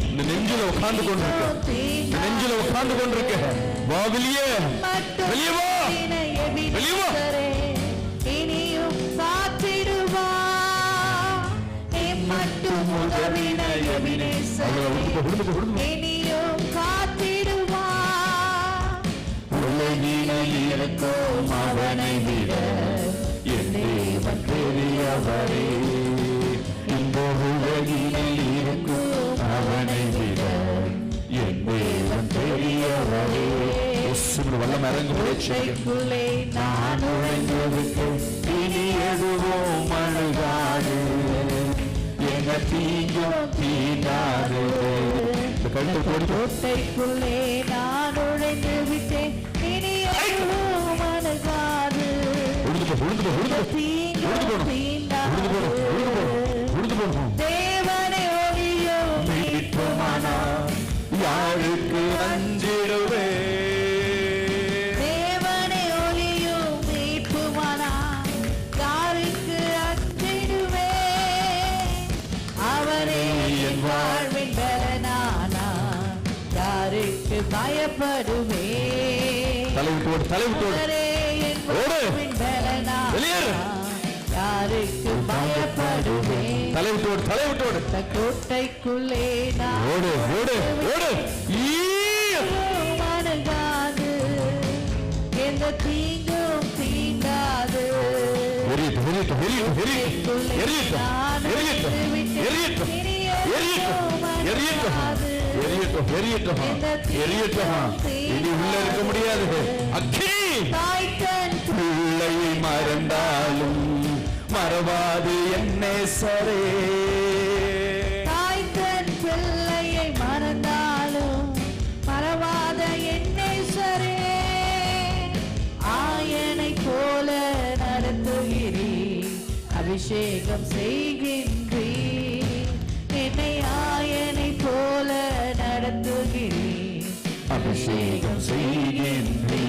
இந்த நெஞ்சில உட்கார்ந்து கொண்டிருக்க இந்த நெஞ்சில உட்கார்ந்து கொண்டிருக்க வா வெளியே வெளியே வா வெளியே வா இனியும் காத்திடுவா மட்டும் இனியும் காத்திடுவா உலகினில் இருக்கும் அவனை விட என் தேவன் பெரியவரே இந்த உலகினில் இருக்கும் அவனை விட என் தேவன் பெரியவரே வல்லம் இறங்குள்ளே நான் நுழைந்து விட்டு இனி எதுவும் அணுகாது என தீங்கும் தீண்டாது கோட்டைக்குள்ளே நான் நுழைந்து விட்டேன் இனி எதுவும் அணுகாது தீங்கும் தீண்டாது தேவனை ஒளியோ மீட்புமானா யாருக்கு அஞ்சிடுவே தேவனை ஒளியோ மீட்புமானா யாருக்கு அஞ்சிடுவே அவரே என் வாழ்வின் பலனானா யாருக்கு பயப்படுவே அவரே என் வாழ்வின் பலனானா யாருக்கு பயப்படுவே தலைவிட்டோடு கோட்டைக்குள்ளே ஓடு ஓடு ஓடு மனகாது எந்த தீங்கும் தீண்டாது இனி உள்ள இருக்க முடியாது பிள்ளையை மறந்தாலும் மறவாது என்னே சரே தாய்த்தன் பிள்ளையை மறந்தாலும் மறவாத என்னை சரே ஆயனை போல நடத்துகிறீ அபிஷேகம் செய்கின்றீ என்னை ஆயனை போல நடத்துகிறீ அபிஷேகம் செய்கின்றீ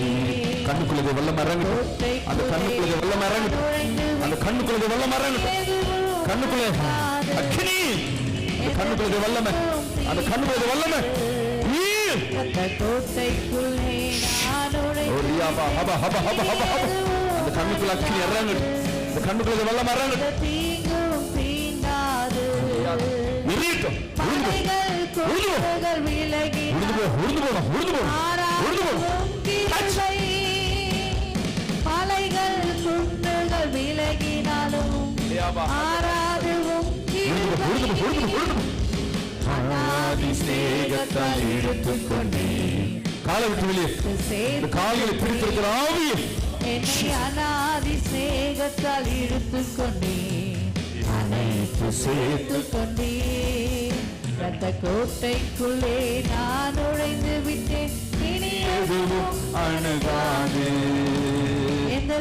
கண்ணுக்குள்ளது வெள்ளம் இறங்கட்டும் அந்த கண்ணுக்குள்ளது வெள்ளம் இறங்கட்டும் அந்த கண்ணுக்குள்ளது வெள்ளம் இறங்கட்டும் கண்ணுக்குள்ளே அக்கினி அந்த கண்ணுக்குள்ளது வெள்ளமே அந்த கண்ணுக்குள்ளது வெள்ளமே கோட்டைக்குள்ளே அந்த கண்ணுக்குள்ள அக்கினி இறங்கட்டும் அந்த கண்ணுக்குள்ளது வெள்ளம் இறங்கட்டும் தீங்கும் தீண்டாது எரியட்டும் விலகி மலைகள் குன்றுகள் விலகினாலும் ஆராதுவும் ஸ்நேகத்தால் எடுத்துக்கொண்டே காலை விட்டு வெளியே கால்களை பிடித்திருக்கிற ஆவியை என்னை அநாதி ஸ்நேகத்தால் எடுத்துக்கொண்டே அனைத்து சேர்த்து கொண்டே ரத்த கோட்டைக்குள்ளே நான் நுழைந்து விட்டேன் இனி எதுவும் அணுகாது எந்த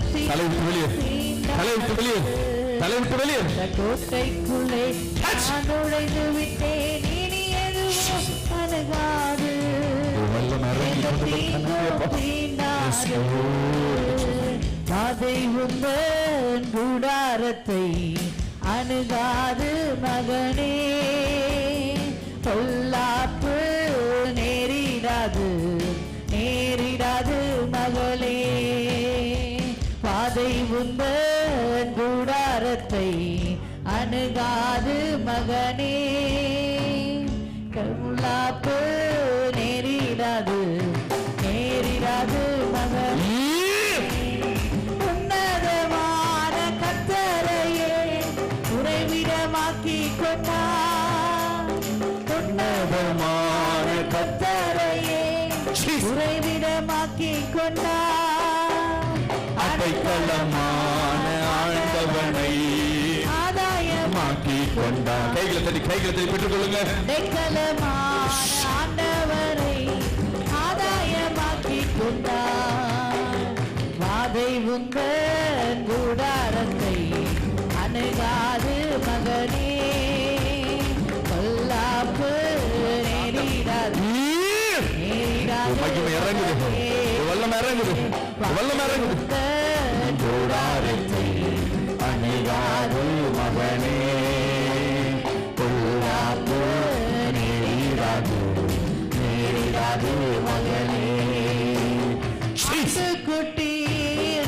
கோட்டைக்குள்ளே நான் நுழைந்து விட்டேன் இனி எதுவும் அணுகாது அதை உங்கள் கூடாரத்தை அணுகாது மகனே பொல்லாப்பு நேரிடாது மகளே பாதை உங்கள் கூடாரத்தை அணுகாது மகனே பொல்லாப்பு நேரிடாது மகனே உன்னதமான கர்த்தரையே உறைவிடமாக்கி கொண்டார் உன்னதமான கர்த்தரையே உறைவிடமாக்கி கொண்டார் அடைக்கலமான ஆண்டவனை கொண்டார். கைகளை தட்டி பெற்றுக்கொள்ளுங்க. அடைக்கலமான ஆண்டவரை ஆதாயமாக்கி கொண்டார். வாதை உந்தன் கூடாரத்தை அணுகாது மகனே, பொல்லாப்பு நேரிடாது. மகிமை இறங்குது, வல்லம் இறங்குது, வல்லம் இறங்குது. கூடாரத்தை அணுகாது மகனே, பொல்லாப்பு நேரிடாது மகனே. குட்டி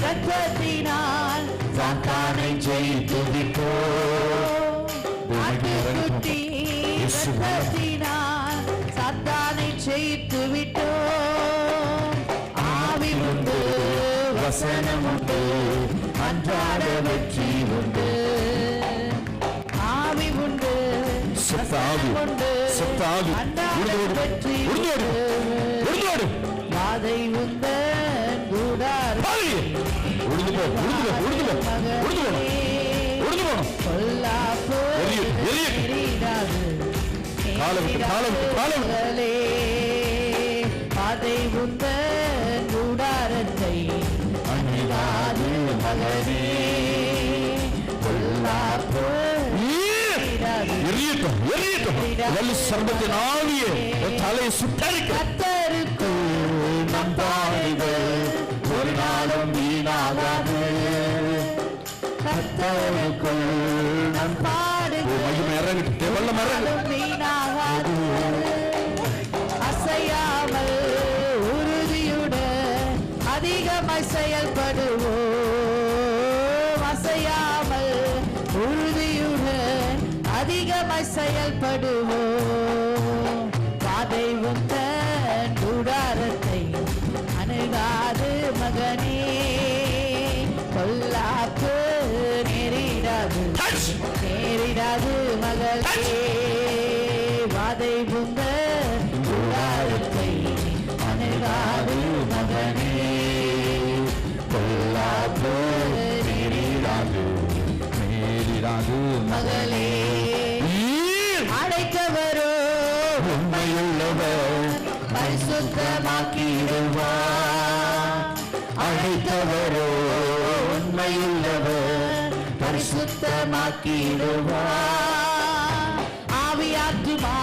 ரத்தத்தினால் சாத்தானை ஜெயித்து விட்டோம். குட்டி ரத்தத்தினால் சாத்தானை ஜெயித்து விட்டோம். ஆவி உண்டு, வசனம் உண்டு, அன்றாட வெற்றி உண்டு. ஆவி உண்டு, சத்தாவி உண்டு, சத்தாவி அன்றாட வெற்றி உண்டு. வாதை உந்த கூடார் பொல்லாப்பு நேரிடாது. வாதை உந்த கூடாரத்தை அணுகாது மகனே, பொல்லாப்பு சர்வத்தின் ஆவியே தலையை சுட்டரிக்க. கர்த்தருக்கு நம்பாடுகள் ஒரு நாளும் வீணாகாது. கர்த்தருக்குள் நம் பாடுகள் வீணாகாது. அசையாமல் உறுதியுடன் அதிகமாய் செயல்படுவோம். அசையாமல் உறுதியுடன் அதிகமாய் செயல்படுவோம். வாதை உந்தன் கூடாரத்தை அணுகாது மகனே, பொல்லாப்பு நேரிடாது மகளே. வாதை உந்தன் கூடாரத்தை அணுகாது மகனே, பொல்லாப்பு நேரிடாது மகளே. அழைத்தவரோ உண்மையுள்ளவர் பரிசுத்தமாக்கிடுவார். அழைத்தவரோ உண்மையுள்ளவர் பரிசுத்தமாக்கிடுவார். ஆவியாத்துமா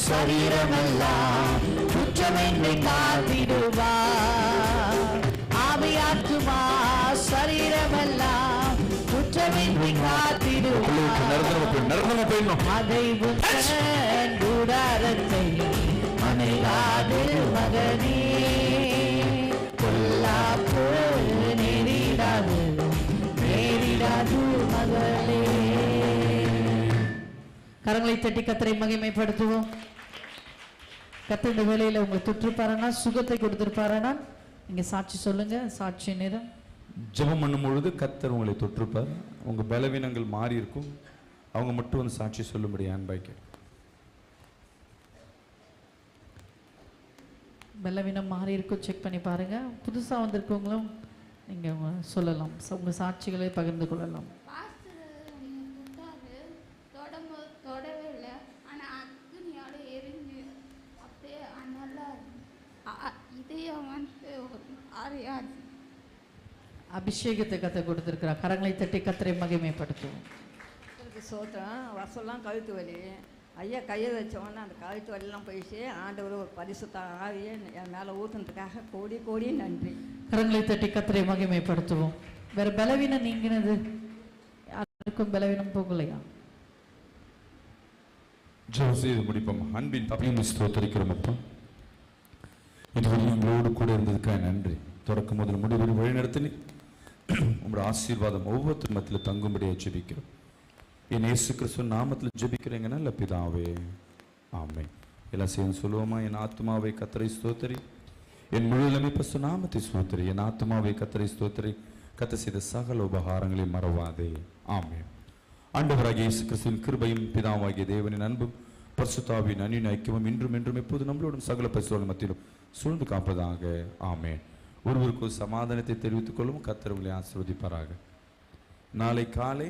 சரீரமெல்லாம் குற்றமின்றி காத்திடுவார். ஆவியாத்துமா சரீரமெல்லாம் குற்றமின்றி காத்திடுவார். அதை உந்தன் கூடாரத்தை அணுகாது மகனே, பொல்லாப்பு நேரிடாது மகளே. கரங்களை தட்டி கர்த்தரை மகிமைப்படுத்துவோம். கர்த்தர் இந்த வேளையில உங்களை தொற்றுப்பாரனா, சுகத்தை கொடுத்திருப்பாரனா, நீங்க சாட்சி சொல்லுங்க. சாட்சி நேரம். ஜெபம் பண்ணும் பொழுது கர்த்தர் உங்களை தொற்றுப்பார். உங்க பலவீனங்கள் மாறி இருக்கும். அவங்க மட்டும் வந்து சாட்சி சொல்லும்படி அன்பாய்க்கு. பலவீனம் மாறி இருக்கும், செக் பண்ணி பாருங்க. புதுசா வந்திருக்கவங்களும் நீங்க சொல்லலாம், உங்க சாட்சிகளை பகிர்ந்து கொள்ளலாம். தொடவே இல்லை, ஆனால் அக்னியால் எரிஞ்சு அப்படியே நல்லா இதயம் வந்து அறியாது. அபிஷேகத்தை கத்தை கொடுத்திருக்கிறார். கரங்களை தட்டி கர்த்தரை மகிமைப்படுத்துவோம். சோத்திரம். வருஷம்லாம் கழுத்து வலி. ஐயா கையை வச்சோன்னே அந்த கழுத்து வலிலாம் போயிடுச்சு. ஆண்டவர் ஒரு பரிசுத்த ஆவியை என் மேலே ஊற்றுனதுக்காக கோடி கோடி நன்றி. கரங்களை தட்டி கர்த்தரை மகிமைப்படுத்துவோம். வேற பலவீனம் நீங்கினது யாருக்கும் பலவீனம் போகலையா? ஜெபம் செய்து முடிப்போம். அன்பின் தப்பியும் ஸ்தோத்திரிக்கிறோம் அப்பா. இதுவரை எங்களோடு கூட இருந்ததுக்காக நன்றி. தொடக்கம் முதல் முடிவு வழிநடத்தினி உங்களுடைய ஆசீர்வாதம் ஒவ்வொருத்தர் மத்தியில் தங்கும்படியாக ஜெபிக்கிறோம். என் இயேசு கிறிஸ்து நாமத்தில் ஜெபிக்கிறேங்க நல்ல பிதாவே, ஆமென். எல்லாம் சேர்ந்து சொல்லுவோமா? என் ஆத்மாவை கர்த்தரை ஸ்தோத்திரி, என் முழு நிலைமை நாமத்தை ஸ்தோத்திரி. என் ஆத்மாவை கர்த்தரை ஸ்தோத்திரி, கர்த்தர் செய்த சகல உபகாரங்களை மறவாதே. ஆமென். ஆண்டவராகிய இயேசு கிறிஸ்துவின் கிருபையும் பிதாவாகிய தேவனின் அன்பும் பரிசுத்தாவின் அன்பின் ஐக்கியமும் இன்றும் என்றும் எப்போது நம்மளோடும் சகல பரிசுத்தவான்கள் மத்தியிலும் சூழ்ந்து காப்பதாக. ஆமென். ஒருவருக்கு சமாதானத்தை தெரிவித்துக் கொள்ளும். கர்த்தர் உங்களை ஆசீர்வதிப்பாராக. நாளை காலை